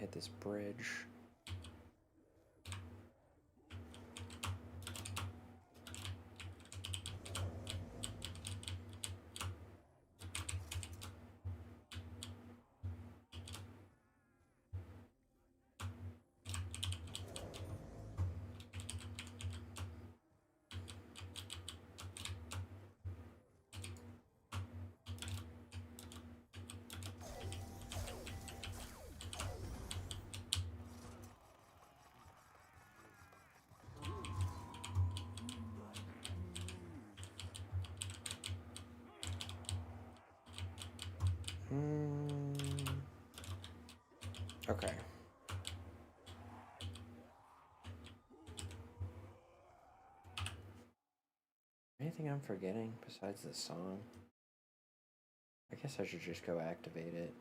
hit this bridge. Okay. Anything I'm forgetting besides the song? I guess I should just go activate it.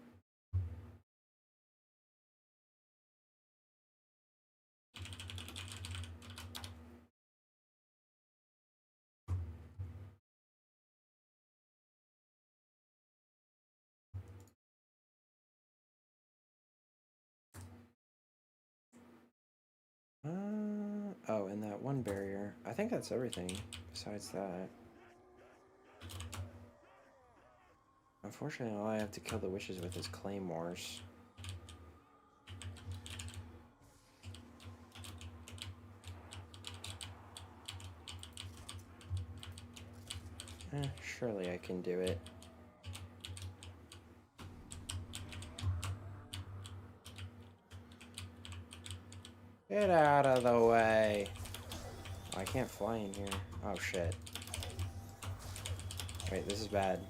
Oh, and that one barrier. I think that's everything besides that. Unfortunately, all I have to kill the witches with is claymores. Surely I can do it. Get out of the way. Oh, I can't fly in here. Oh, shit. Wait, this is bad.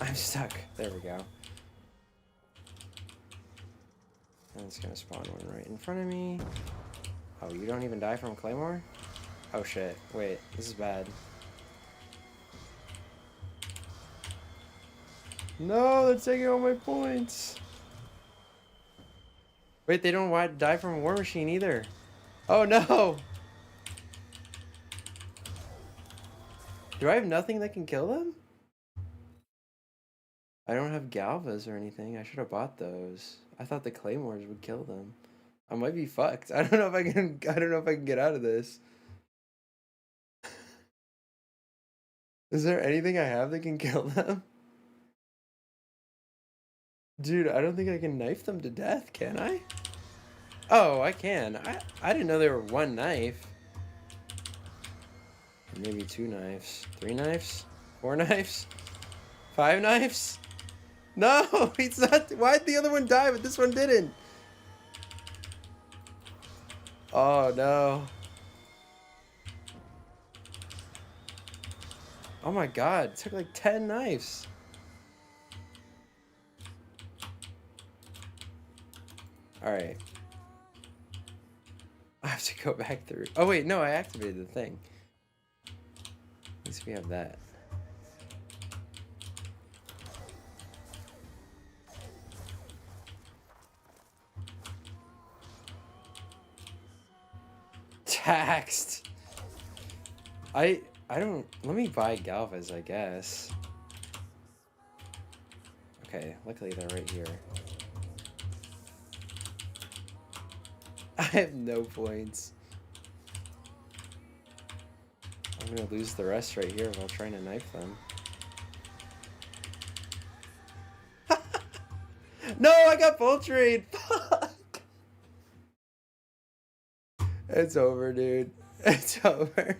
I'm stuck. There we go. And it's gonna spawn one right in front of me. Oh, you don't even die from Claymore? Oh, shit. Wait, this is bad. No, they're taking all my points. Wait, they don't die from a War Machine either. Oh, no. Do I have nothing that can kill them? I don't have Galvas or anything. I should have bought those. I thought the Claymores would kill them. I might be fucked. I don't know if I can. I don't know if I can get out of this. Is there anything I have that can kill them? Dude, I don't think I can knife them to death, can I? Oh, I can. I didn't know they were one knife. Maybe 2 knives. 3 knives? 4 knives? 5 knives? No, he's not. Why'd the other one die, but this one didn't? Oh, no. Oh my god, it took like 10 knives. Alright. I have to go back through. Oh wait, no, I activated the thing. At least we have that. Taxed. I don't. Let me buy Galvas, I guess. Okay, luckily they're right here. I have no points. I'm gonna lose the rest right here while trying to knife them. No, I got poultry. Fuck. It's over, dude. It's over.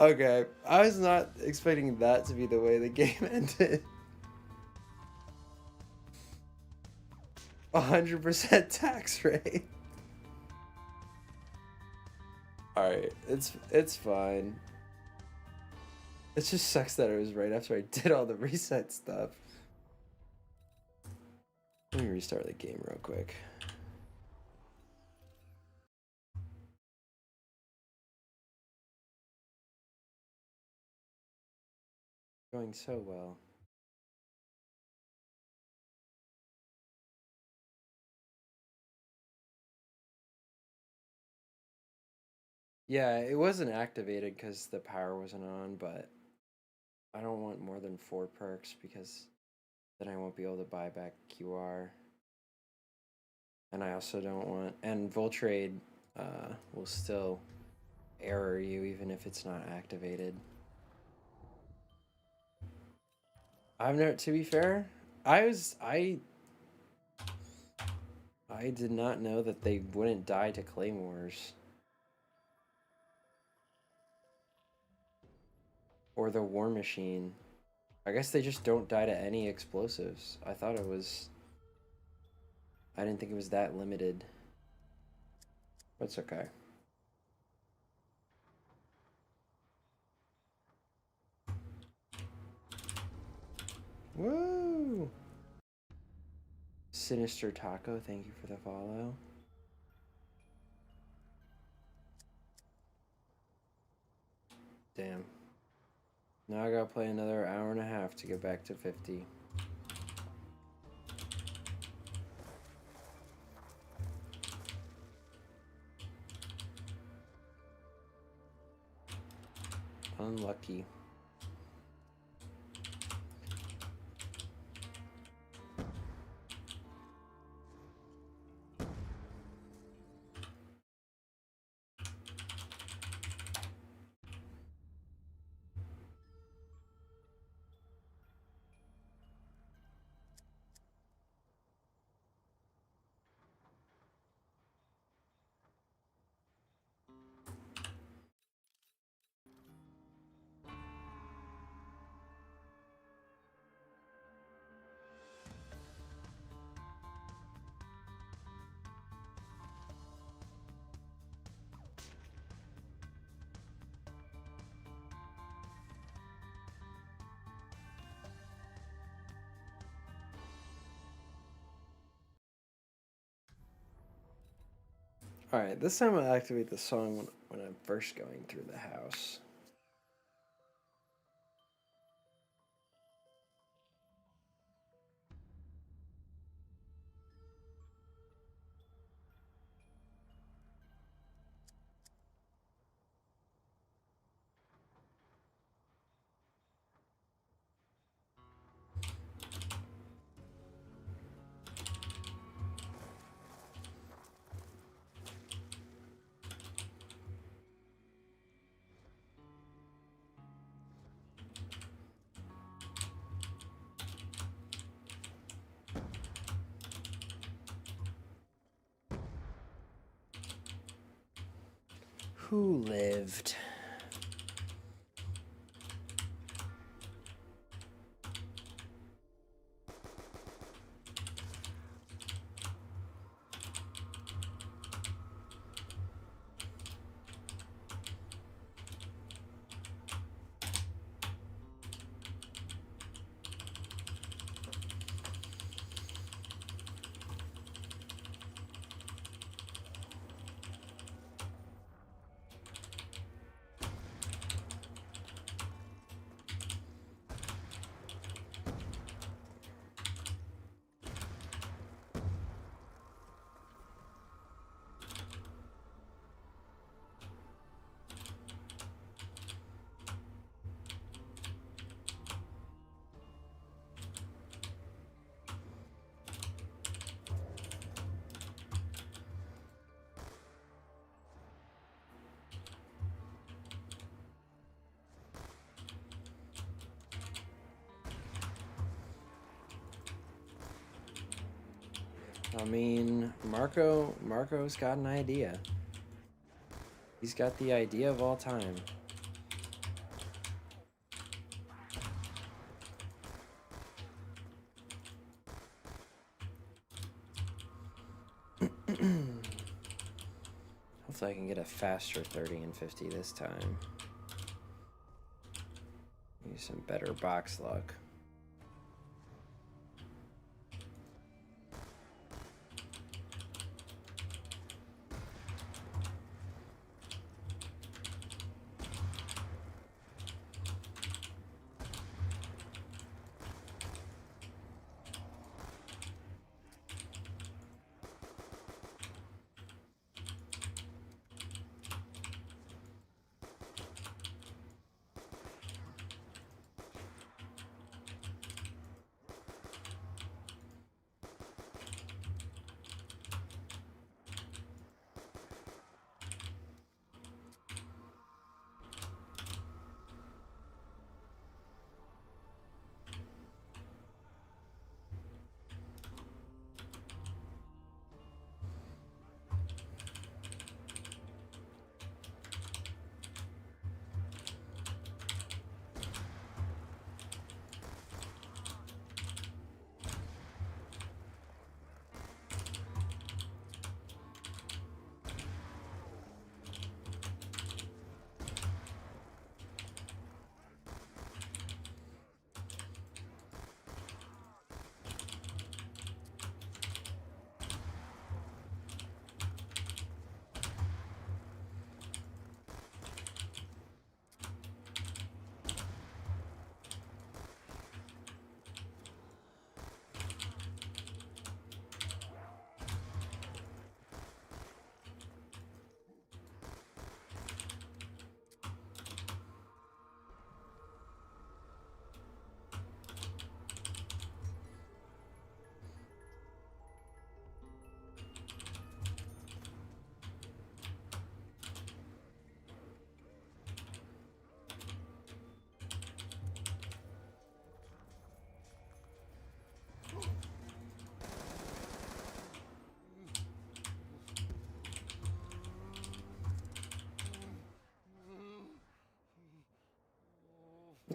Okay, I was not expecting that to be the way the game ended. 100% tax rate. Alright, it's fine. It just sucks that it was right after I did all the reset stuff. Let me restart the game real quick. Going so well. Yeah, it wasn't activated because the power wasn't on, but I don't want more than 4 perks because then I won't be able to buy back QR. And I also don't want, and Voltrade will still error you even if it's not activated. I've never, to be fair, I did not know that they wouldn't die to claymores. Or the war machine. I guess they just don't die to any explosives. I thought it was, I didn't think it was that limited. But it's okay. Woo! Sinister Taco, thank you for the follow. Damn. Now I gotta play another hour and a half to get back to 50. Unlucky. Alright, this time I'll activate the song when I'm first going through the house. Who lived? I mean, Marco's got an idea. He's got the idea of all time. Hopefully I can get a faster 30 and 50 this time. Use some better box luck.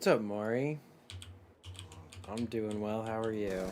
What's up, Maury? I'm doing well. How are you?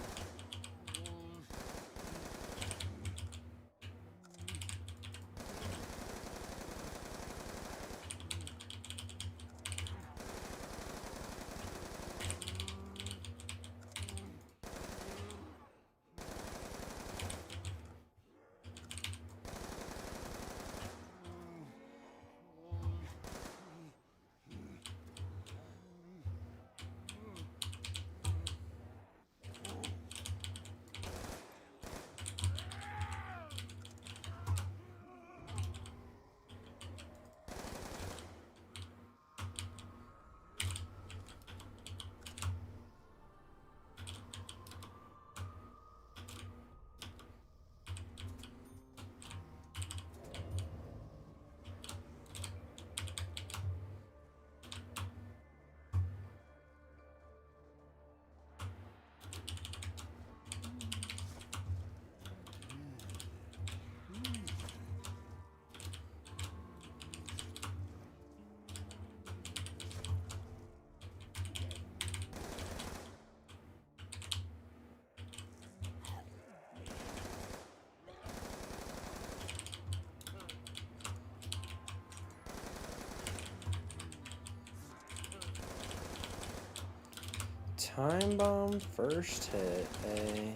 Time bomb first hit, eh?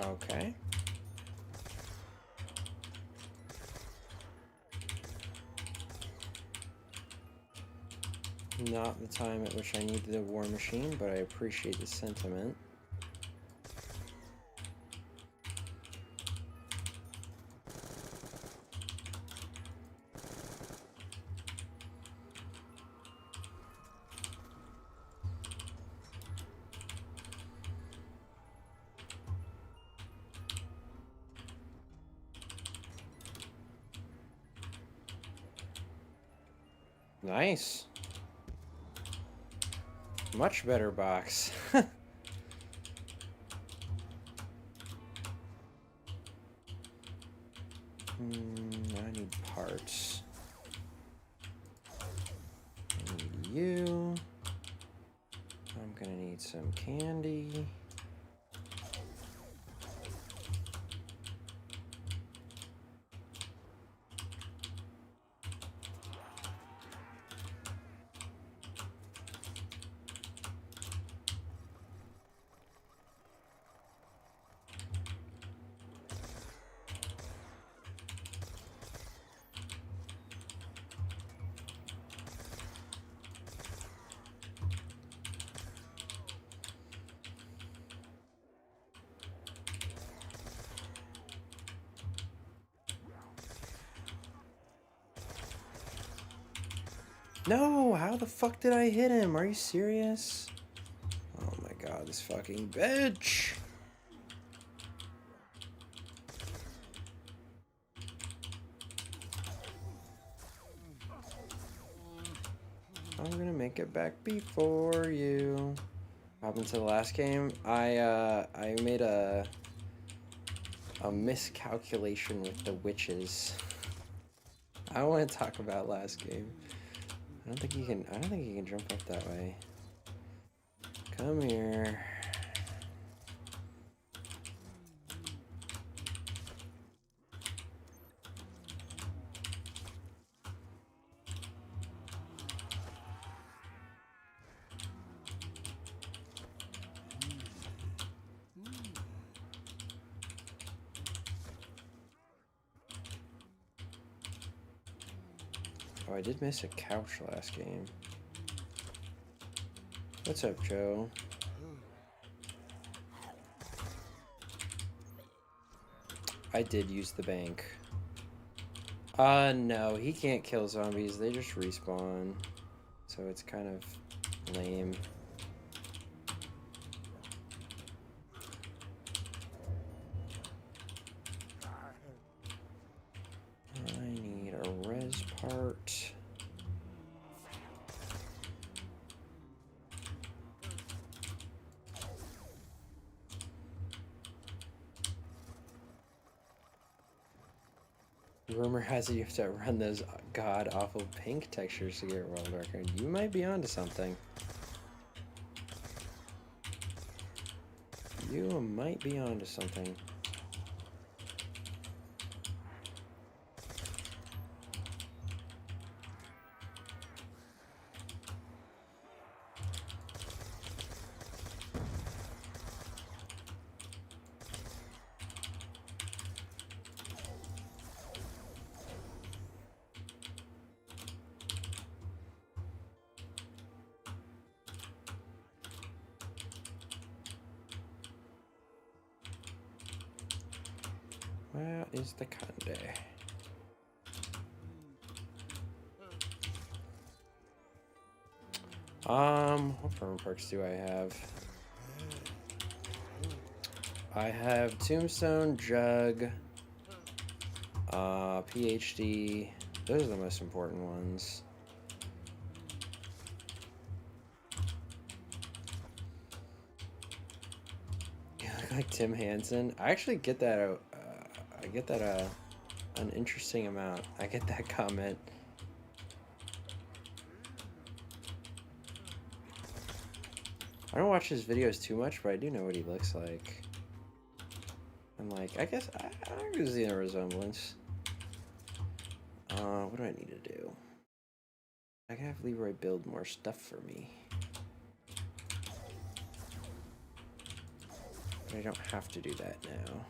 Okay. Not the time at which I needed a war machine, but I appreciate the sentiment. Nice. Much better box. I need parts. I need you. I'm gonna need some candy. No, how the fuck did I hit him? Are you serious? Oh my god, this fucking bitch! I'm gonna make it back before you. What happened to the last game? I made a miscalculation with the witches. I don't want to talk about last game. I don't think you can jump up that way. Come here. Oh, I did miss a couch last game. What's up, Joe? I did use the bank. No, he can't kill zombies. They just respawn. So it's kind of lame. I need a res part. Rumor has it you have to run those god awful pink textures to get world record. You might be onto something. You might be onto something. Where is the candy? What permanent perks do I have? I have Tombstone, Jug, PhD. Those are the most important ones. You look like Tim Hansen. I actually get that. I get that an interesting amount. I get that comment. I don't watch his videos too much, but I do know what he looks like. I'm like, I guess I can see a resemblance. What do I need to do? I can have Leroy build more stuff for me. But I don't have to do that now.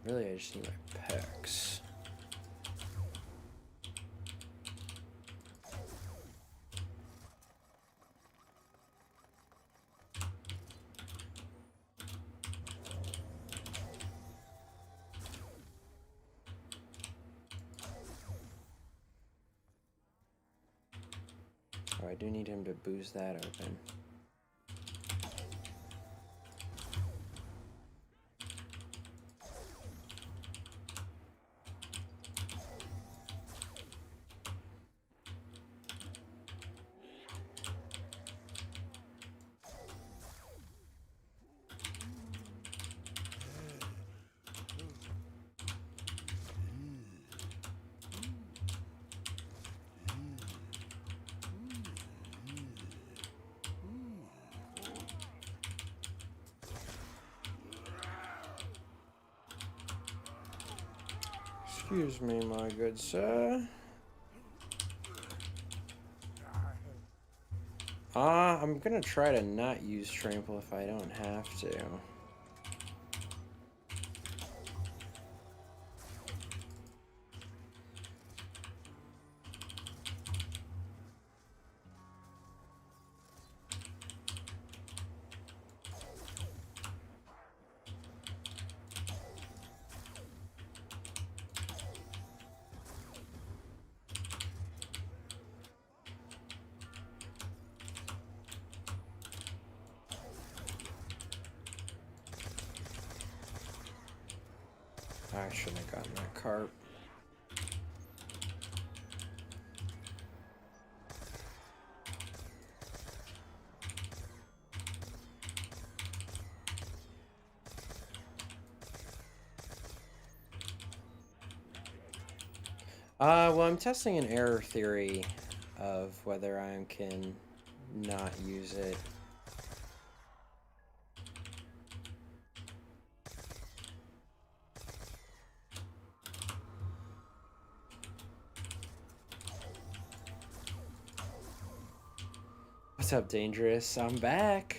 Really, I just need my pecs. Oh, I do need him to boost that open. Excuse me, my good sir. I'm gonna try to not use trample if I don't have to. I shouldn't have gotten that carp. Well, I'm testing an error theory of whether I can not use it. What's up, Dangerous? I'm back.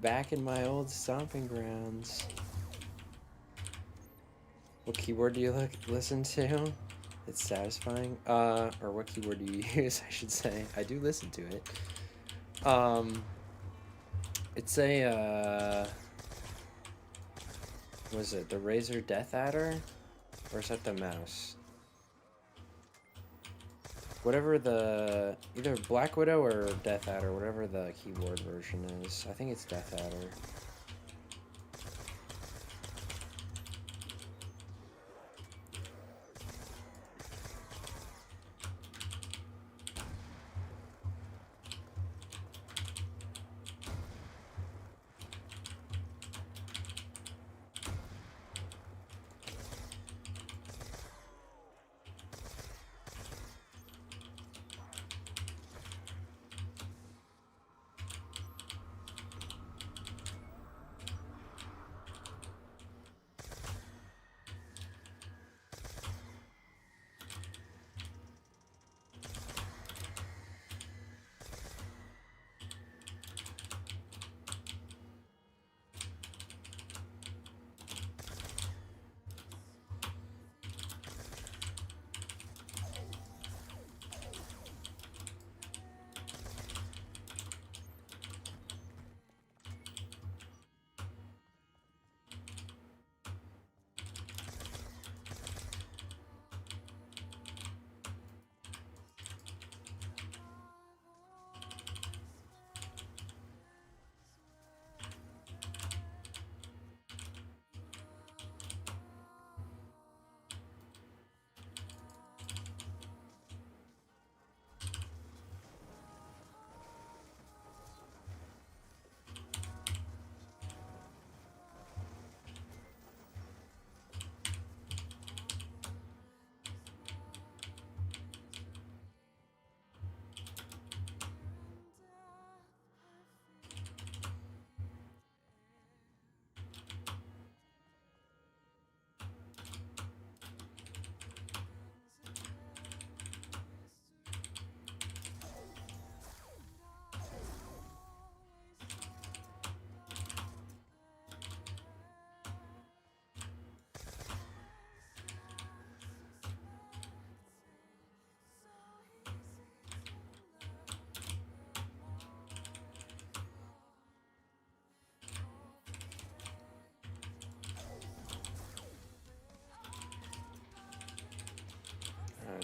Back in my old stomping grounds. What keyboard do you listen to? It's satisfying. Or what keyboard do you use, I should say. I do listen to it. It's a, was it the Razer Death Adder? Or is that the mouse? Whatever the, either Black Widow or Death Adder, whatever the keyboard version is. I think it's Death Adder.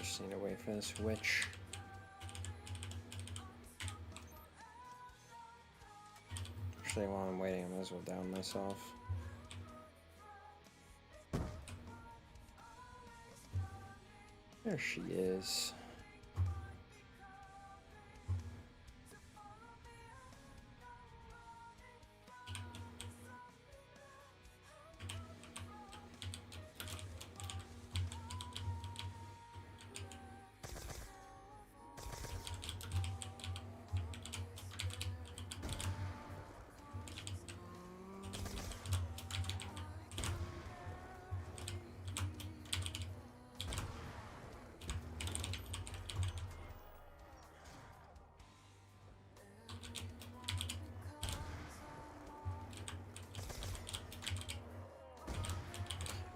just need to wait for this witch. Actually, while I'm waiting, I might as well down myself. There she is.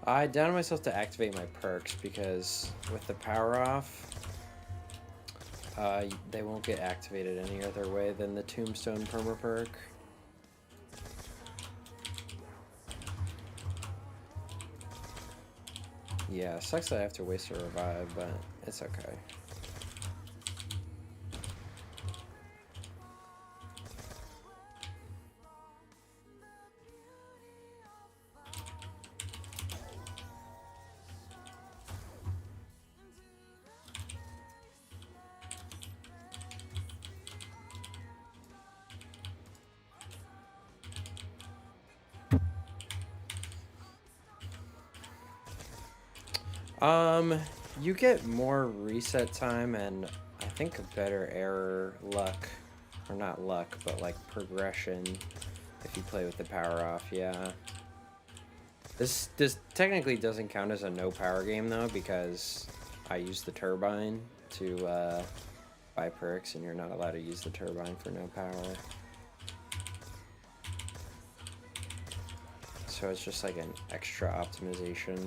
I downed myself to activate my perks because with the power off, they won't get activated any other way than the Tombstone perma perk. Yeah, sucks that I have to waste a revive, but it's okay. You get more reset time and I think a better error luck, or not luck, but like progression if you play with the power off, yeah. This technically doesn't count as a no power game though because I use the turbine to buy perks and you're not allowed to use the turbine for no power. So it's just like an extra optimization.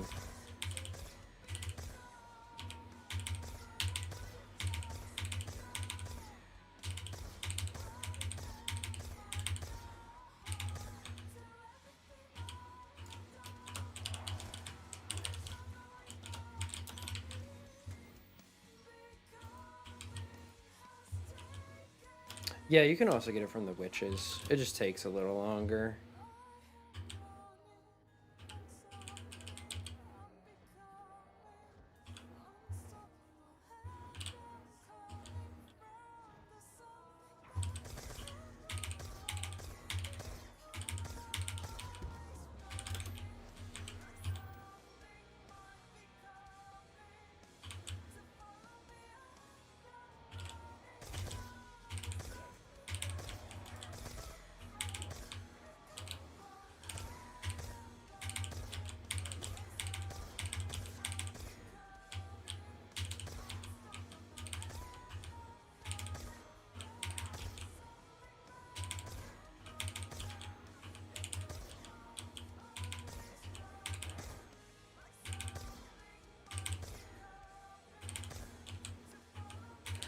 Yeah, you can also get it from the witches. It just takes a little longer.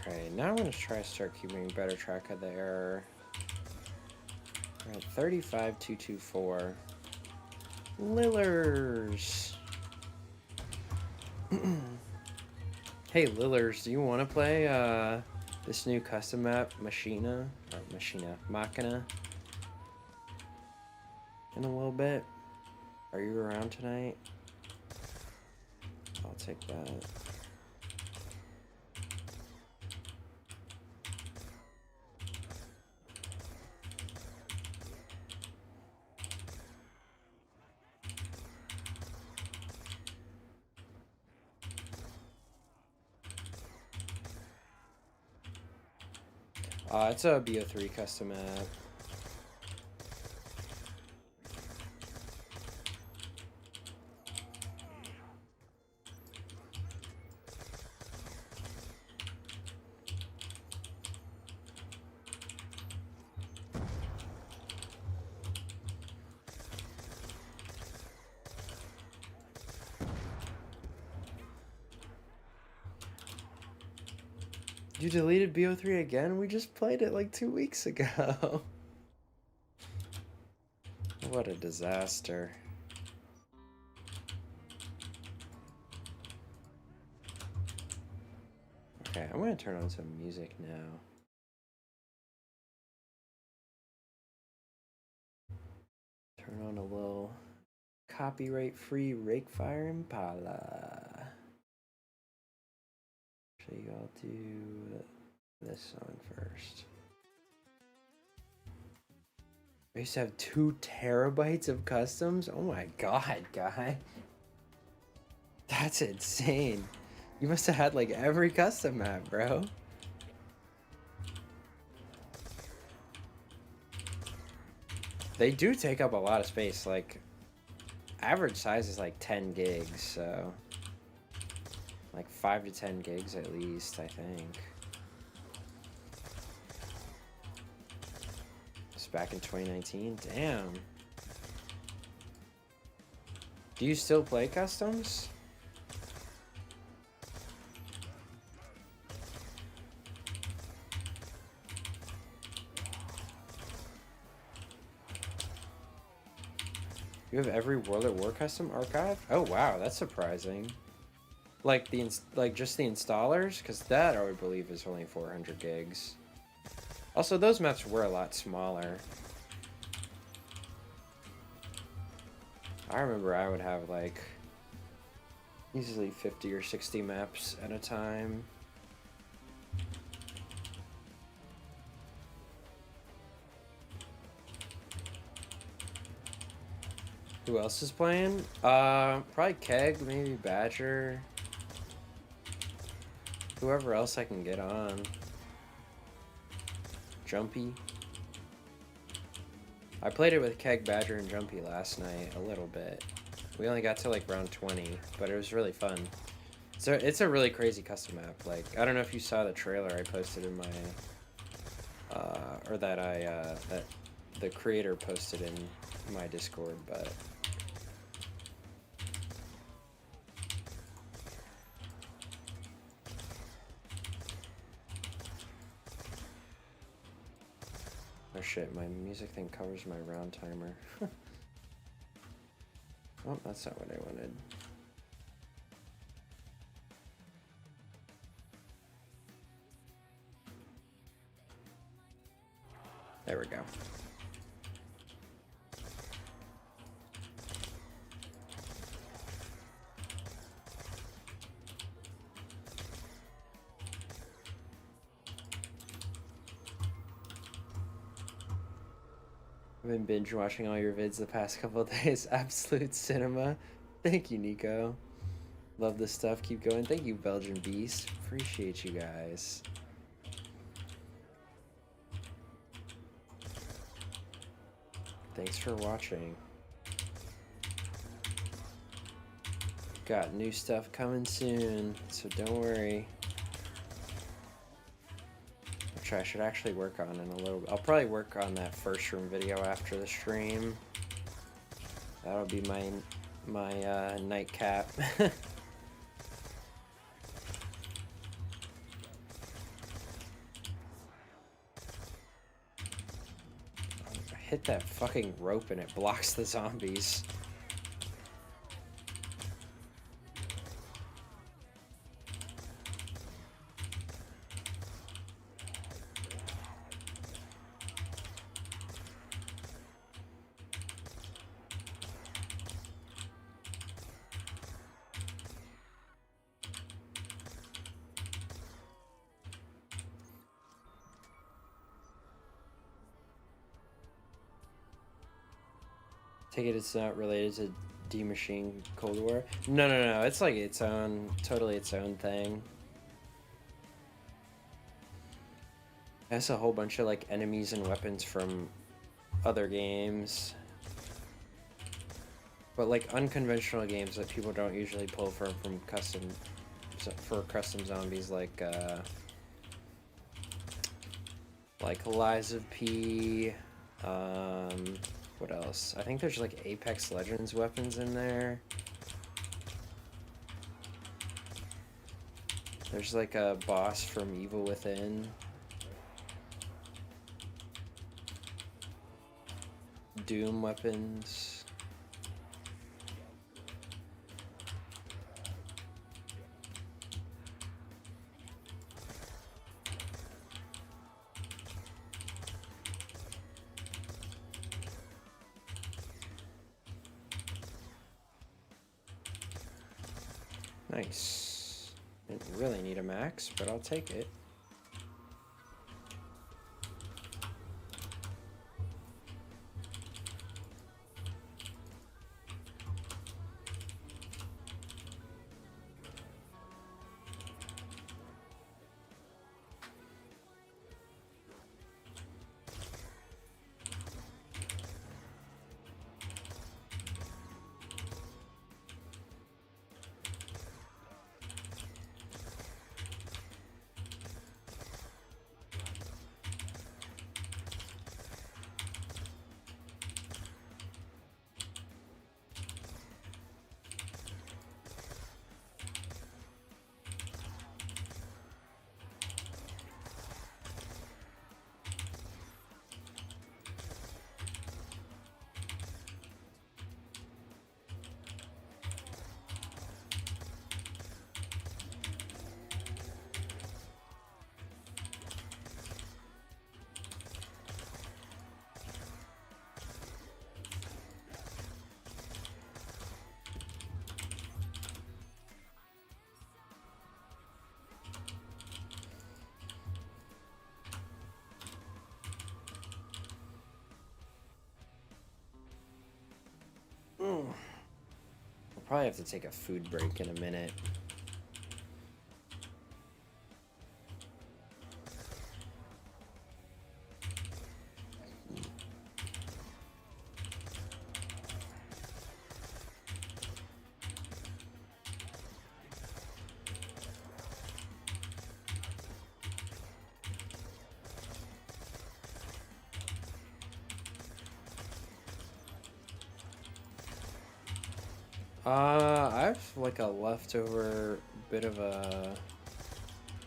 Okay, now I'm going to try to start keeping better track of the error. We're at 35224. Lillers! Hey Lillers, do you want to play this new custom map, Machina? Or Machina? In a little bit? Are you around tonight? I'll take that. It's a BO3 custom map. You deleted BO3 again? We just played it like 2 weeks ago. What a disaster. I'm gonna turn on some music now. Turn on a little copyright-free Rakefire Impala. Actually, I'll do this song first. I used to have 2 terabytes of customs? Oh my god, guy. That's insane. You must have had like every custom map, bro. They do take up a lot of space. Like, average size is like 10 gigs, so like 5 to 10 gigs at least, I think. It's back in 2019. Damn. Do you still play customs? You have every World at War custom archived? Oh wow, that's surprising. Like just the installers, because that I would believe is only 400 gigs. Also, those maps were a lot smaller. I remember I would have like easily 50 or 60 maps at a time. Who else is playing? Probably Keg, maybe Badger. Whoever else I can get on. Jumpy. I played it with Keg, Badger, and Jumpy last night a little bit. We only got to like round 20, but it was really fun. So it's a really crazy custom map. Like, I don't know if you saw the trailer I posted in my, or that that the creator posted in my Discord, but. Oh shit, my music thing covers my round timer. Oh, that's not what I wanted. There we go. I've been binge watching all your vids the past couple of days. Absolute cinema. Thank you, Nico. Love this stuff. Keep going. Thank you, Belgian Beast. Appreciate you guys. Thanks for watching. Got new stuff coming soon, so don't worry. Which I should actually work on in a little bit. I'll probably work on that first room video after the stream. That'll be my nightcap. I hit that fucking rope and it blocks the zombies. Take it it's not related to D-Machine Cold War? No. It's like its own, totally its own thing. It has a whole bunch of like enemies and weapons from other games. But like unconventional games that people don't usually pull from custom zombies like Lies of P, what else? I think there's like Apex Legends weapons in there. There's like a boss from Evil Within. Doom weapons. Nice. Didn't really need a max, but I'll take it. I'll probably have to take a food break in a minute. I have like a leftover bit of a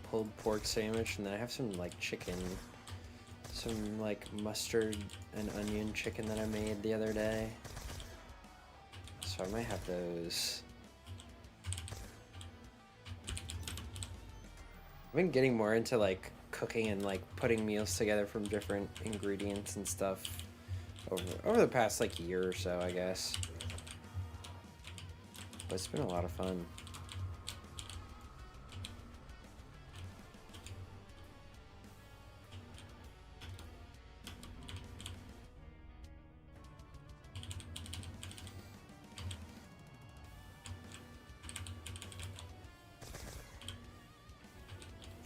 pulled pork sandwich, and then I have some like chicken, some like mustard and onion chicken that I made the other day. So I might have those. I've been getting more into like cooking and like putting meals together from different ingredients and stuff over the past like year or so, I guess. But it's been a lot of fun.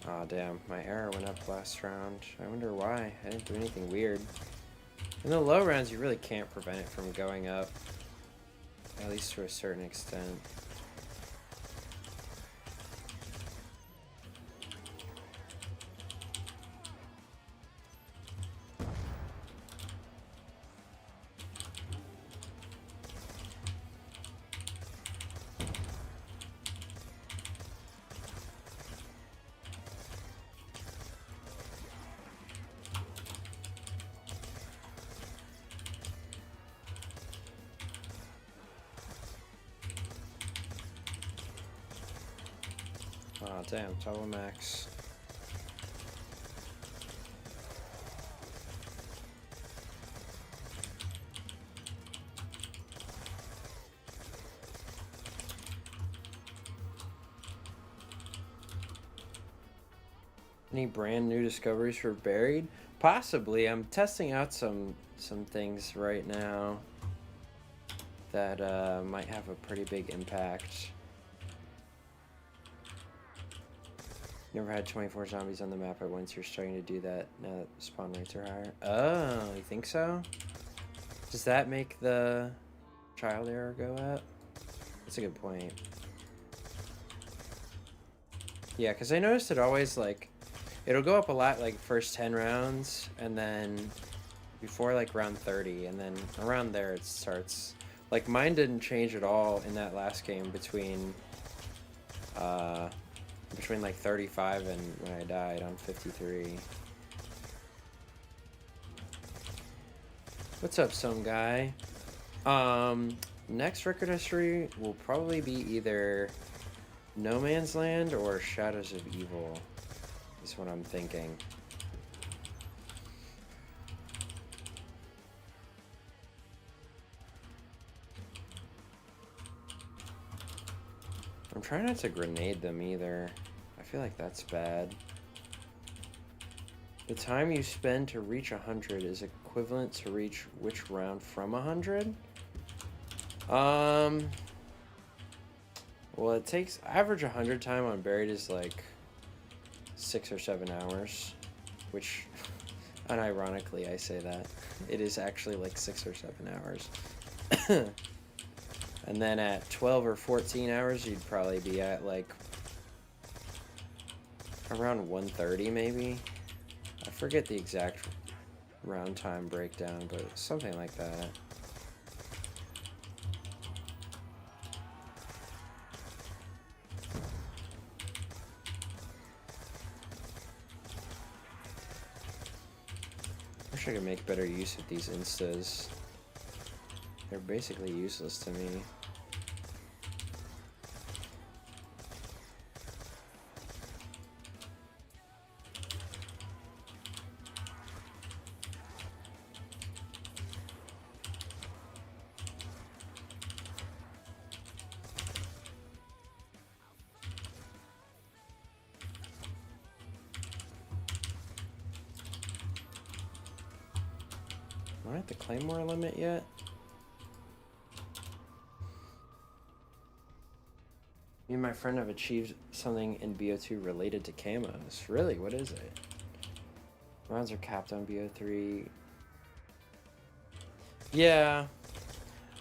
Aw, damn, my arrow went up last round. I wonder why. I didn't do anything weird. In the low rounds, you really can't prevent it from going up. At least to a certain extent. Aw, damn, double max. Any brand new discoveries for buried? Possibly. I'm testing out some things right now that might have a pretty big impact. Never had 24 zombies on the map at once. You're starting to do that now that spawn rates are higher. Oh, you think so? Does that make the child error go up? That's a good point. Yeah, because I noticed it always, like, it'll go up a lot, like, first 10 rounds, and then before, like, round 30, and then around there it starts. Like, mine didn't change at all in that last game between like 35 and when I died on 53. What's up, some guy? Next record history will probably be either No Man's Land or Shadows of Evil, is what I'm thinking. I'm trying not to grenade them either. I feel like that's bad. The time you spend to reach 100 is equivalent to reach which round from 100? Well, it takes average 100 time on buried is like 6 or 7 hours, which unironically I say that. It is actually like 6 or 7 hours. And then at 12 or 14 hours, you'd probably be at like around 130 maybe. I forget the exact round time breakdown, but something like that. Wish I could make better use of these instas. They're basically useless to me. Am I at the Claymore limit yet? Me and my friend have achieved something in BO2 related to camos. Really? What is it? Rounds are capped on BO3. Yeah.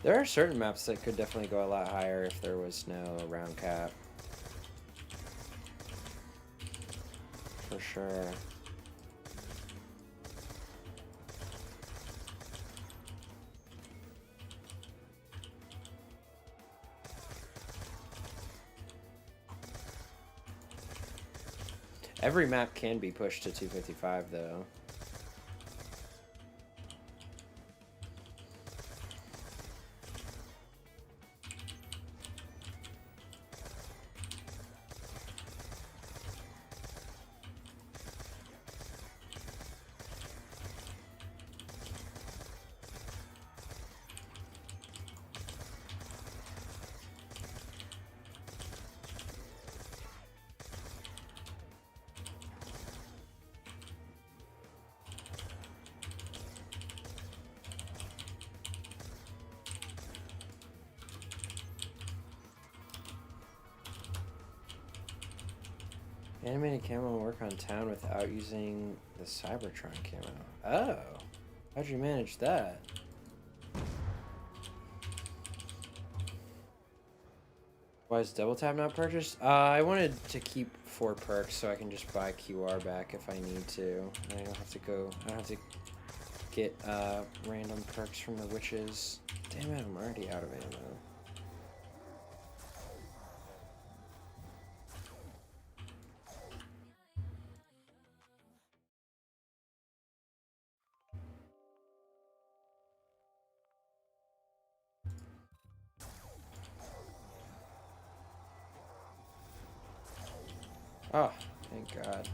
There are certain maps that could definitely go a lot higher if there was no round cap. For sure. Every map can be pushed to 255 though. Animated camo work on town without using the Cybertron camo. Oh, how'd you manage that? Why is double tap not purchased? I wanted to keep 4 perks so I can just buy QR back if I need to. And I don't have to get random perks from the witches. Damn it, I'm already out of ammo. Oh, thank God.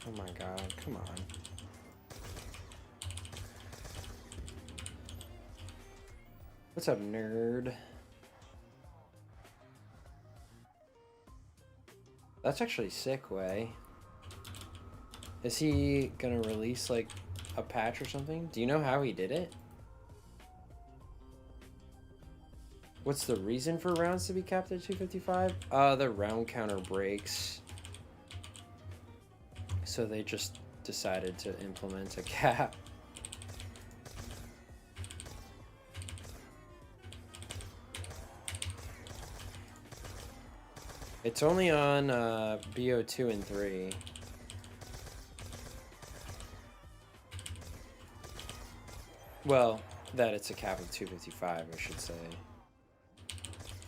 Oh my God, come on. What's up, nerd? That's actually sick, Way. Is he gonna release like a patch or something? Do you know how he did it? What's the reason for rounds to be capped at 255? The round counter breaks. So they just decided to implement a cap. It's only on BO2 and 3. Well, that it's a cap of 255, I should say.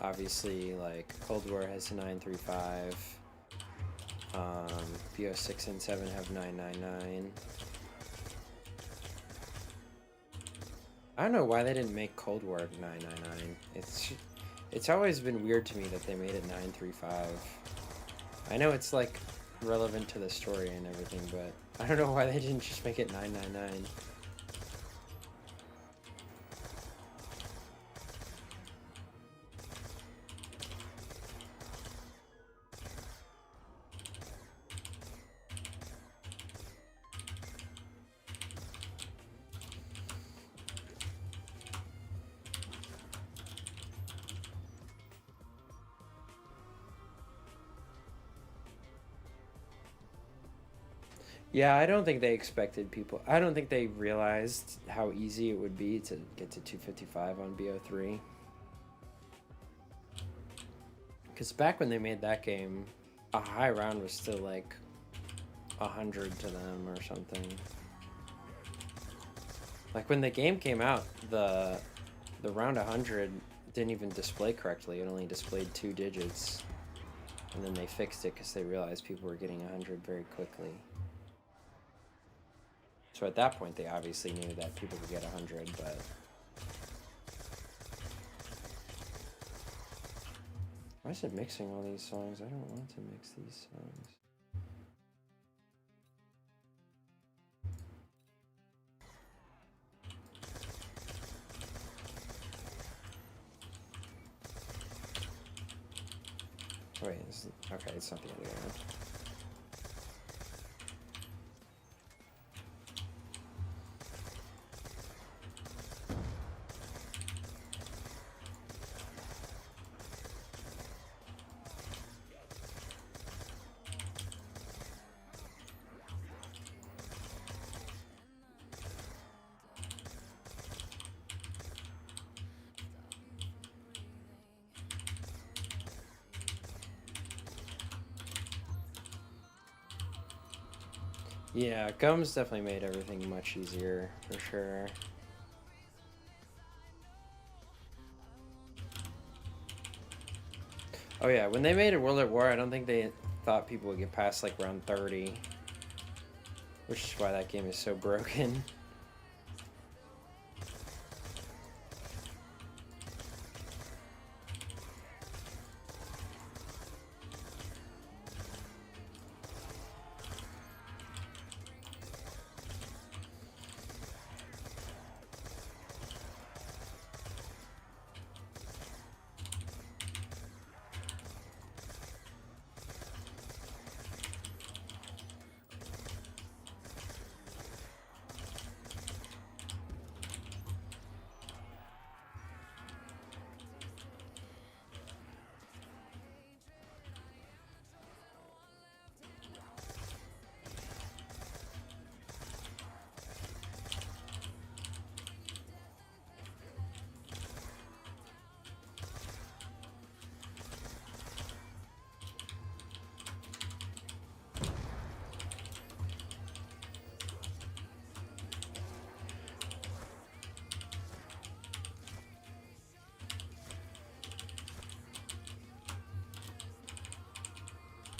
obviously, like, Cold War has 935. BO6 and 7 have 999. I don't know why they didn't make Cold War 999. It's always been weird to me that they made it 935. I know it's like relevant to the story and everything, but I don't know why they didn't just make it 999. Yeah, I don't think they expected people. I don't think they realized how easy it would be to get to 255 on BO3. Because back when they made that game, a high round was still like 100 to them or something. Like when the game came out, the round 100 didn't even display correctly. It only displayed 2 digits. And then they fixed it because they realized people were getting 100 very quickly. So at that point, they obviously knew that people could get 100, but... Why is it mixing all these songs? I don't want to mix these songs. Wait, okay, it's not the end of the round. Yeah, gums definitely made everything much easier, for sure. Oh yeah, when they made it World at War, I don't think they thought people would get past like round 30. Which is why that game is so broken.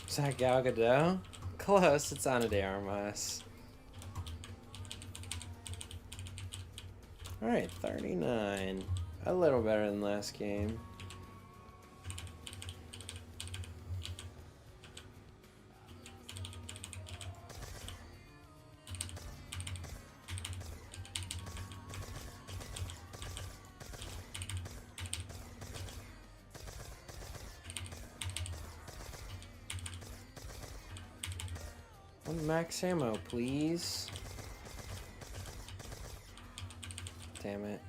Is that Gal Gadot? Close, it's Ana de Armas. Alright, 39. A little better than last game. One max ammo, please. Damn it.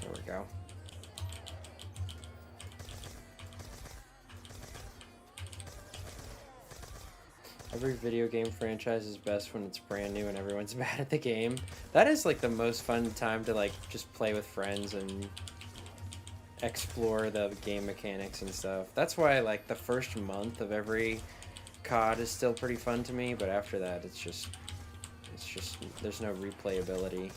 There we go. Every video game franchise is best when it's brand new and everyone's bad at the game. That is like the most fun time to like just play with friends and explore the game mechanics and stuff. That's why like the first month of every COD is still pretty fun to me, but after that it's just there's no replayability.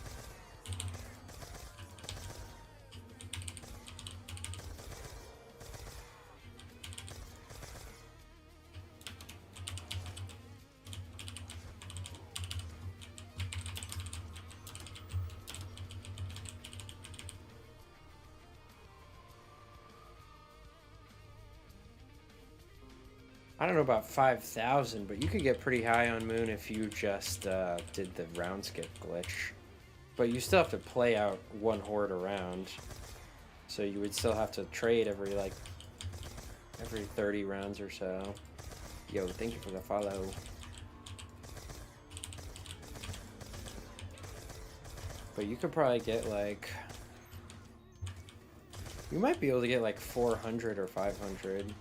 I don't know about 5,000, but you could get pretty high on Moon if you just did the round skip glitch. But you still have to play out one horde around. So you would still have to trade every 30 rounds or so. Yo, thank you for the follow. But you could probably get like... You might be able to get like 400 or 500.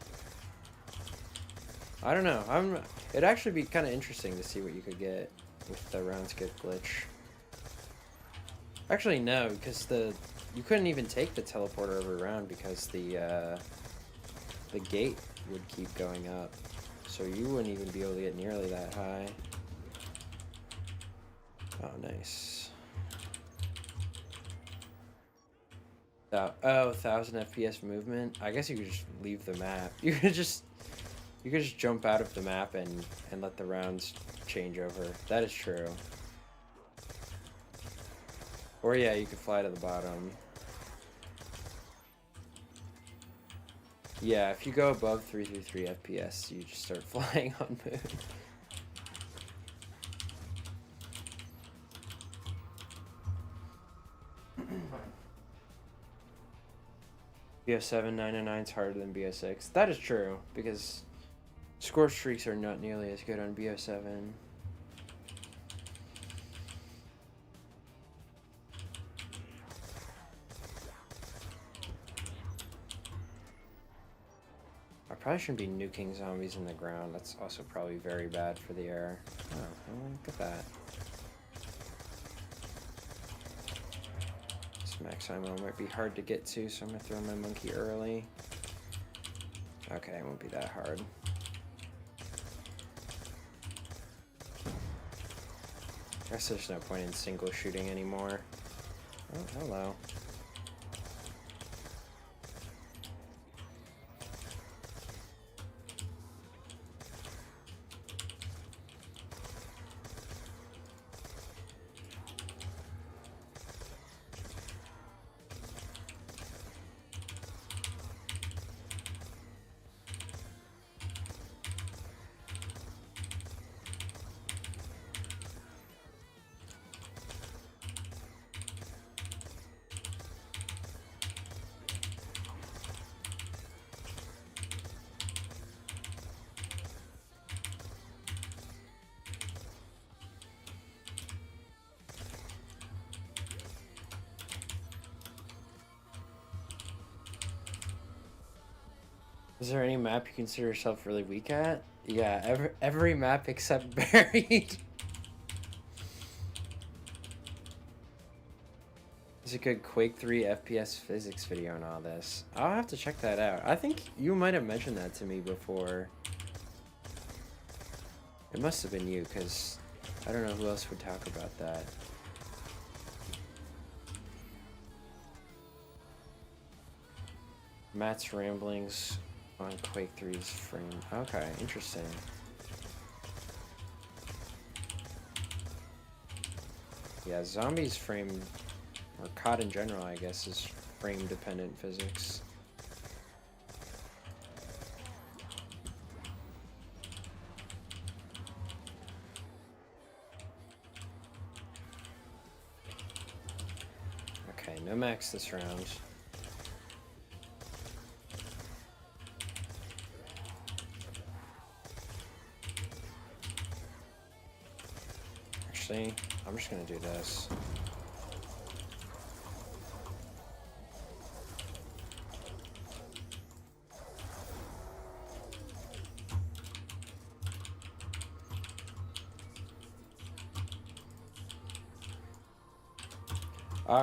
I don't know. It'd actually be kind of interesting to see what you could get with the round skip glitch. Actually, no, because you couldn't even take the teleporter every round because the gate would keep going up. So you wouldn't even be able to get nearly that high. Oh, nice. Oh, 1,000 FPS movement. I guess you could just leave the map. You could just jump out of the map and let the rounds change over. That is true. Or yeah, you could fly to the bottom. Yeah, if you go above 333 FPS, you just start flying on Moon. BO7 909 is harder than BO6. That is true, because score streaks are not nearly as good on BO7. I probably shouldn't be nuking zombies in the ground. That's also probably very bad for the air. Oh, well, look at that. This max ammo might be hard to get to, so I'm gonna throw my monkey early. Okay, it won't be that hard. I guess there's no point in single shooting anymore. Oh, hello. Is there any map you consider yourself really weak at? Yeah, every map except Buried. There's a good Quake 3 FPS physics video on all this. I'll have to check that out. I think you might have mentioned that to me before. It must have been you, because I don't know who else would talk about that. Matt's ramblings on Quake 3's frame. Okay, interesting. Yeah, zombies frame, or COD in general, I guess, is frame-dependent physics. Okay, no max this round. Actually, I'm just gonna do this.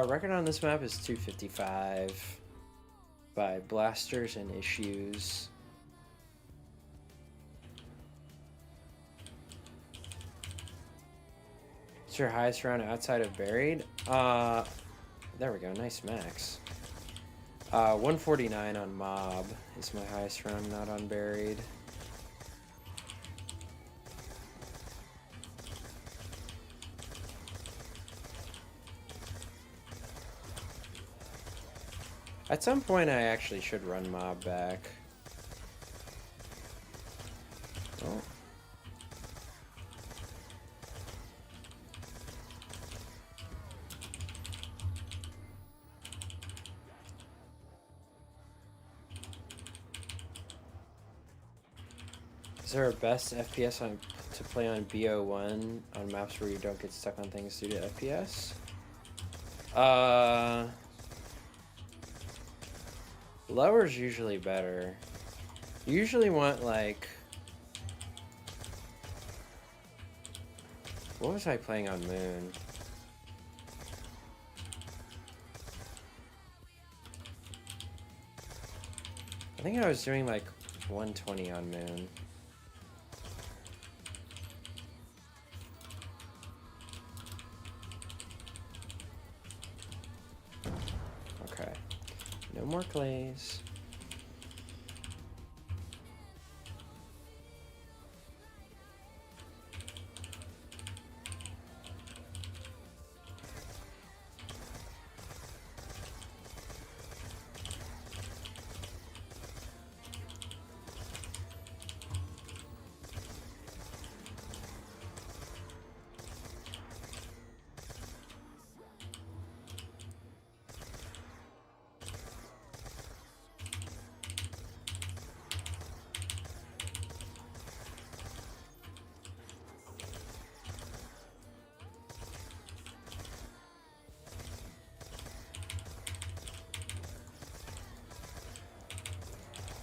Record on this map is 255 by Blasters and Issues. What's your highest round outside of Buried? There we go, nice max. 149 on Mob is my highest round, not on Buried. At some point I actually should run Mob back. Is there a best FPS to play on BO1 on maps where you don't get stuck on things due to FPS? Lower's usually better. You usually want like... What was I playing on Moon? I think I was doing like 120 on Moon. Okay. No more clays.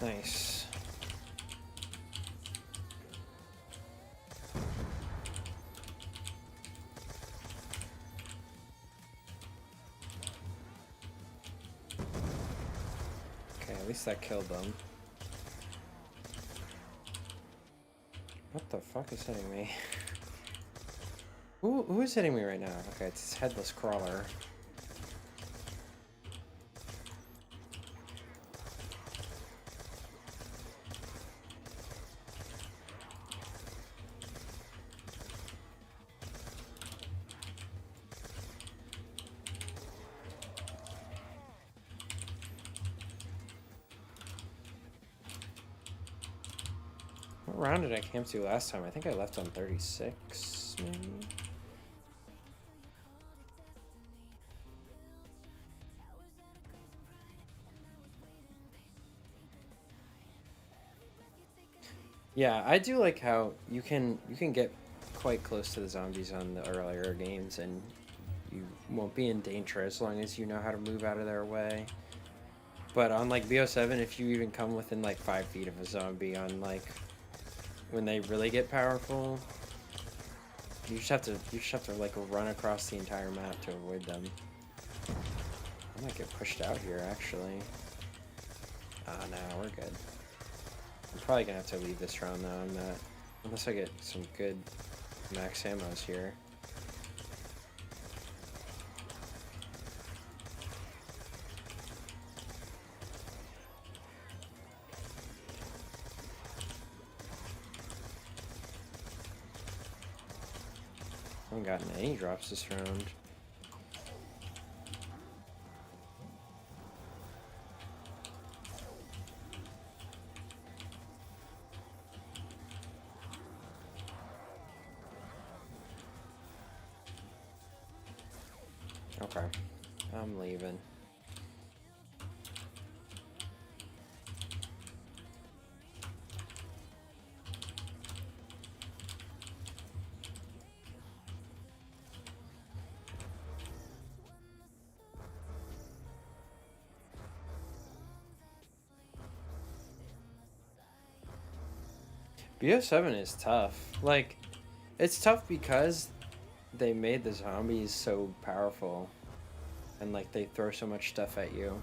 Nice. Okay, at least that killed them. What the fuck is hitting me? Who is hitting me right now? Okay, it's this headless crawler. What round did I camp to last time? I think I left on 36, maybe? Yeah, I do like how you can get quite close to the zombies on the earlier games and you won't be in danger as long as you know how to move out of their way. But on like BO7, if you even come within like 5 feet of a zombie on like when they really get powerful, you just have to like run across the entire map to avoid them. I might get pushed out here actually. Ah, no, we're good. I'm probably gonna have to leave this round though. I'm not, unless I get some good max ammos here. I haven't gotten any drops this round. Okay, I'm leaving. BO7 is tough. Like, it's tough because they made the zombies so powerful. And, like, they throw so much stuff at you.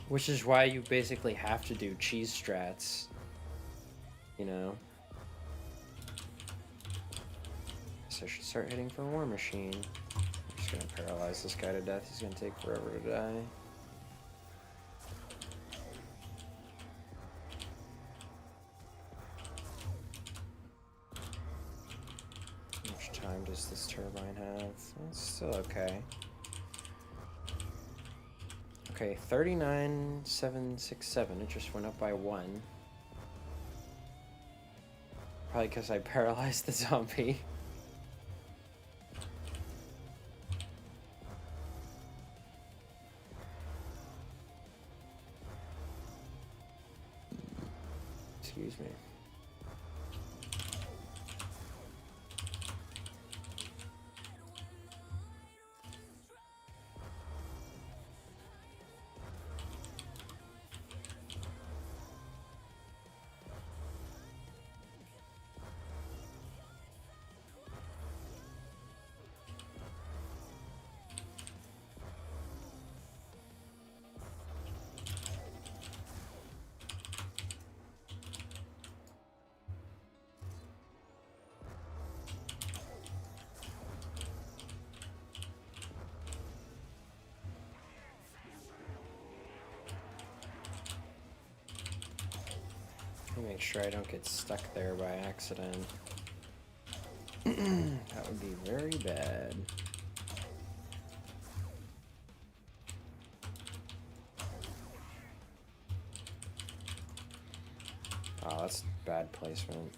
Which is why you basically have to do cheese strats. You know? So I should start hitting for War Machine. I'm just gonna paralyze this guy to death. He's gonna take forever to die. How much time does this turbine have? It's still okay. Okay, 39,767. It just went up by 1. Probably because I paralyzed the zombie. Excuse me. Make sure I don't get stuck there by accident. That would be very bad. Oh, that's bad placement.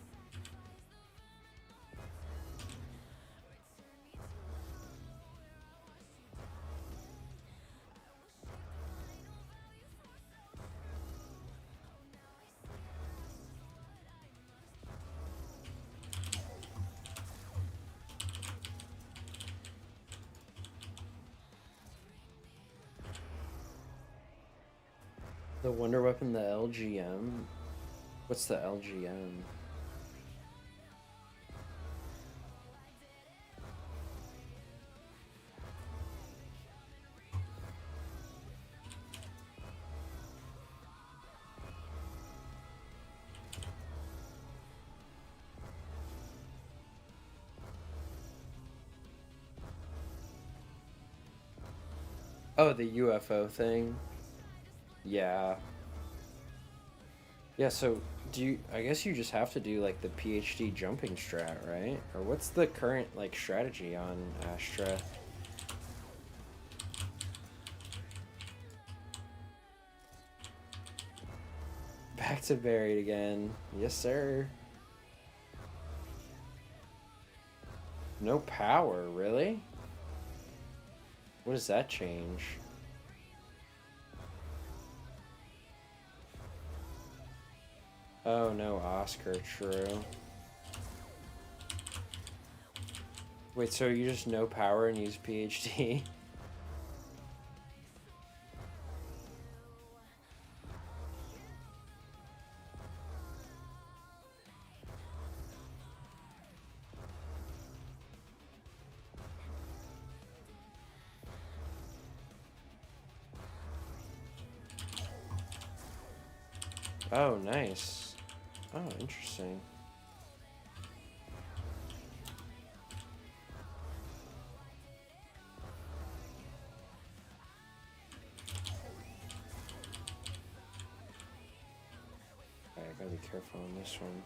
The Wonder Weapon, the LGM? What's the LGM? Oh, the UFO thing? Yeah. Yeah, so do you, I guess you just have to do like the PhD jumping strat, right? Or what's the current like strategy on Astra? Back to buried again. Yes, sir. No power, really? What does that change? Oh, no Oscar, true. Wait, so you just no power and use PhD? Oh, nice. Oh, interesting. Alright, I gotta be careful on this one.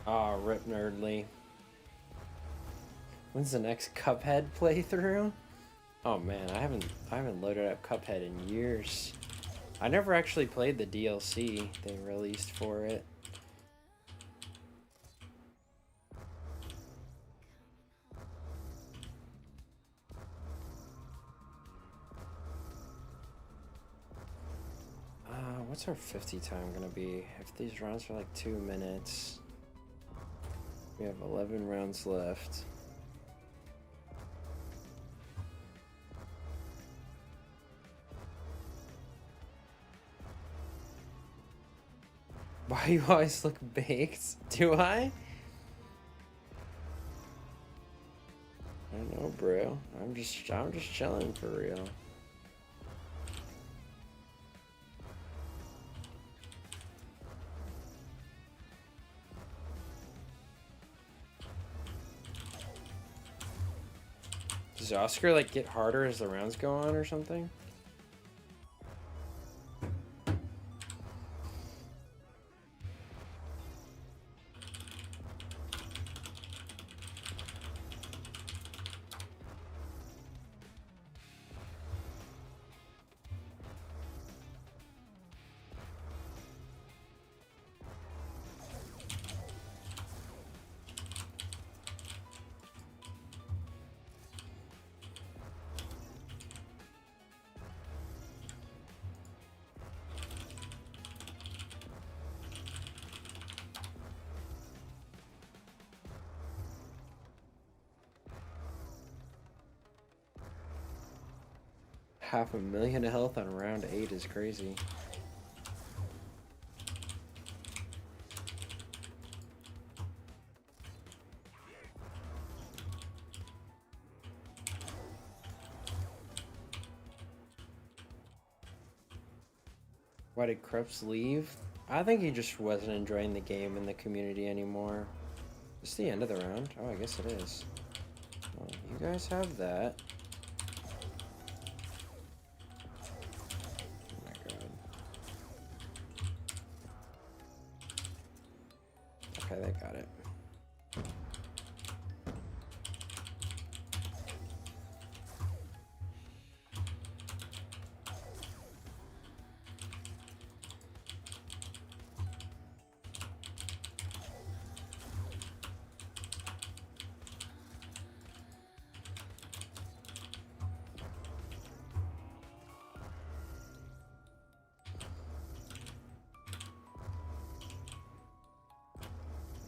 Aw, rip Nerdly. When's the next Cuphead playthrough? Oh man, I haven't loaded up Cuphead in years. I never actually played the DLC they released for it. What's our 50 time gonna be? If these rounds are like 2 minutes, we have 11 rounds left. Why you always look baked? Do I? I don't know, bro. I'm just chilling for real. Does Oscar like get harder as the rounds go on or something? 500,000 health on round 8 is crazy. Why did Krups leave? I think he just wasn't enjoying the game and the community anymore. It's the end of the round? Oh, I guess it is. Well, you guys have that. Oh my god. Okay, they got it.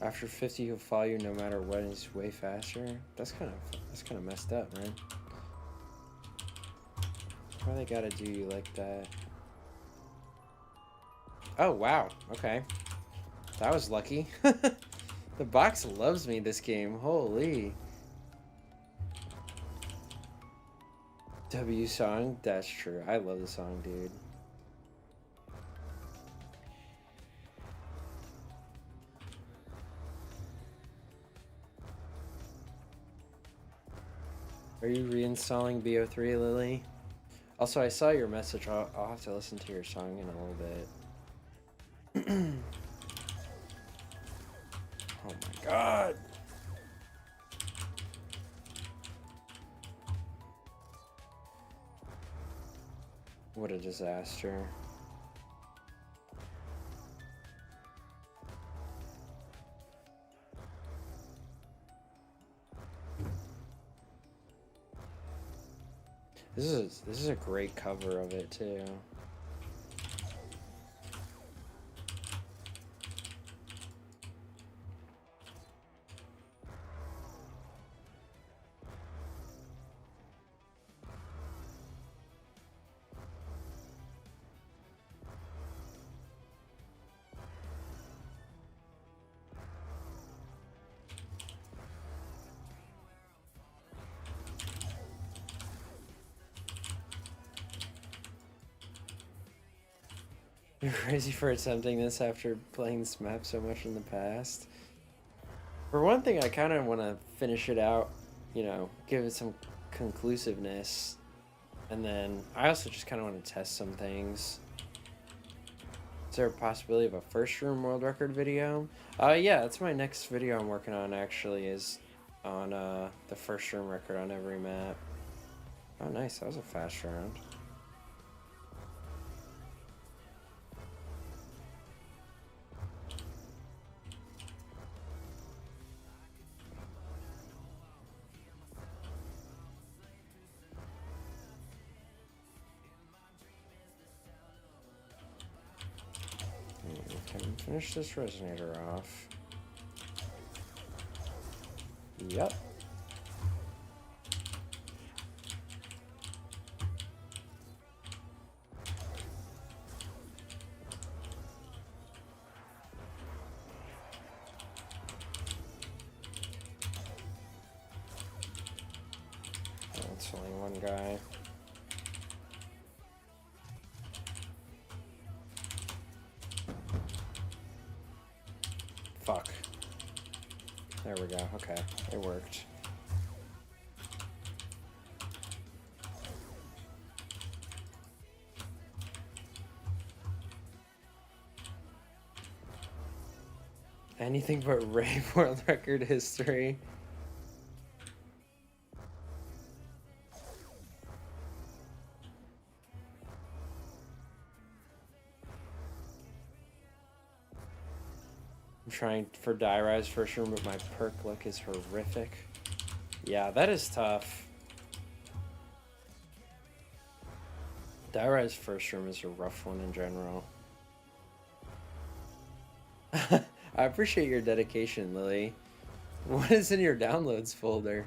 After 50, he'll follow you no matter what, and he's way faster. That's kind of messed up, man. Why they gotta do you like that? Oh wow, okay. That was lucky. The box loves me this game. Holy. W song? That's true. I love the song, dude. Are you reinstalling BO3, Lily? Also, I saw your message. I'll have to listen to your song in a little bit. Oh my god! What a disaster. This is a great cover of it too. You're crazy for attempting this after playing this map so much in the past. For one thing, I kind of want to finish it out, you know, give it some conclusiveness. And then I also just kind of want to test some things. Is there a possibility of a first room world record video? Yeah, that's my next video I'm working on actually, is on the first room record on every map. Oh nice, that was a fast round. Finish this resonator off. Yep. That's only one guy. Fuck. There we go. Okay, it worked. Anything but rave world record history. I'm trying for die rise first room, but my perk luck is horrific. Yeah, that is tough. Die rise first room is a rough one in general. I appreciate your dedication, Lily. What is in your downloads folder?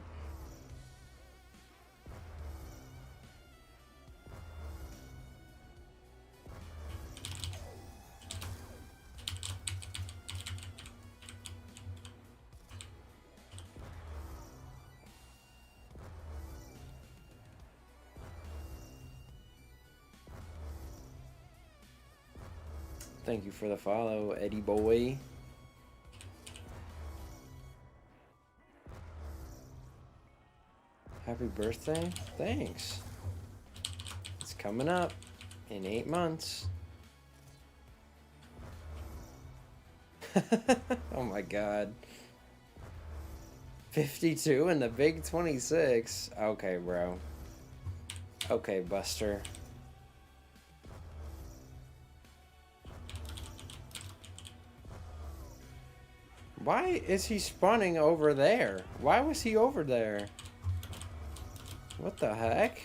Thank you for the follow, Eddie boy. Happy birthday. Thanks. It's coming up in 8 months. Oh my god. 52 in the big 26. Okay, bro. Okay, Buster. Why is he spawning over there? Why was he over there? What the heck?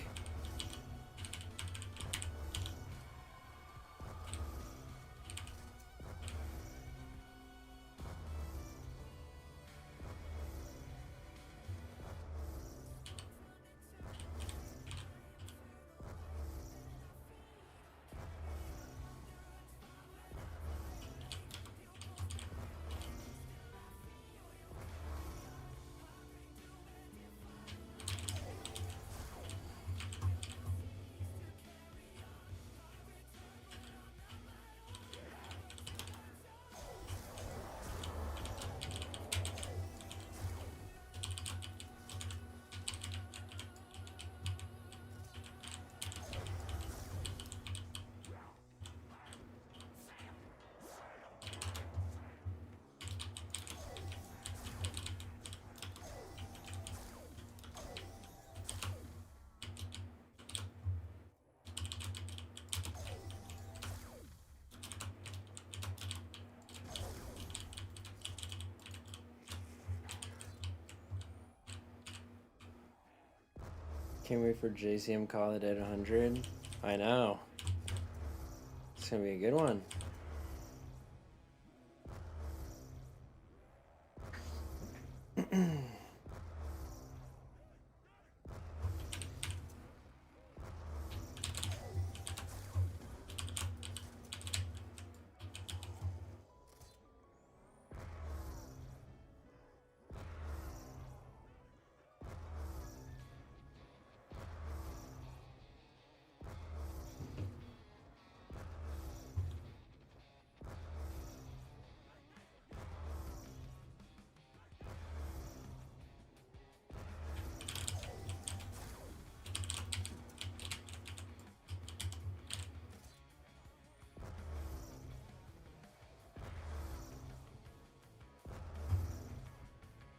Can't wait for JCM Call It at 100. I know. It's gonna be a good one.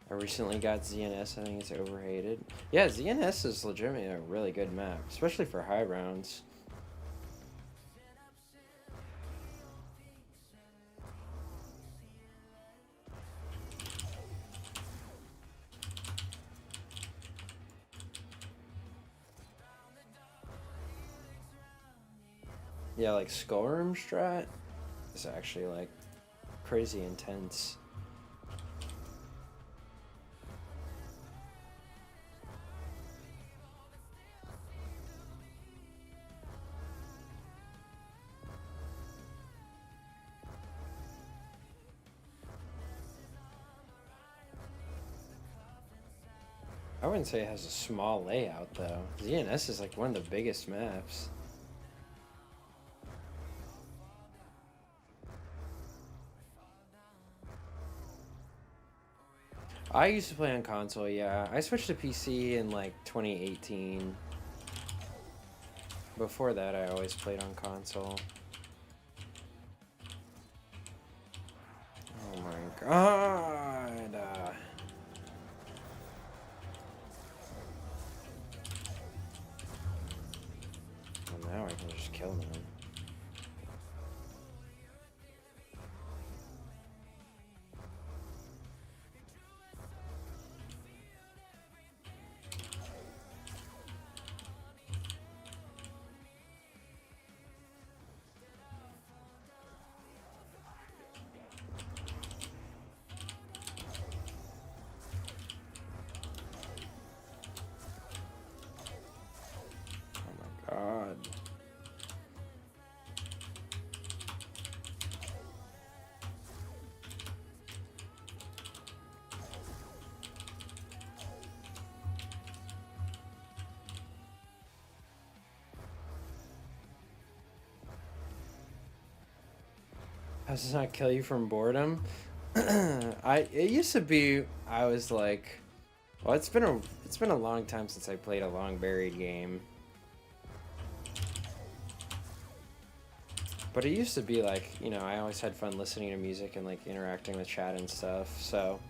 I recently got ZNS. I think it's overhated. Yeah, ZNS is legitimately a really good map, especially for high rounds. Yeah, like Skullroom strat is actually like crazy intense. I wouldn't say it has a small layout though. ZNS is like one of the biggest maps. I used to play on console, yeah. I switched to PC in like 2018. Before that, I always played on console. Oh my god! Well, now I can just kill them. God. How does this not kill you from boredom? It used to be I was like, well, it's been a long time since I played a long buried game. But it used to be like, you know, I always had fun listening to music and like interacting with chat and stuff. So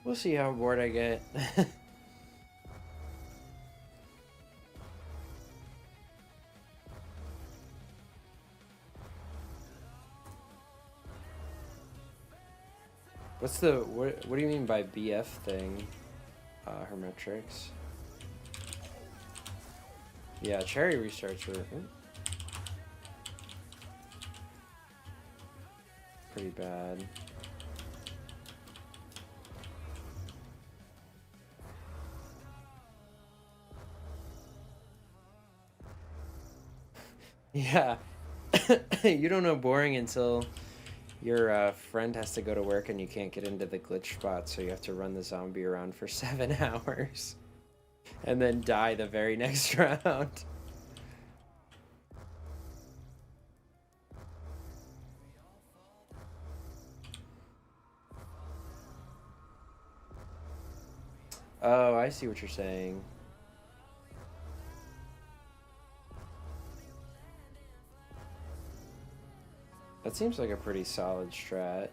we'll see how bored I get. What do you mean by BF thing? Hermetrics. Yeah, cherry restarts were pretty bad. Yeah. You don't know boring until your friend has to go to work and you can't get into the glitch spot, so you have to run the zombie around for 7 hours. And then die the very next round. Oh, I see what you're saying. That seems like a pretty solid strat.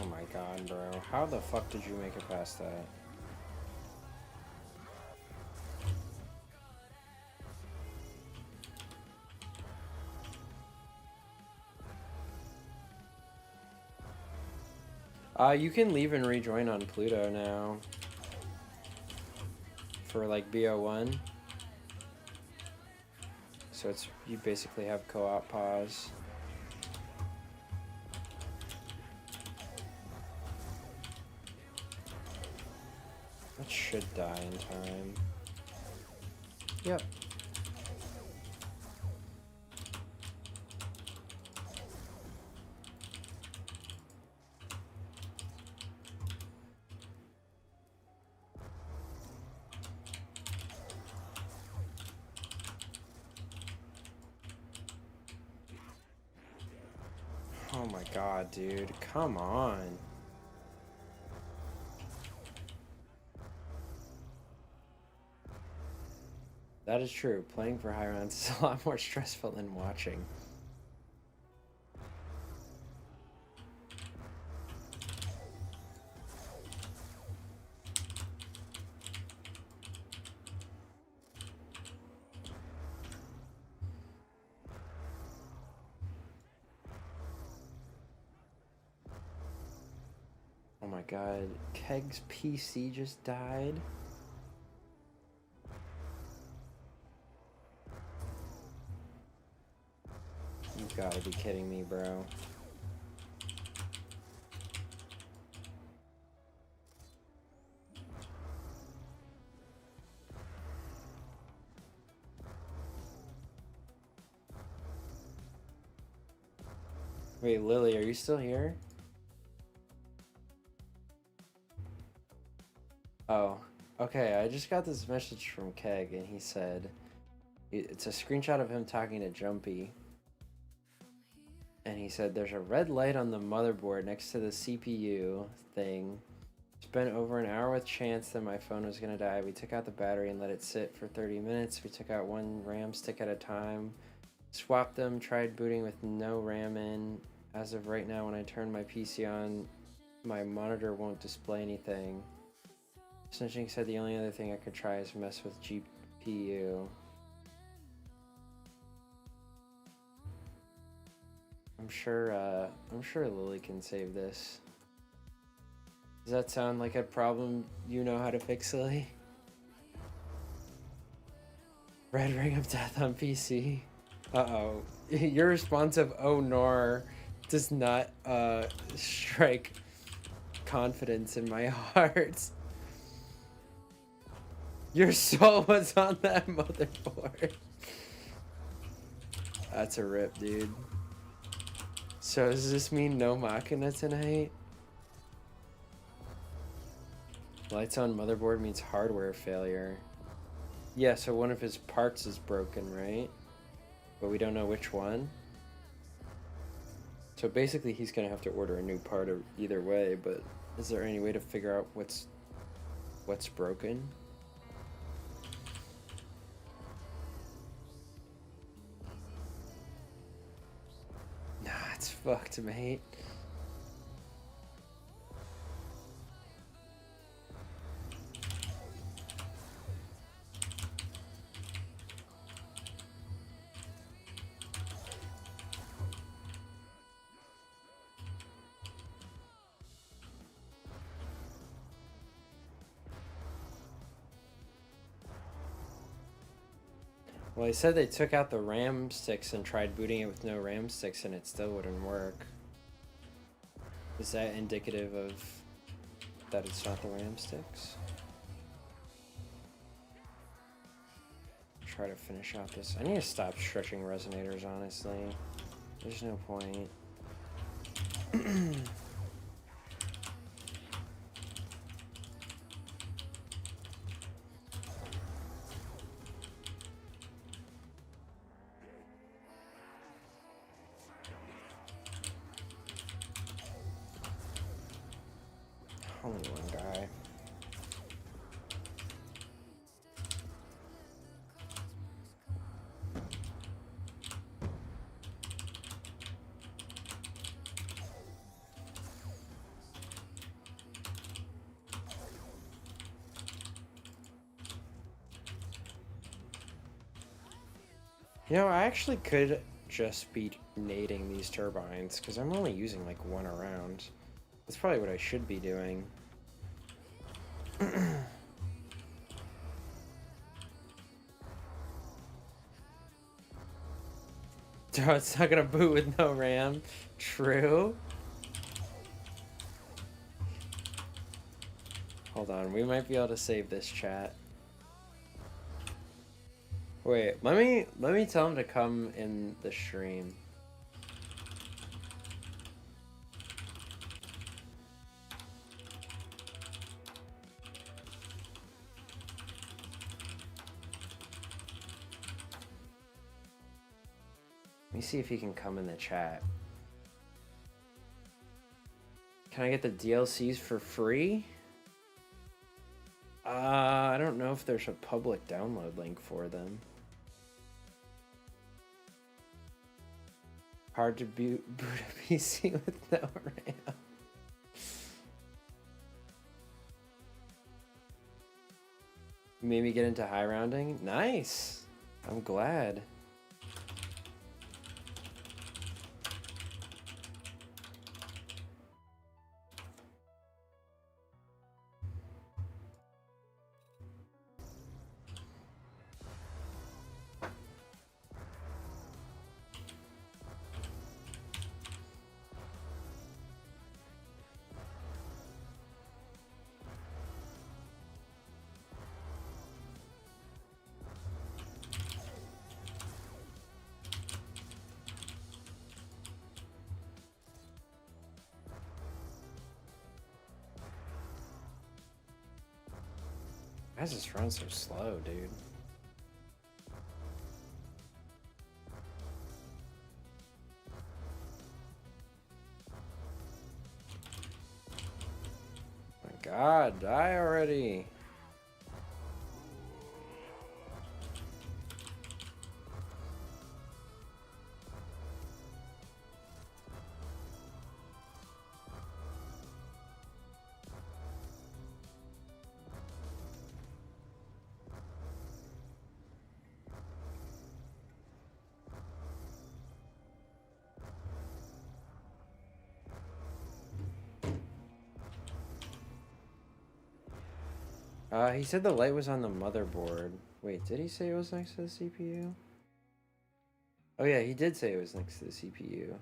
Oh my god, bro. How the fuck did you make it past that? You can leave and rejoin on Pluto now. For like BO1. So it's, you basically have co-op pause. That should die in time. Yep. Oh my god, dude. Come on. That is true. Playing for high rounds is a lot more stressful than watching. Oh my god. Keg's PC just died? You gotta be kidding me, bro. Wait, Lily, are you still here? Oh, okay. I just got this message from Keg, and he said it's a screenshot of him talking to Jumpy. And he said there's a red light on the motherboard next to the CPU thing. Spent over an hour with Chance that my phone was gonna die. We took out the battery and let it sit for 30 minutes. We took out one RAM stick at a time. Swapped them, tried booting with no RAM in. As of right now, when I turn my PC on, my monitor won't display anything. Snitching said the only other thing I could try is mess with GPU. I'm sure Lily can save this. Does that sound like a problem you know how to fix, Lily? Red Ring of Death on PC. Uh-oh. Your response of "oh nor" does not strike confidence in my heart. Your soul was on that motherboard. That's a rip, dude. So does this mean no Machina tonight? Lights on motherboard means hardware failure. Yeah, so one of his parts is broken, right? But we don't know which one. So basically he's gonna have to order a new part either way, but is there any way to figure out what's broken? Nah, it's fucked, mate. Well, he said they took out the RAM sticks and tried booting it with no RAM sticks and it still wouldn't work. Is that indicative of that it's not the RAM sticks? Try to finish out this. I need to stop stretching resonators, honestly. There's no point. Only one guy. You know, I actually could just be nading these turbines, because I'm only using like one around. That's probably what I should be doing. Oh, it's not gonna boot with no RAM. True. Hold on, we might be able to save this chat. Wait, let me tell him to come in the stream. Let me see if he can come in the chat. Can I get the DLCs for free? I don't know if there's a public download link for them. Hard to boot a PC with no RAM. Maybe get into high rounding? Nice! I'm glad. Why does this run so slow, dude? My God, die already. He said the light was on the motherboard. Wait, did he say it was next to the CPU? Oh yeah, he did say it was next to the CPU.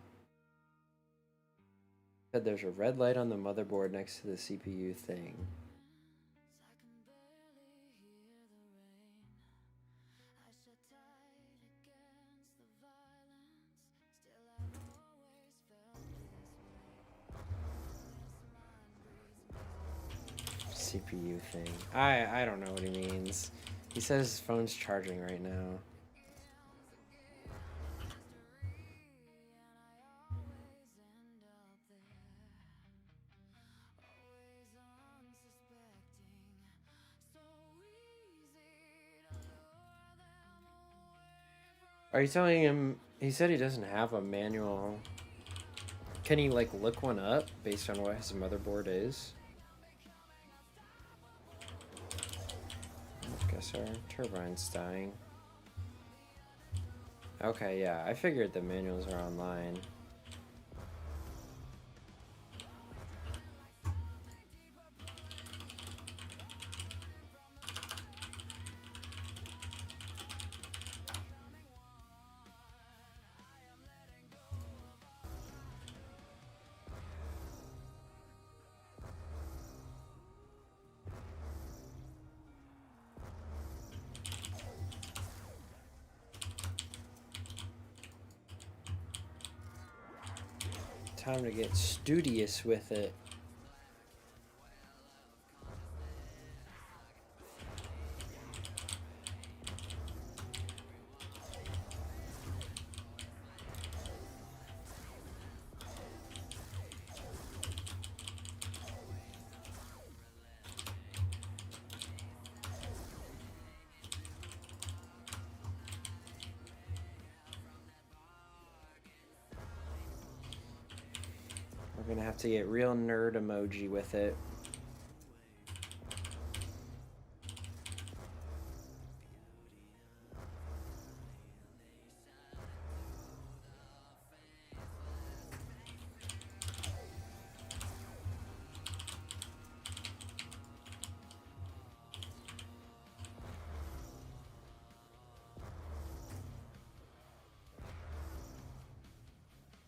Said there's a red light on the motherboard next to the CPU thing. CPU thing. I don't know what he means. He says his phone's charging right now. Are you telling him? He said he doesn't have a manual. Can he like look one up based on what his motherboard is? I guess our turbine's dying. Okay, yeah, I figured the manuals are online. Time to get studious with it. We're gonna have to get real nerd emoji with it.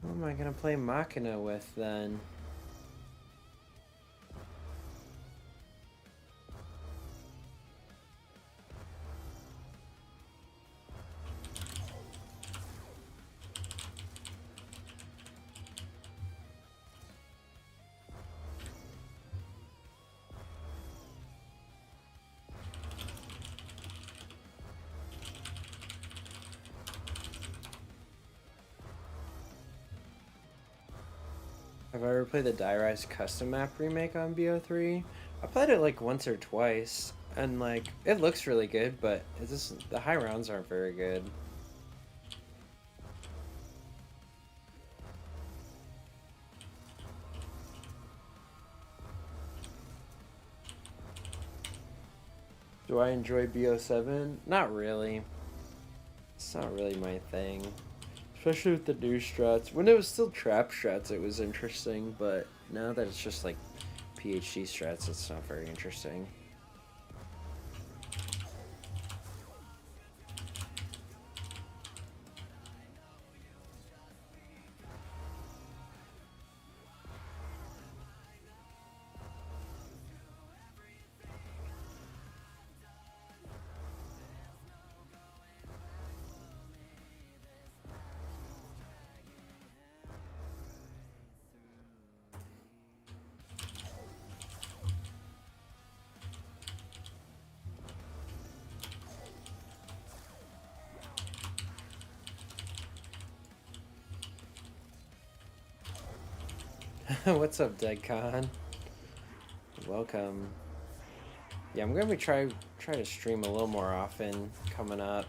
What am I gonna play Machina with then? Have I ever played the Die Rise custom map remake on BO3? I played it like once or twice, and like it looks really good, but it's just the high rounds aren't very good. Do I enjoy BO7? Not really. It's not really my thing. Especially with the new strats. When it was still trap strats, it was interesting, but now that it's just like PhD strats, it's not very interesting. What's up, Deadcon? Welcome. Yeah, I'm gonna be try to stream a little more often coming up.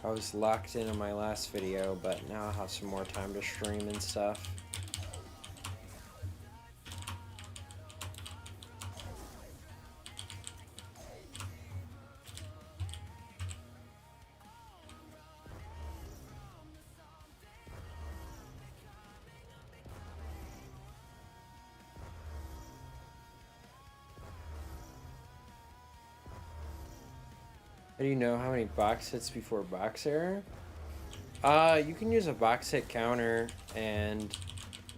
I was locked in on my last video, but now I'll have some more time to stream and stuff. How do you know how many box hits before box error? You can use a box hit counter, and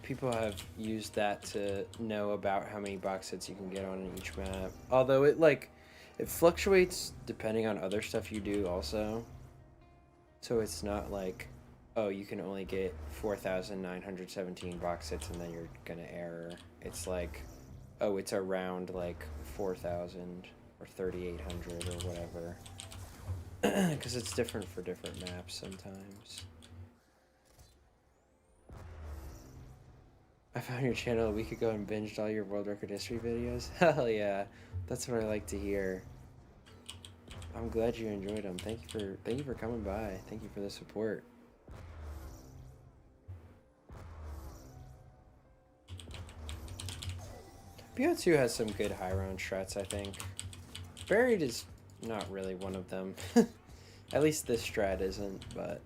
people have used that to know about how many box hits you can get on each map. Although it fluctuates depending on other stuff you do also. So it's not like, oh, you can only get 4,917 box hits and then you're gonna error. It's like, oh, it's around like 4,000 or 3,800 or whatever. Because it's different for different maps sometimes. I found your channel a week ago and binged all your world record history videos. Hell yeah, that's what I like to hear. I'm glad you enjoyed them. Thank you for coming by. Thank you for the support. BO2 has some good high round strats, I think. Buried is not really one of them. At least this strat isn't, but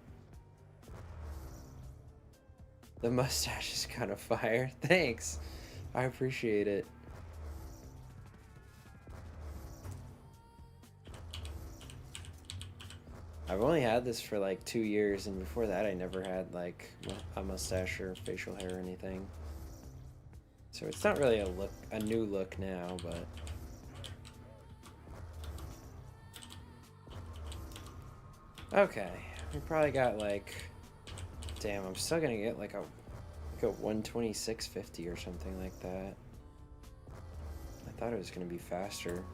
the mustache is kind of fire. Thanks. I appreciate it. I've only had this for like 2 years, and before that I never had like a mustache or facial hair or anything. So it's not really a new look now, but okay. We probably got like, damn, I'm still gonna get like a 126.50 or something like that. I thought it was gonna be faster.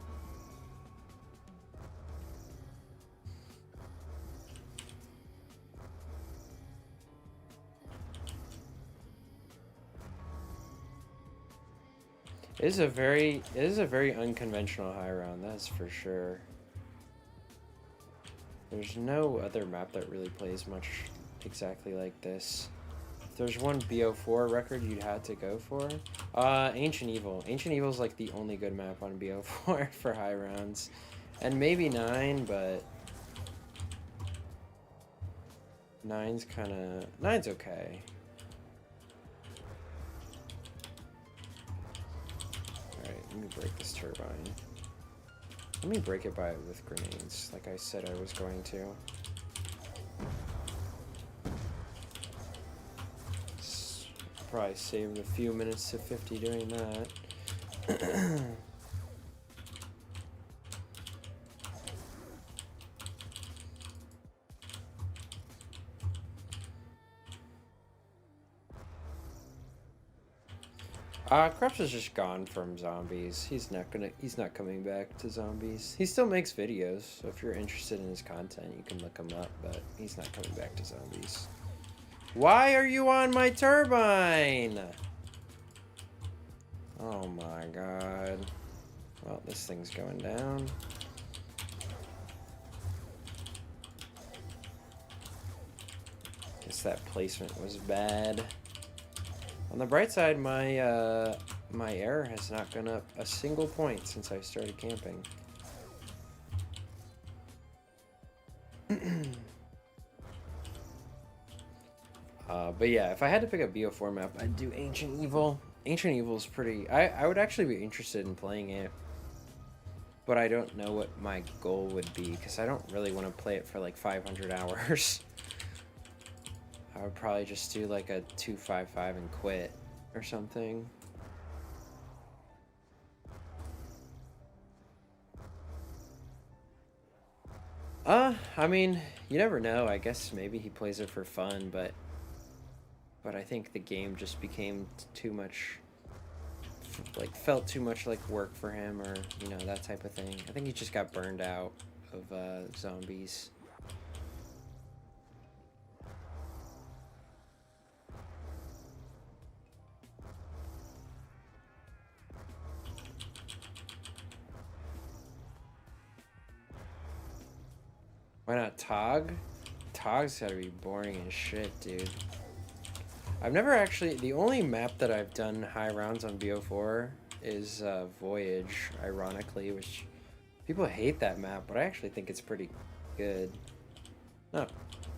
It is a very unconventional high round, that's for sure. There's no other map that really plays much exactly like this. If there's one BO4 record you'd have to go for, Ancient Evil. Ancient Evil is like the only good map on BO4 for high rounds, and maybe 9, but 9's okay. Let me break this turbine. Let me break it with grenades, like I said I was going to. Probably saved a few minutes to 50 doing that. Krebs is just gone from zombies. He's not coming back to zombies. He still makes videos, so if you're interested in his content, you can look him up, but he's not coming back to zombies. Why are you on my turbine? Oh my god. Well, this thing's going down. Guess that placement was bad. On the bright side, my error has not gone up a single point since I started camping. But yeah, if I had to pick a BO4 map, I'd do Ancient Evil. Ancient Evil is pretty... I would actually be interested in playing it, but I don't know what my goal would be, because I don't really want to play it for like 500 hours. I would probably just do like a 255 and quit or something. I mean, you never know. I guess maybe he plays it for fun, but I think the game just became too much, like, felt too much like work for him, or, you know, that type of thing. I think he just got burned out of zombies. Why not Tog? Tog's gotta be boring as shit, dude. I've never actually... The only map that I've done high rounds on BO4 is Voyage, ironically, which people hate that map, but I actually think it's pretty good. No,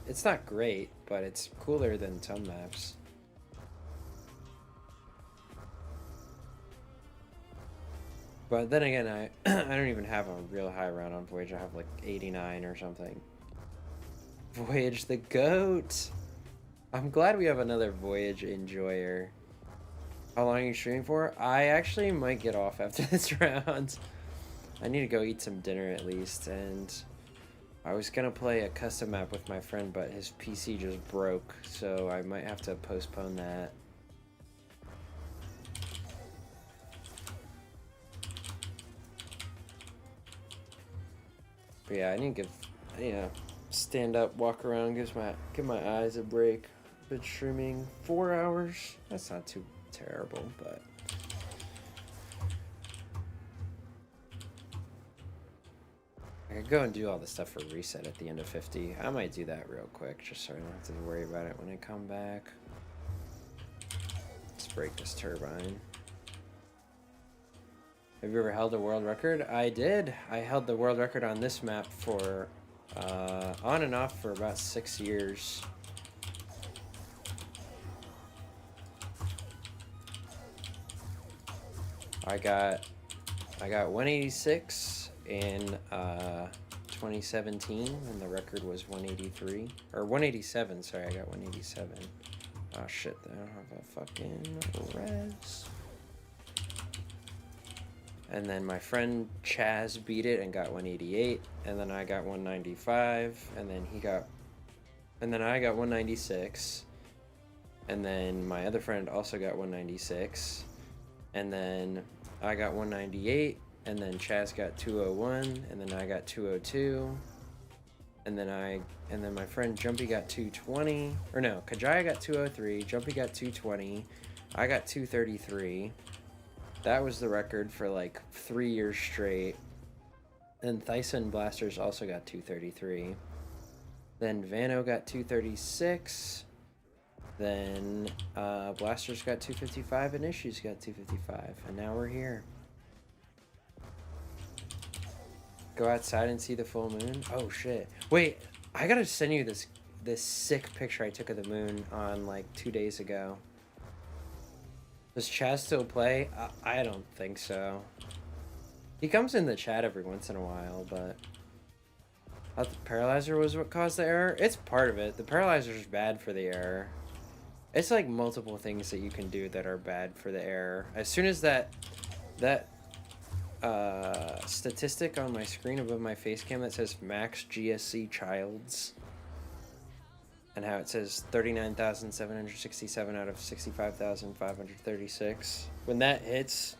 it's not great, but it's cooler than some maps. But then again, I don't even have a real high round on Voyage. I have like 89 or something. Voyage the GOAT! I'm glad we have another Voyage enjoyer. How long are you streaming for? I actually might get off after this round. I need to go eat some dinner at least, and I was gonna play a custom map with my friend, but his PC just broke, so I might have to postpone that. But yeah, I need to stand up, walk around, give my eyes a break. Been streaming 4 hours. That's not too terrible, but I could go and do all the stuff for reset at the end of 50. I might do that real quick, just so I don't have to worry about it when I come back. Let's break this turbine. Have you ever held a world record? I did. I held the world record on this map for on and off for about 6 years. I got 186 in 2017, and the record was 183 or 187. Sorry, I got 187. Oh shit! I don't have a fucking res. And then my friend Chaz beat it and got 188, and then I got 195, and then I got 196, and then my other friend also got 196, and then I got 198, and then Chaz got 201, and then I got 202, and then my friend Jumpy got 220, or no, Kajaya got 203, Jumpy got 220, I got 233. That was the record for like 3 years straight. Then Thyson Blasters also got 233. Then Vano got 236. Then Blasters got 255 and Issues got 255. And now we're here. Go outside and see the full moon? Oh shit. Wait, I gotta send you this sick picture I took of the moon on like 2 days ago. Does Chaz still play? I don't think so. He comes in the chat every once in a while, but I thought the paralyzer was what caused the error. It's part of it. The paralyzer is bad for the error. It's like multiple things that you can do that are bad for the error. As soon as that statistic on my screen above my face cam that says max GSC childs, and how it says 39,767 out of 65,536. When that hits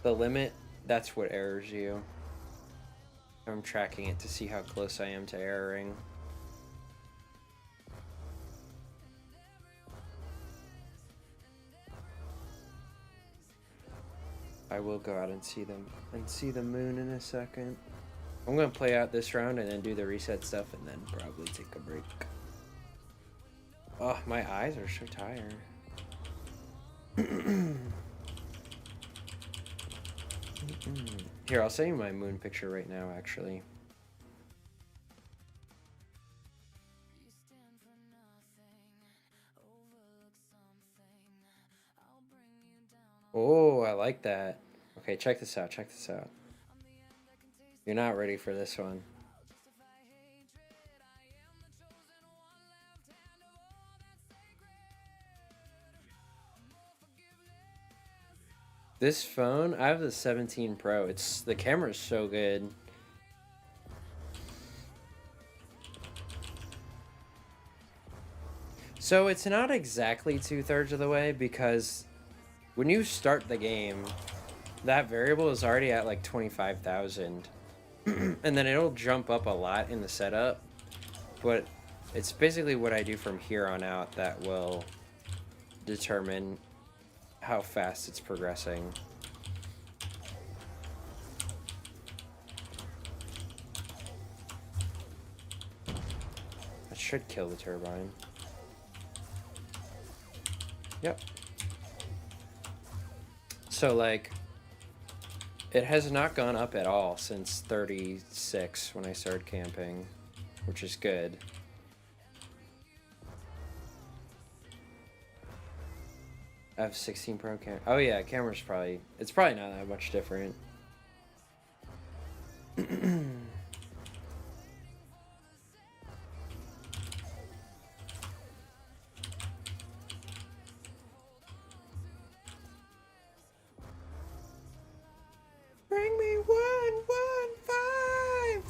the limit, that's what errors you. I'm tracking it to see how close I am to erroring. I will go out and see the moon in a second. I'm gonna play out this round and then do the reset stuff and then probably take a break. Oh, my eyes are so tired. Here, I'll send you my moon picture right now, actually. Oh, I like that. Okay, check this out, check this out. You're not ready for this one. This phone, I have the 17 Pro. The camera's so good. So it's not exactly 2/3 of the way, because when you start the game, that variable is already at like 25,000. And then it'll jump up a lot in the setup. But it's basically what I do from here on out that will determine how fast it's progressing. That should kill the turbine. Yep. So like, it has not gone up at all since 36 when I started camping, which is good. I have 16 Pro camera. Oh yeah, camera's it's probably not that much different. Bring me 115.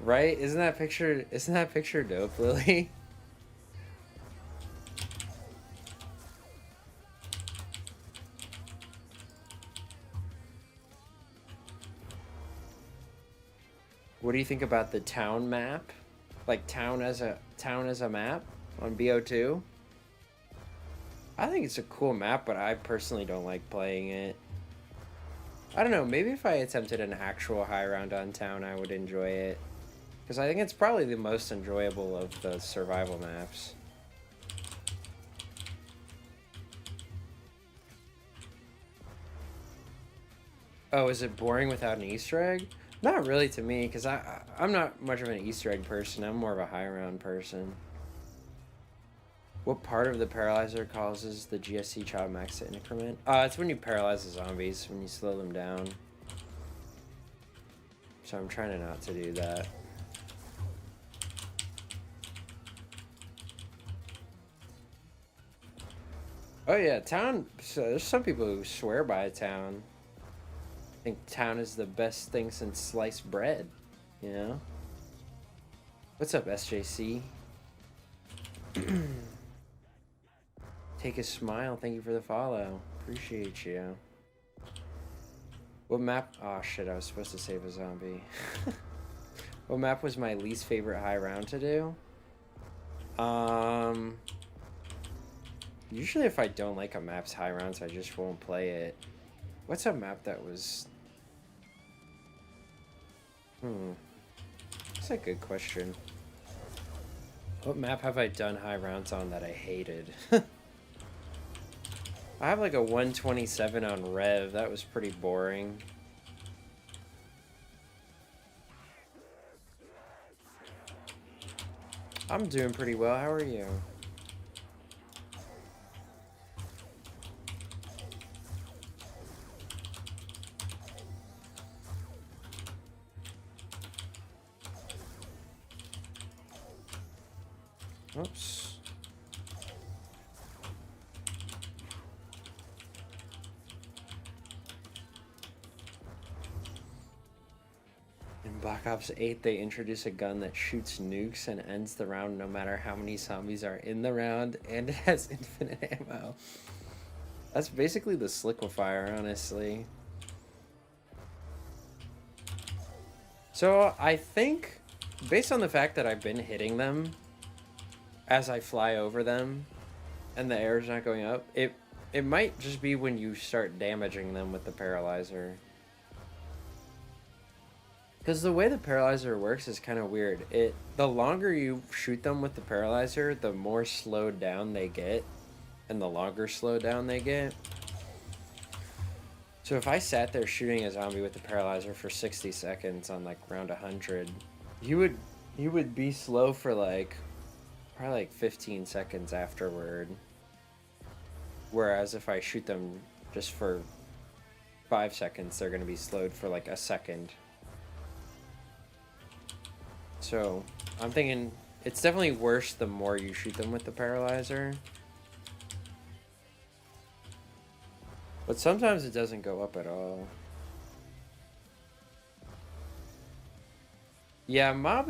Right? Isn't that picture dope, Lily? What do you think about the town map? Like town as a map on BO2? I think it's a cool map, but I personally don't like playing it. I don't know, maybe if I attempted an actual high round on town, I would enjoy it. Because I think it's probably the most enjoyable of the survival maps. Oh, is it boring without an Easter egg? Not really to me, because I'm not much of an Easter egg person. I'm more of a high round person. What part of the paralyzer causes the GSC child max to increment? It's when you paralyze the zombies, when you slow them down. So I'm trying to not to do that. Oh yeah, town. So there's some people who swear by a town. I think town is the best thing since sliced bread. You know? What's up, SJC? Take a smile. Thank you for the follow. Appreciate you. What map? Oh shit, I was supposed to save a zombie. What map was my least favorite high round to do? Usually if I don't like a map's high rounds, I just won't play it. What's a map that was... That's a good question. What map have I done high rounds on that I hated? I have like a 127 on Rev. That was pretty boring. I'm doing pretty well. How are you? Oops. In Black Ops 8, they introduce a gun that shoots nukes and ends the round no matter how many zombies are in the round, and it has infinite ammo. That's basically the Sliquifier, honestly. So I think, based on the fact that I've been hitting them as I fly over them and the air's not going up, it might just be when you start damaging them with the paralyzer. Because the way the paralyzer works is kind of weird. The longer you shoot them with the paralyzer, the more slowed down they get, and the longer slowed down they get. So if I sat there shooting a zombie with the paralyzer for 60 seconds on like round 100, you would be slow for like probably like 15 seconds afterward. Whereas if I shoot them just for 5 seconds, they're going to be slowed for like a second. So I'm thinking it's definitely worse the more you shoot them with the paralyzer. But sometimes it doesn't go up at all. Yeah, mob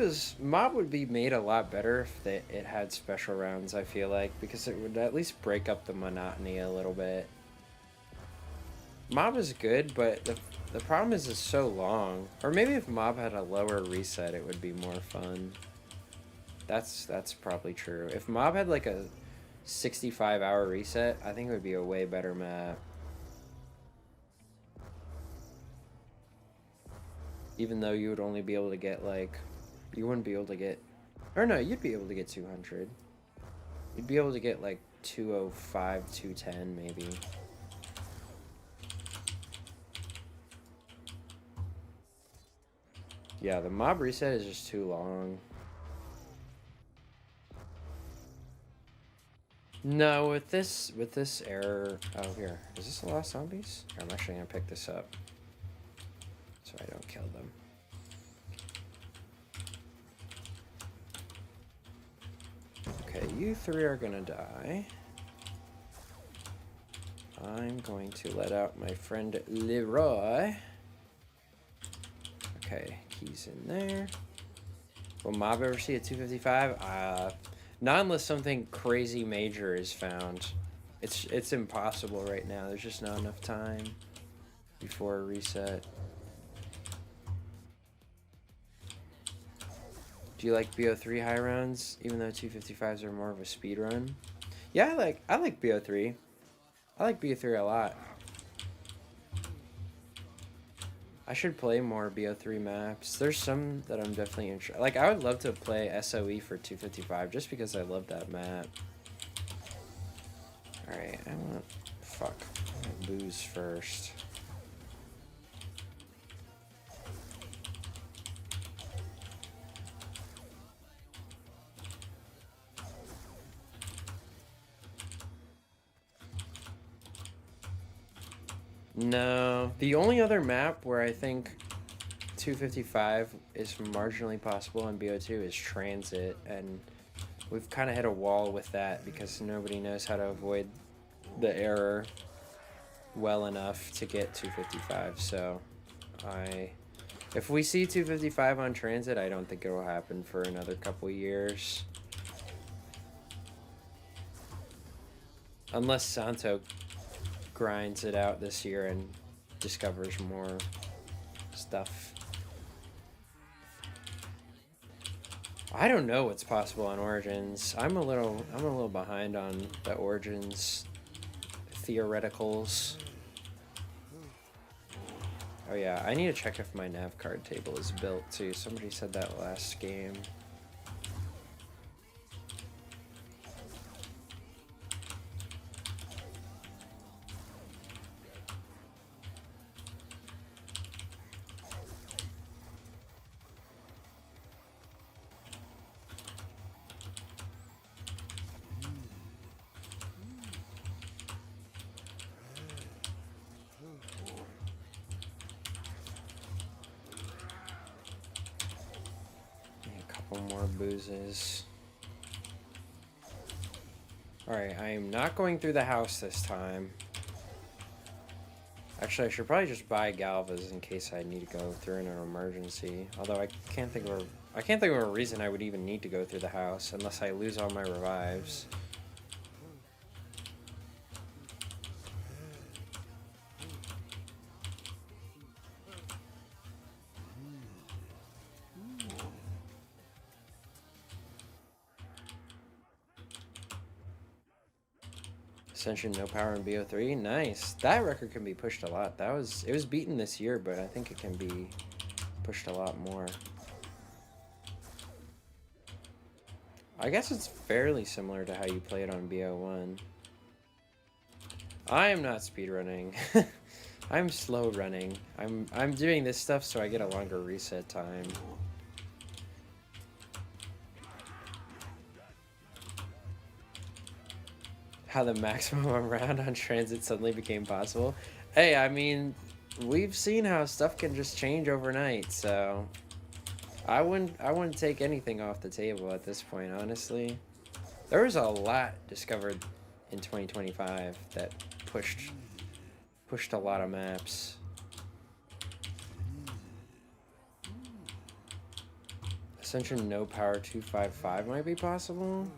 would be made a lot better if it had special rounds, I feel like, because it would at least break up the monotony a little bit. Mob is good, but the problem is it's so long. Or maybe if mob had a lower reset, it would be more fun. That's probably true. If mob had like a 65-hour reset, I think it would be a way better map. Even though you would only be able to get like, you wouldn't be able to get, or no, you'd be able to get 200. You'd be able to get like 205, 210 maybe. Yeah, the mob reset is just too long. No, with this error, oh here, is this the last zombies? Here, I'm actually gonna pick this up so I don't kill them. Okay, you three are gonna die. I'm going to let out my friend Leroy. Okay, keys in there. Will mob ever see a 255? Not unless something crazy major is found. It's impossible right now. There's just not enough time before a reset. Do you like BO3 high rounds, even though 255s are more of a speed run? Yeah, I like BO3. I like BO3 a lot. I should play more BO3 maps. There's some that I'm definitely interested. Like, I would love to play SOE for 255 just because I love that map. Alright, I want... Fuck. I want booze first. No. The only other map where I think 255 is marginally possible on BO2 is Transit, and we've kind of hit a wall with that because nobody knows how to avoid the error well enough to get 255. So if we see 255 on Transit, I don't think it will happen for another couple years, unless Santo grinds it out this year and discovers more stuff. I don't know what's possible on Origins. I'm a little behind on the Origins theoreticals. Oh yeah, I need to check if my nav card table is built too. Somebody said that last game. More boozes. Alright, I am not going through the house this time. Actually, I should probably just buy Galvas in case I need to go through in an emergency. Although I can't think of a reason I would even need to go through the house unless I lose all my revives. Ascension, no power in BO3. Nice. That record can be pushed a lot. It was beaten this year, but I think it can be pushed a lot more. I guess it's fairly similar to how you play it on BO1. I am not speedrunning. I'm slow running. I'm doing this stuff so I get a longer reset time. How the maximum round on Transit suddenly became possible. Hey, I mean, we've seen how stuff can just change overnight, so I wouldn't take anything off the table at this point, honestly. There was a lot discovered in 2025 that pushed a lot of maps. Ascension no power 255 might be possible.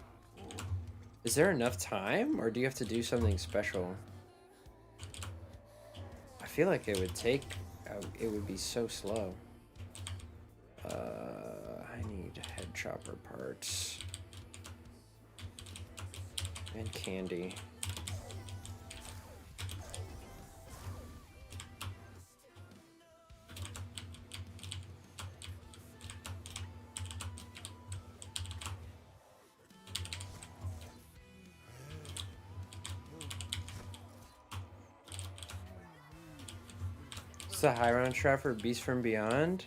Is there enough time, or do you have to do something special? I feel like it would be so slow. I need head chopper parts. And candy. It's the high round strat for Beast from Beyond.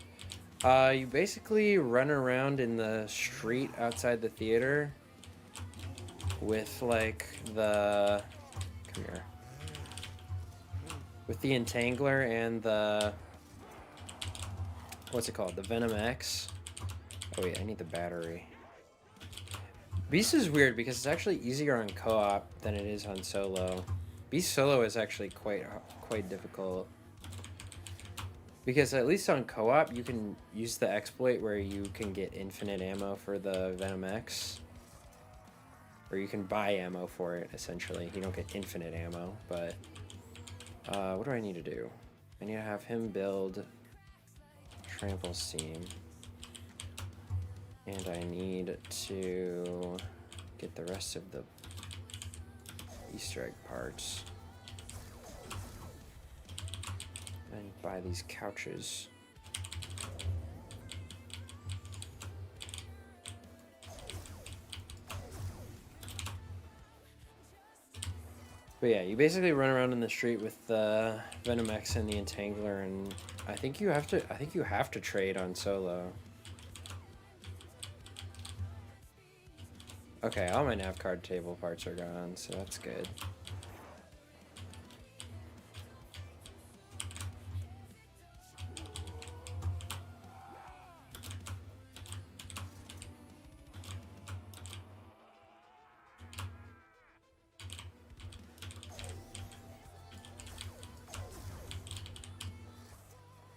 You basically run around in the street outside the theater with like come here. With the Entangler and the, what's it called? The Venom X. Oh wait, I need the battery. Beast is weird because it's actually easier on co-op than it is on solo. Beast solo is actually quite difficult. Because at least on co-op, you can use the exploit where you can get infinite ammo for the Venom X. Or you can buy ammo for it, essentially. You don't get infinite ammo, but... what do I need to do? I need to have him build Trample Steam. And I need to get the rest of the Easter egg parts. And buy these couches. But yeah, you basically run around in the street with the Venom X and the Entangler, and I think you have to trade on solo. Okay, all my nav card table parts are gone, so that's good.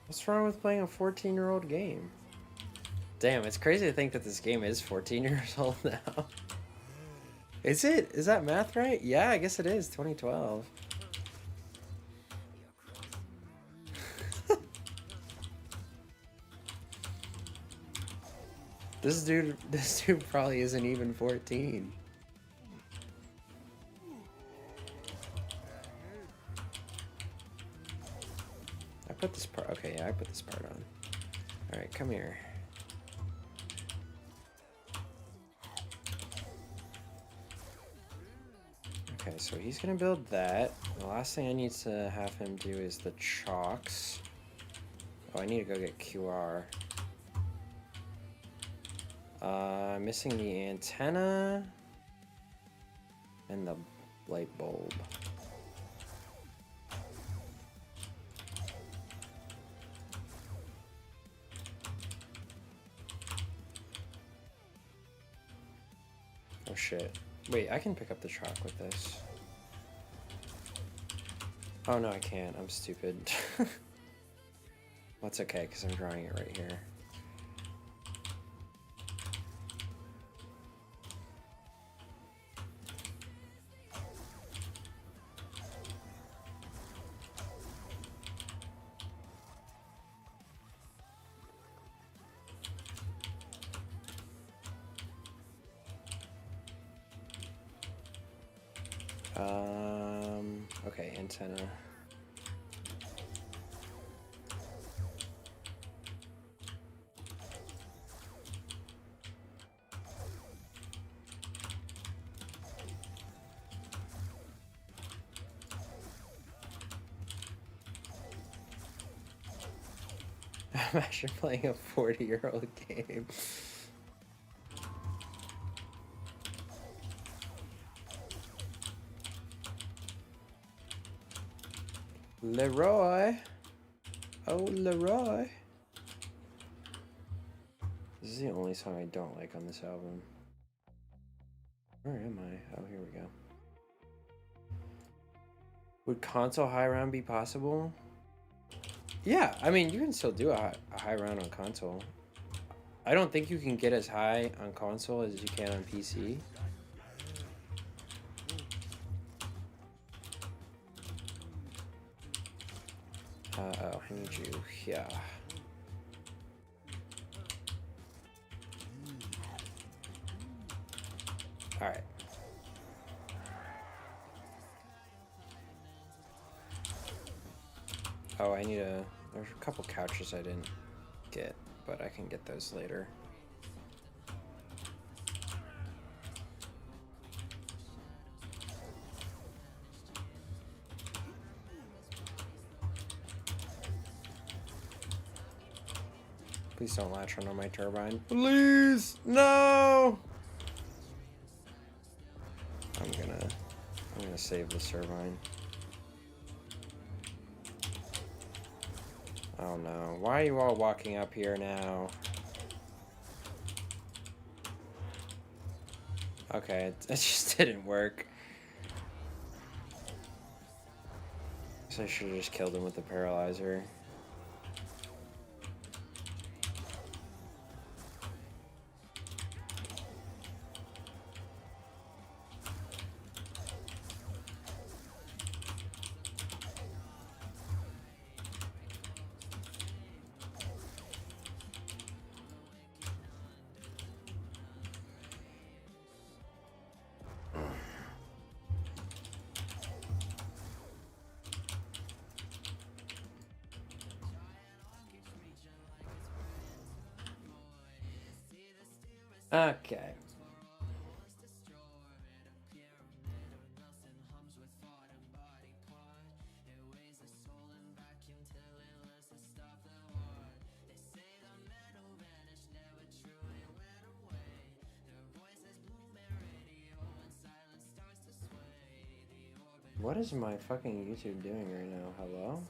What's wrong with playing a 14-year-old game? Damn, it's crazy to think that this game is 14 years old now. Is it? Is that math right? Yeah, I guess it is. 2012. This dude probably isn't even 14. I put this part. Okay, yeah, I put this part on. All right, come here. Okay, so he's gonna build that. The last thing I need to have him do is the chalks. Oh, I need to go get QR. Missing the antenna and the light bulb. Oh shit. Wait, I can pick up the chalk with this. Oh no, I can't. I'm stupid. That's okay, because I'm drawing it right here. Okay, antenna. Imagine playing a 40-year-old game. Leroy. Oh, Leroy. This is the only song I don't like on this album. Where am I? Oh, here we go. Would console high round be possible? Yeah, I mean, you can still do a high round on console. I don't think you can get as high on console as you can on PC. Oh, I need you. Yeah. All right. Oh, I need a... There's a couple couches I didn't get, but I can get those later. Please don't latch onto my turbine. Please! No! I'm gonna save the turbine. Oh no. Why are you all walking up here now? Okay, it just didn't work. So I should have just killed him with the paralyzer. Okay. What is my fucking YouTube doing right now? Hello?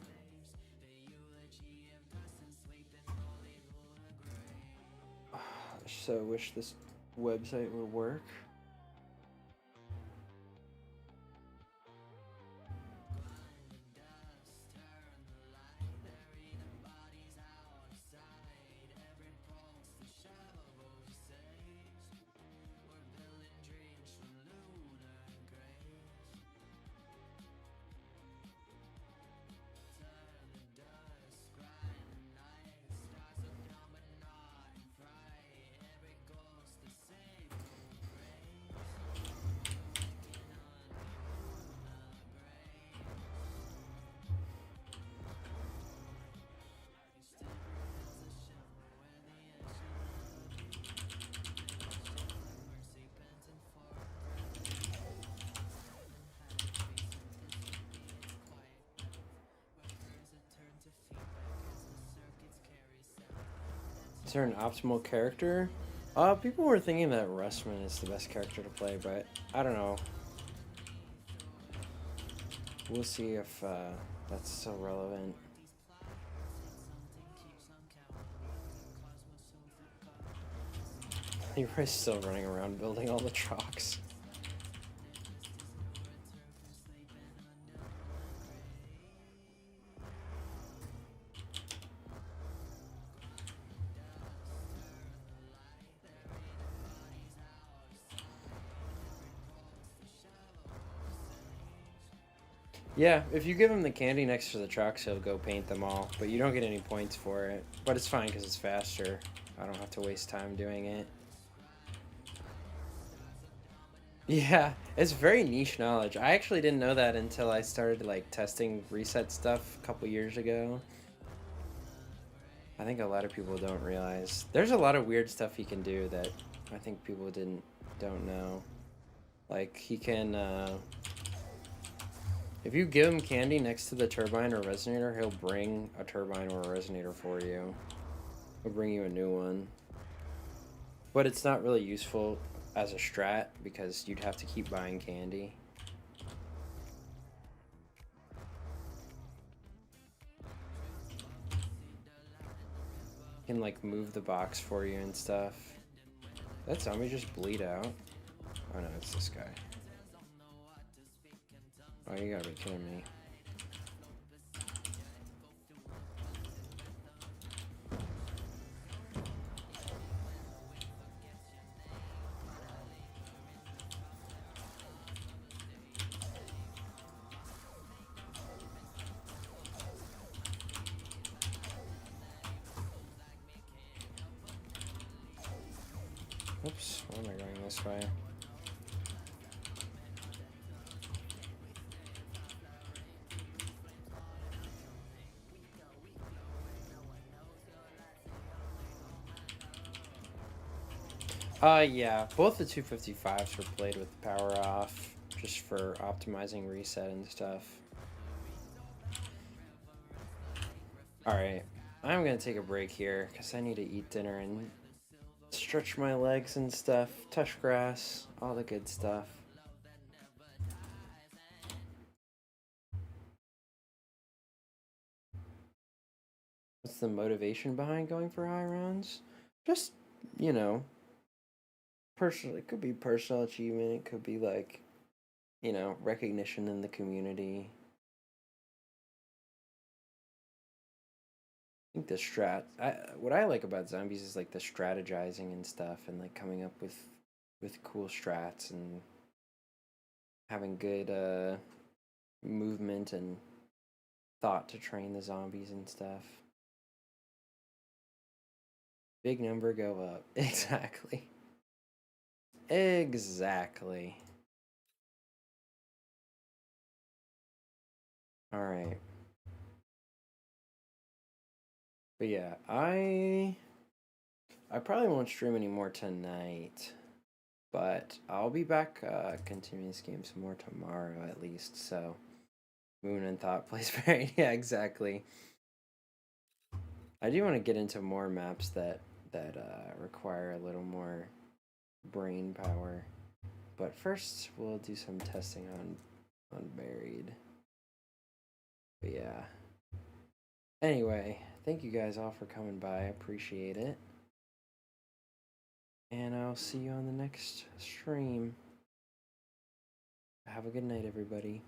I so wish this website would work. Is there an optimal character? People were thinking that Rustman is the best character to play, but I don't know. We'll see if that's still relevant. Leroy's still running around building all the trucks. Yeah, if you give him the candy next to the trucks, he'll go paint them all, but you don't get any points for it. But it's fine because it's faster. I don't have to waste time doing it. Yeah, it's very niche knowledge. I actually didn't know that until I started like testing reset stuff a couple years ago. I think a lot of people don't realize there's a lot of weird stuff he can do that I think people don't know. Like he can if you give him candy next to the turbine or resonator, he'll bring a turbine or a resonator for you. He'll bring you a new one. But it's not really useful as a strat because you'd have to keep buying candy. He can like move the box for you and stuff. That zombie just bleed out. Oh no, it's this guy. Oh, you gotta be kidding me. Oops, why am I going this way? Yeah, both the 255s were played with the power off, just for optimizing reset and stuff. Alright, I'm gonna take a break here, because I need to eat dinner and stretch my legs and stuff, touch grass, all the good stuff. What's the motivation behind going for high rounds? Just, you know, personal. It could be personal achievement. It could be like, recognition in the community. I think the what I like about zombies is like the strategizing and stuff, and like coming up with cool strats and having good movement and thought to train the zombies and stuff. Big number go up. Exactly. Exactly. All right. But yeah, I probably won't stream anymore tonight, but I'll be back continuing this game some more tomorrow at least. So, Moon and Thought plays very yeah, exactly. I do want to get into more maps that require a little more brain power, but first we'll do some testing on Buried. But yeah. Anyway, thank you guys all for coming by. I appreciate it. And I'll see you on the next stream. Have a good night, everybody.